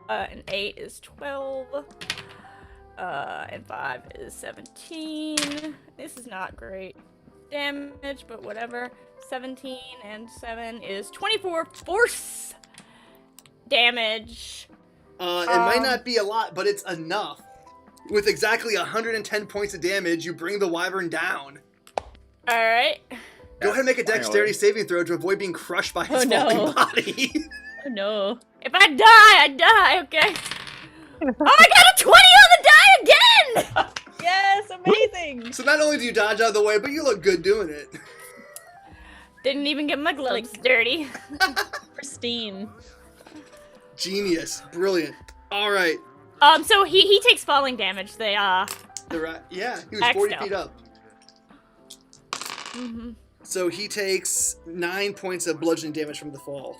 an 8 is 12. And 5 is 17. This is not great damage, but whatever. 17 and 7 is 24 force damage. It might not be a lot, but it's enough. With exactly 110 points of damage, you bring the wyvern down. Alright. Go ahead and make a dexterity saving throw to avoid being crushed by his falling body. Oh no. If I die, okay. Oh my god, a 20 on the die again! Yes, amazing. So not only do you dodge out of the way, but you look good doing it. Didn't even get my gloves dirty. Pristine. Genius. Brilliant. All right. So he takes falling damage. Yeah, he was 40 X-Style. feet up. Mm-hmm. So he takes 9 points of bludgeoning damage from the fall.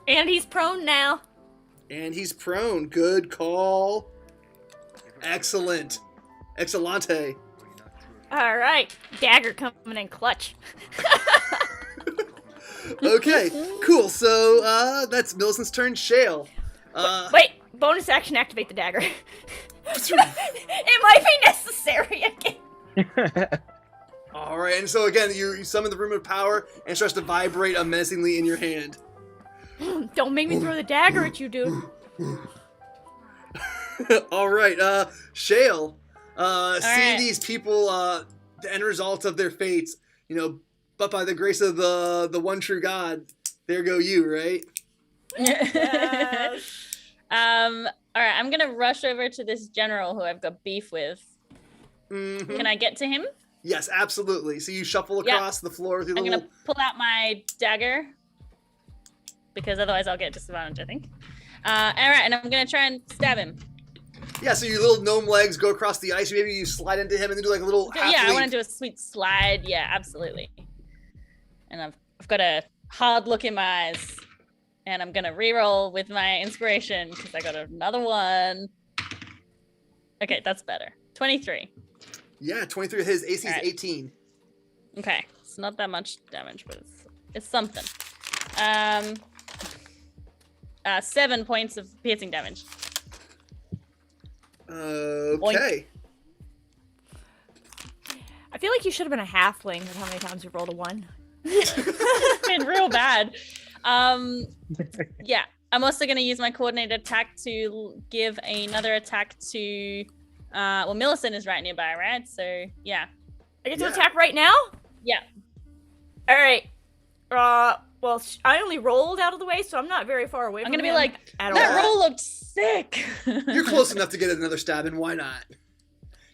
And he's prone now. And he's prone. Good call. Excellent. Excellente. Alright. Dagger coming in clutch. Okay, cool. So that's Millicent's turn. Shale. Wait, bonus action, activate the dagger. It might be necessary again. All right, and so again, you summon the Room of Power and it starts to vibrate menacingly in your hand. Don't make me throw the dagger at you, dude. All right, Shale. Seeing right. these people, the end result of their fates, but by the grace of the one true God, there go you, right? All right, I'm gonna rush over to this general who I've got beef with. Mm-hmm. Can I get to him? Yes, absolutely. So you shuffle across the floor with your I'm little... gonna pull out my dagger because otherwise I'll get disadvantage, I think. All right, and I'm gonna try and stab him. Yeah, so your little gnome legs go across the ice. Maybe you slide into him and then do like a little half Yeah, I leap. want to do a sweet slide. Yeah, absolutely. And I've got a hard look in my eyes, and I'm gonna reroll with my inspiration because I got another one. Okay, that's better. 23. Yeah, 23 his AC is All right. 18. Okay, it's not that much damage, but it's something. 7 points of piercing damage. Okay. I feel like you should have been a halfling with how many times you rolled a 1. It's been real bad. Yeah, I'm also going to use my coordinated attack to give another attack to. Well, Millicent is right nearby, right? So yeah. I get to attack right now? Yeah. All right. Well, I only rolled out of the way, so I'm not very far away. I'm from gonna be him like, at that all. roll looked sick. You're close enough to get another stab in. Why not?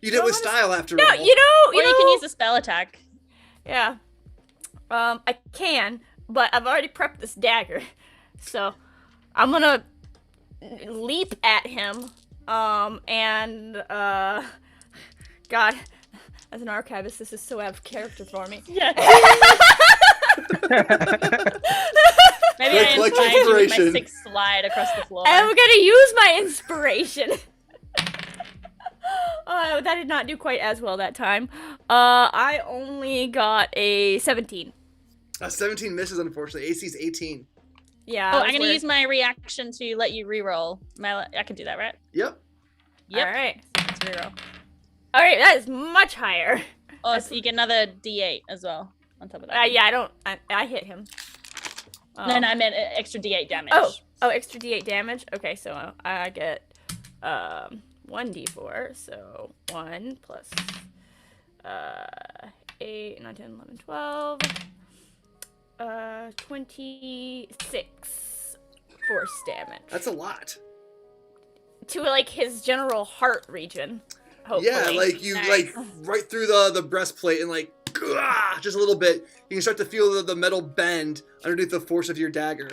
You did it with style after No, all. Or you can use a spell attack. Yeah. I can, but I've already prepped this dagger, so I'm gonna leap at him. God, as an archivist, this is so out of character for me. Yeah. Maybe Quick, I collect inspired you with my inspiration. 6 slide across the floor. I'm gonna use my inspiration. Oh, that did not do quite as well that time. I only got a 17. 17 misses, unfortunately. AC is 18. Yeah. Oh, I'm gonna use my reaction to let you reroll. I can do that, right? Yep. Yep. All right. Let's reroll. All right, that is much higher. Oh, so you get another D8 as well on top of that. Yeah, I hit him. No, I meant extra D8 damage. Oh, extra D8 damage. Okay, so I get 1d4. So 1 plus 8, 9, 10, 11, 12. 26 force damage. That's a lot. To like his general heart region. Hopefully. Yeah, like you Nice. right through the breastplate and like just a little bit. You can start to feel the metal bend underneath the force of your dagger.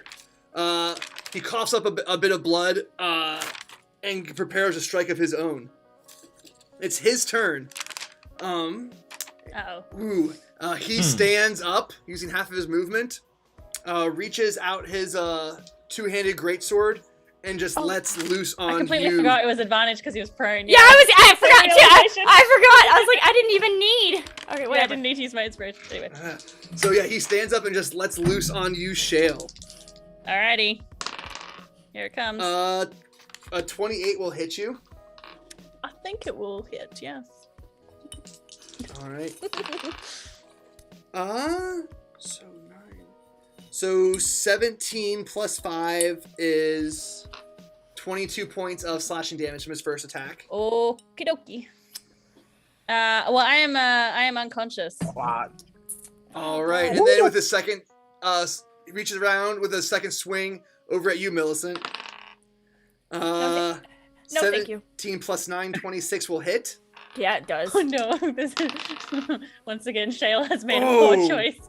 He coughs up a bit of blood and prepares a strike of his own. It's his turn. He stands up using half of his movement, reaches out his two-handed greatsword, and just lets loose on I completely you. forgot it was advantage because he was prone. Yeah, I forgot too. Realization. I forgot. I was like, I didn't even need. Okay, Wait, I whatever. didn't need to use my inspiration. Anyway. So yeah, he stands up and just lets loose on you, Shale. Alrighty. Here it comes. A 28 will hit you. I think it will hit, yes. All right. So 9. So 17 plus 5 is 22 points of slashing damage from his first attack. Okie dokie. Well, I am unconscious. All right, and then with his second, he reaches around with a second swing over at you, Millicent. No, thank you. 17 plus 9, 26 will hit. Yeah, it does. Oh no! This is once again Shale has made a Oh. poor choice.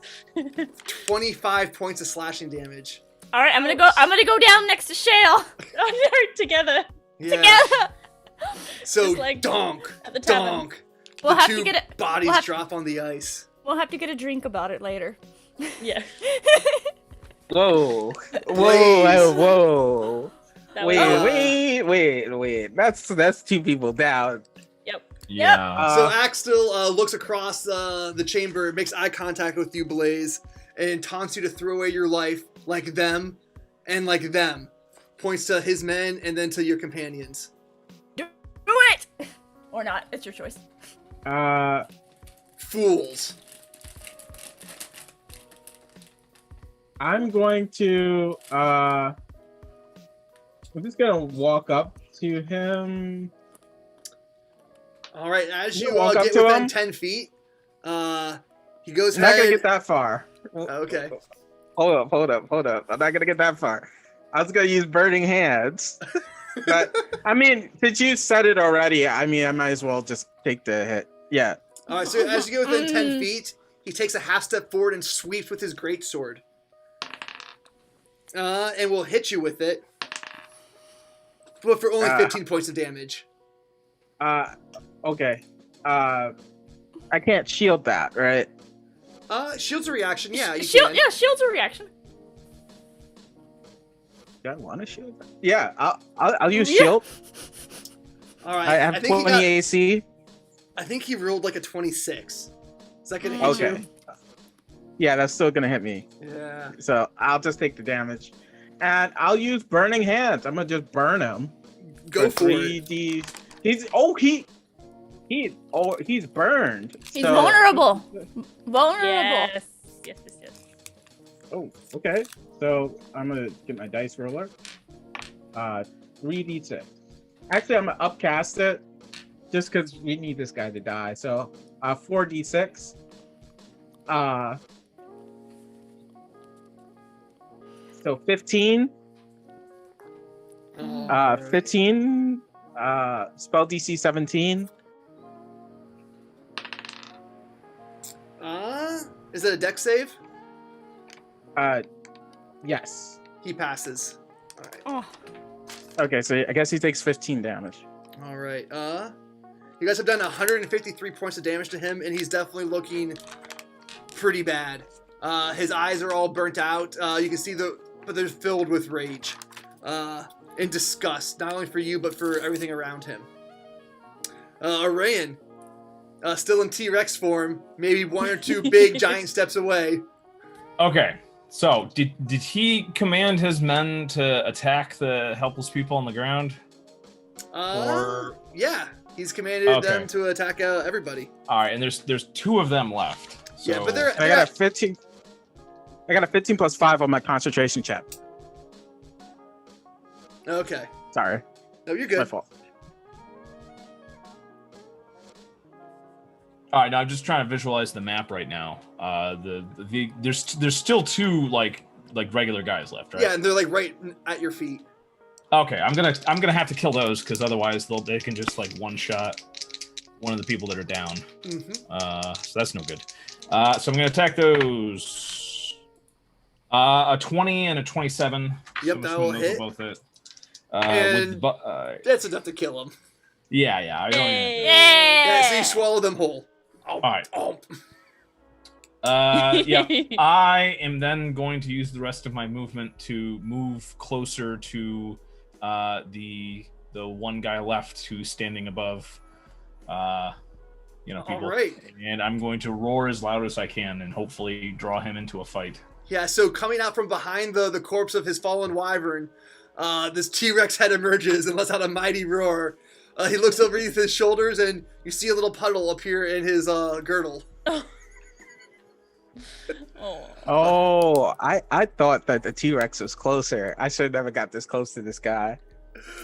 25 points of slashing damage. All right, I'm gonna go down next to Shale. Oh no! Together. Yeah. Together. So Just like donk, at the tavern. donk. We'll the have two to get it. bodies we'll have- drop on the ice. We'll have to get a drink about it later. Yeah. Whoa. Blaze. Whoa. That was- Wait. That's 2 people down. Yeah. So Axe still looks across the chamber, makes eye contact with you, Blaze, and taunts you to throw away your life like them and like them. Points to his men and then to your companions. Do it! Or not. It's your choice. Fools. I'm going to I'm just gonna walk up to him. All right, as you Walk up get to within him. 10 feet, he goes I'm not gonna ahead. get that far. Okay. Hold up. I'm not gonna get that far. I was gonna use burning hands. But I mean, since you said it already, I mean I might as well just take the hit. Yeah. All right, so as you get within 10 feet, he takes a half step forward and sweeps with his greatsword. And will hit you with it. But for only 15 points of damage. Okay. I can't shield that, right? Shield's a reaction, yeah. You Shield, can. yeah, shield's a reaction. Do I want to shield that? Yeah, I'll use Yeah. shield. All right. I have think 20 AC. I think he rolled like a 26. Is that gonna hit Okay. you? Yeah, that's still gonna hit me. Yeah. So I'll just take the damage. And I'll use burning hands. I'm gonna just burn him. Go for it. 3D. He's burned. He's So- vulnerable. Vulnerable. Yes. Oh, okay. So I'm gonna get my dice roller. 3d6. Actually, I'm gonna upcast it just because we need this guy to die. So 4d6. So 15. Alright. 15. Spell DC 17. Is it a dex save? Yes. He passes. All right. Oh. Okay, so I guess he takes 15 damage. All right. You guys have done 153 points of damage to him, and he's definitely looking pretty bad. His eyes are all burnt out. You can see but they're filled with rage, and disgust, not only for you but for everything around him. Arayan, still in T-Rex form, maybe one or two big giant steps away. Okay, so did he command his men to attack the helpless people on the ground? Or Yeah, he's commanded Okay. them to attack everybody. all right, and there's two of them left. So, Yeah, but they're I got a 15. I got a 15 plus 5 on my concentration check. okay. Sorry, No, you're my good. fault. all right. Now I'm just trying to visualize the map right now. There's still two like regular guys left, right? Yeah, and they're like right at your feet. Okay, I'm gonna have to kill those because otherwise they can just like one shot one of the people that are down. Mm-hmm. So that's no good. So I'm gonna attack those. A 20 and a 27. Yep, So that I'm will assuming those hit. both hit. And- with That's enough to kill him. yeah. I don't even, Yay. Yeah, so you swallow them whole. Oh, all right. oh. Yeah. I am then going to use the rest of my movement to move closer to the one guy left who's standing above people. All right. And I'm going to roar as loud as I can and hopefully draw him into a fight. Yeah, so coming out from behind the corpse of his fallen wyvern, this T-Rex head emerges and lets out a mighty roar. He looks over his shoulders and you see a little puddle appear in his girdle. Oh. I thought that the T-Rex was closer. I should have never got this close to this guy.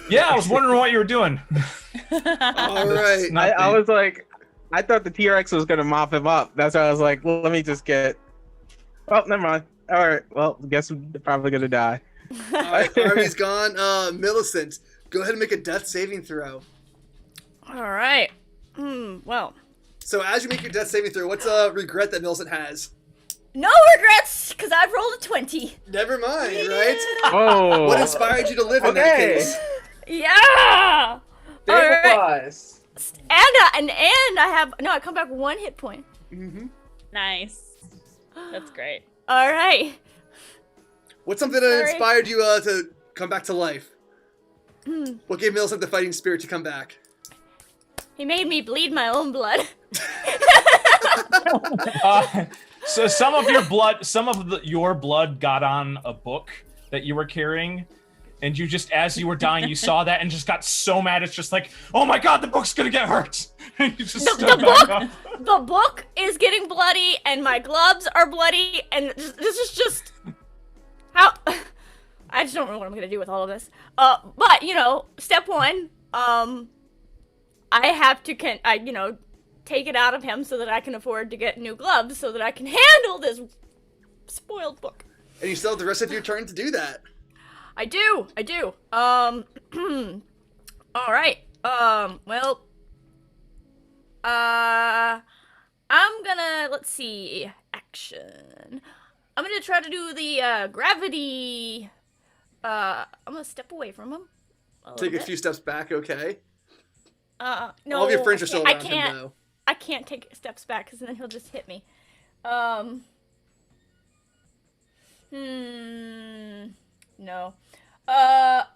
Yeah, I was wondering what you were doing. All right. I was like, I thought the T-Rex was gonna mop him up. That's why I was like, well, let me just get. Oh, never mind. All right. Well, guess we're probably gonna die. All right, Arby's gone. Millicent, go ahead and make a death saving throw. All right. Well, So as you make your death saving throw, what's a regret that Millicent has? no regrets, because I've rolled a 20. Never mind, right? Oh. What inspired you to live in that Okay. case? Yeah! All right. Stabilize. And I have, no, I come back with 1 hit point. Mm-hmm. Nice. That's great. All right. What's something that Sorry. inspired you to come back to life? What gave Millicent the fighting spirit to come back? He made me bleed my own blood. So some of your blood got on a book that you were carrying, and you just, as you were dying, you saw that and just got so mad. It's just like, oh my god, the book's gonna get hurt. And you just stood back up. The book is getting bloody, and my gloves are bloody, and this is just how. I just don't know what I'm gonna do with all of this. But you know, step one, I have to take it out of him so that I can afford to get new gloves so that I can handle this spoiled book. And you still have the rest of your turn to do that. I do. All right. Well, I'm gonna, let's see, action. I'm gonna try to do the gravity. I'm gonna step away from him. Take a few steps back, okay? No. All of your friends are still around him, though. I can't take steps back because then he'll just hit me. No.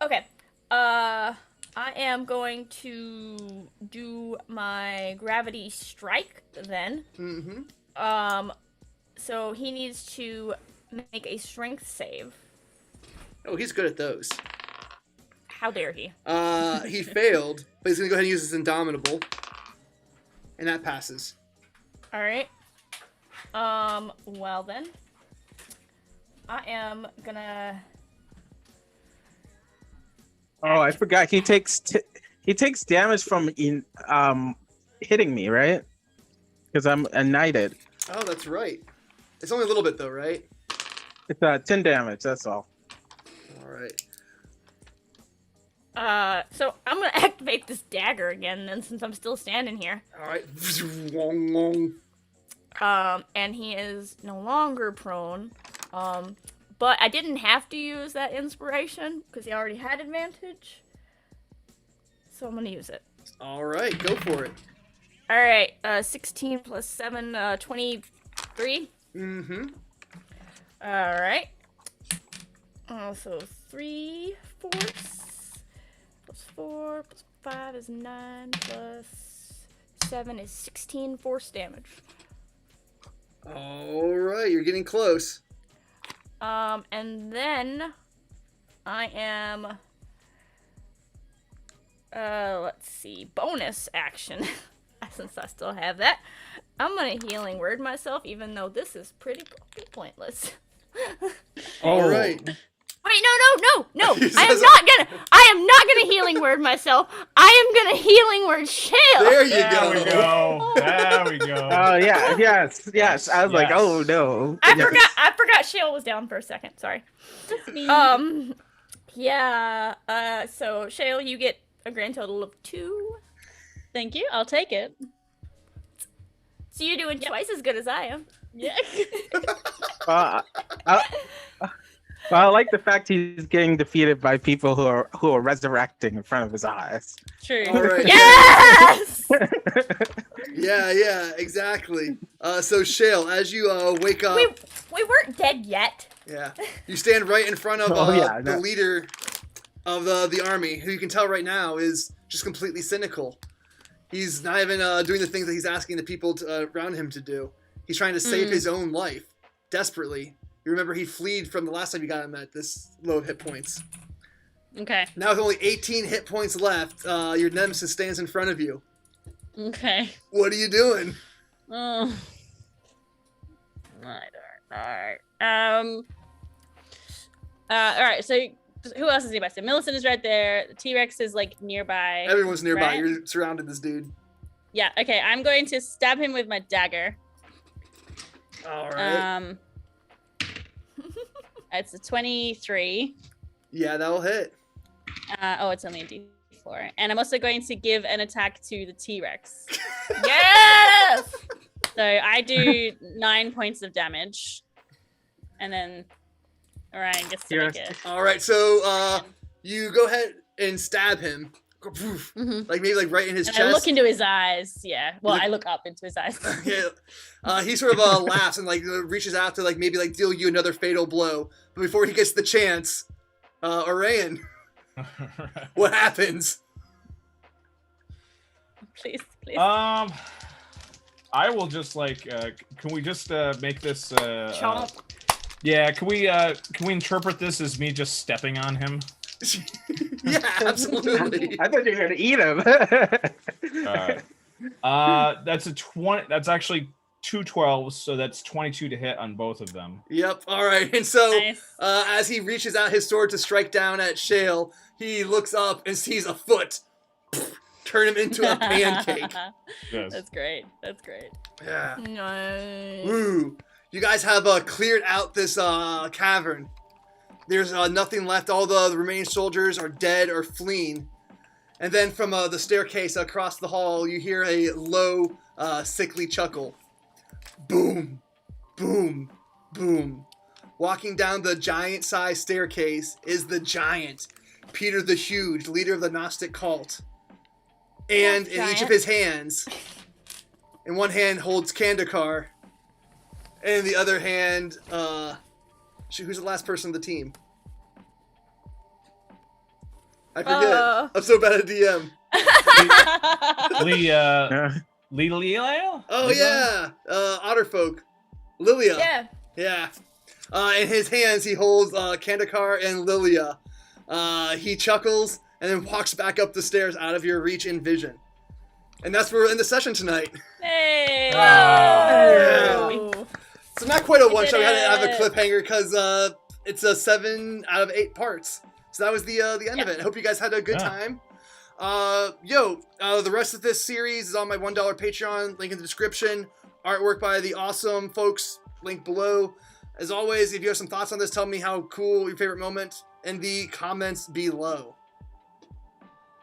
Okay. I am going to do my gravity strike then. Mm-hmm. So he needs to make a strength save. Oh, he's good at those. How dare he? He failed, but he's gonna go ahead and use his Indomitable. And that passes. Alright. Well then. I am gonna... Oh, I forgot. He takes damage from hitting me, right? Because I'm knighted. Oh, that's right. It's only a little bit, though, right? It's 10 damage, that's all. Alright. So I'm gonna activate this dagger again then since I'm still standing here. Alright. And he is no longer prone. But I didn't have to use that inspiration because he already had advantage. So I'm gonna use it. Alright, go for it. Alright, 16 plus 7, 23. Mm-hmm. Alright. So 3 force. Plus 4 plus 5 is 9 plus 7 is 16 force damage. Alright, you're getting close. And then I am, let's see, bonus action, since I still have that. I'm gonna healing word myself, even though this is pretty pointless. Alright. Wait, no. I am not gonna healing word myself. I am gonna healing word Shale. There you There go. we go. There we go. Oh yeah, yes. I was like, Yes. oh no. I Yes. forgot Shale was down for a second. Sorry. Yeah. So Shale, you get a grand total of 2. Thank you. I'll take it. So you're doing twice as good as I am. Yeah. I like the fact he's getting defeated by people who are resurrecting in front of his eyes. True. Alright. Yes. Yeah, exactly. So Shale, as you wake up, We weren't dead yet. yeah, you stand right in front of the leader of the army, who you can tell right now is just completely cynical. He's not even doing the things that he's asking the people around him to do. He's trying to save his own life desperately. You remember he fled from the last time you got him at this low of hit points. Okay. Now with only 18 hit points left, your nemesis stands in front of you. Okay. What are you doing? Oh. Alright. Alright, so who else is nearby? So Millicent is right there. The T-Rex is like nearby. Everyone's nearby. Right? You're surrounded this dude. Yeah, okay. I'm going to stab him with my dagger. Alright. It's a 23. Yeah, that'll hit. It's only a D4. And I'm also going to give an attack to the T-Rex. Yes. So I do 9 points of damage. And then Orion gets to make it. Alright, so you go ahead and stab him. Like maybe like right in his And chest. I look into his eyes. Yeah. Well, I look up into his eyes. Yeah. He sort of laughs and like reaches out to like maybe like deal you another fatal blow. But before he gets the chance, Orion, what happens? Please. I I will just like. Can we just make this? Chomp. Yeah. Can we interpret this as me just stepping on him? Yeah, absolutely. I thought you were gonna eat him. That's a 20. That's actually 2 12s, so that's 22 to hit on both of them. Yep. All right. And so, Nice. as he reaches out his sword to strike down at Shale, he looks up and sees a foot turn him into a pancake. Yes. That's great. That's great. Yeah. Nice. Woo. You guys have cleared out this cavern. There's nothing left. All the remaining soldiers are dead or fleeing. And then from the staircase across the hall, you hear a low, sickly chuckle. Boom, boom, boom. Walking down the giant-sized staircase is the giant, Peter the Huge, leader of the Gnostic cult. And in each of his hands, in one hand holds Kandakar, and in the other hand, who's the last person on the team? I forget. I'm so bad at DM. Lilia? Oh yeah, Otterfolk, Lilia. Yeah. Yeah. In his hands, he holds Kandakar and Lilia. He chuckles and then walks back up the stairs out of your reach and vision. And that's where we're in the session tonight. Hey! Yeah. So not quite a one did shot. We had to have a it. cliffhanger because it's a 7 out of 8 parts. So that was the end of it. I hope you guys had a good time. The rest of this series is on my $1 Patreon, link in the description. Artwork by the awesome folks, link below. As always, if you have some thoughts on this, tell me how cool your favorite moment in the comments below.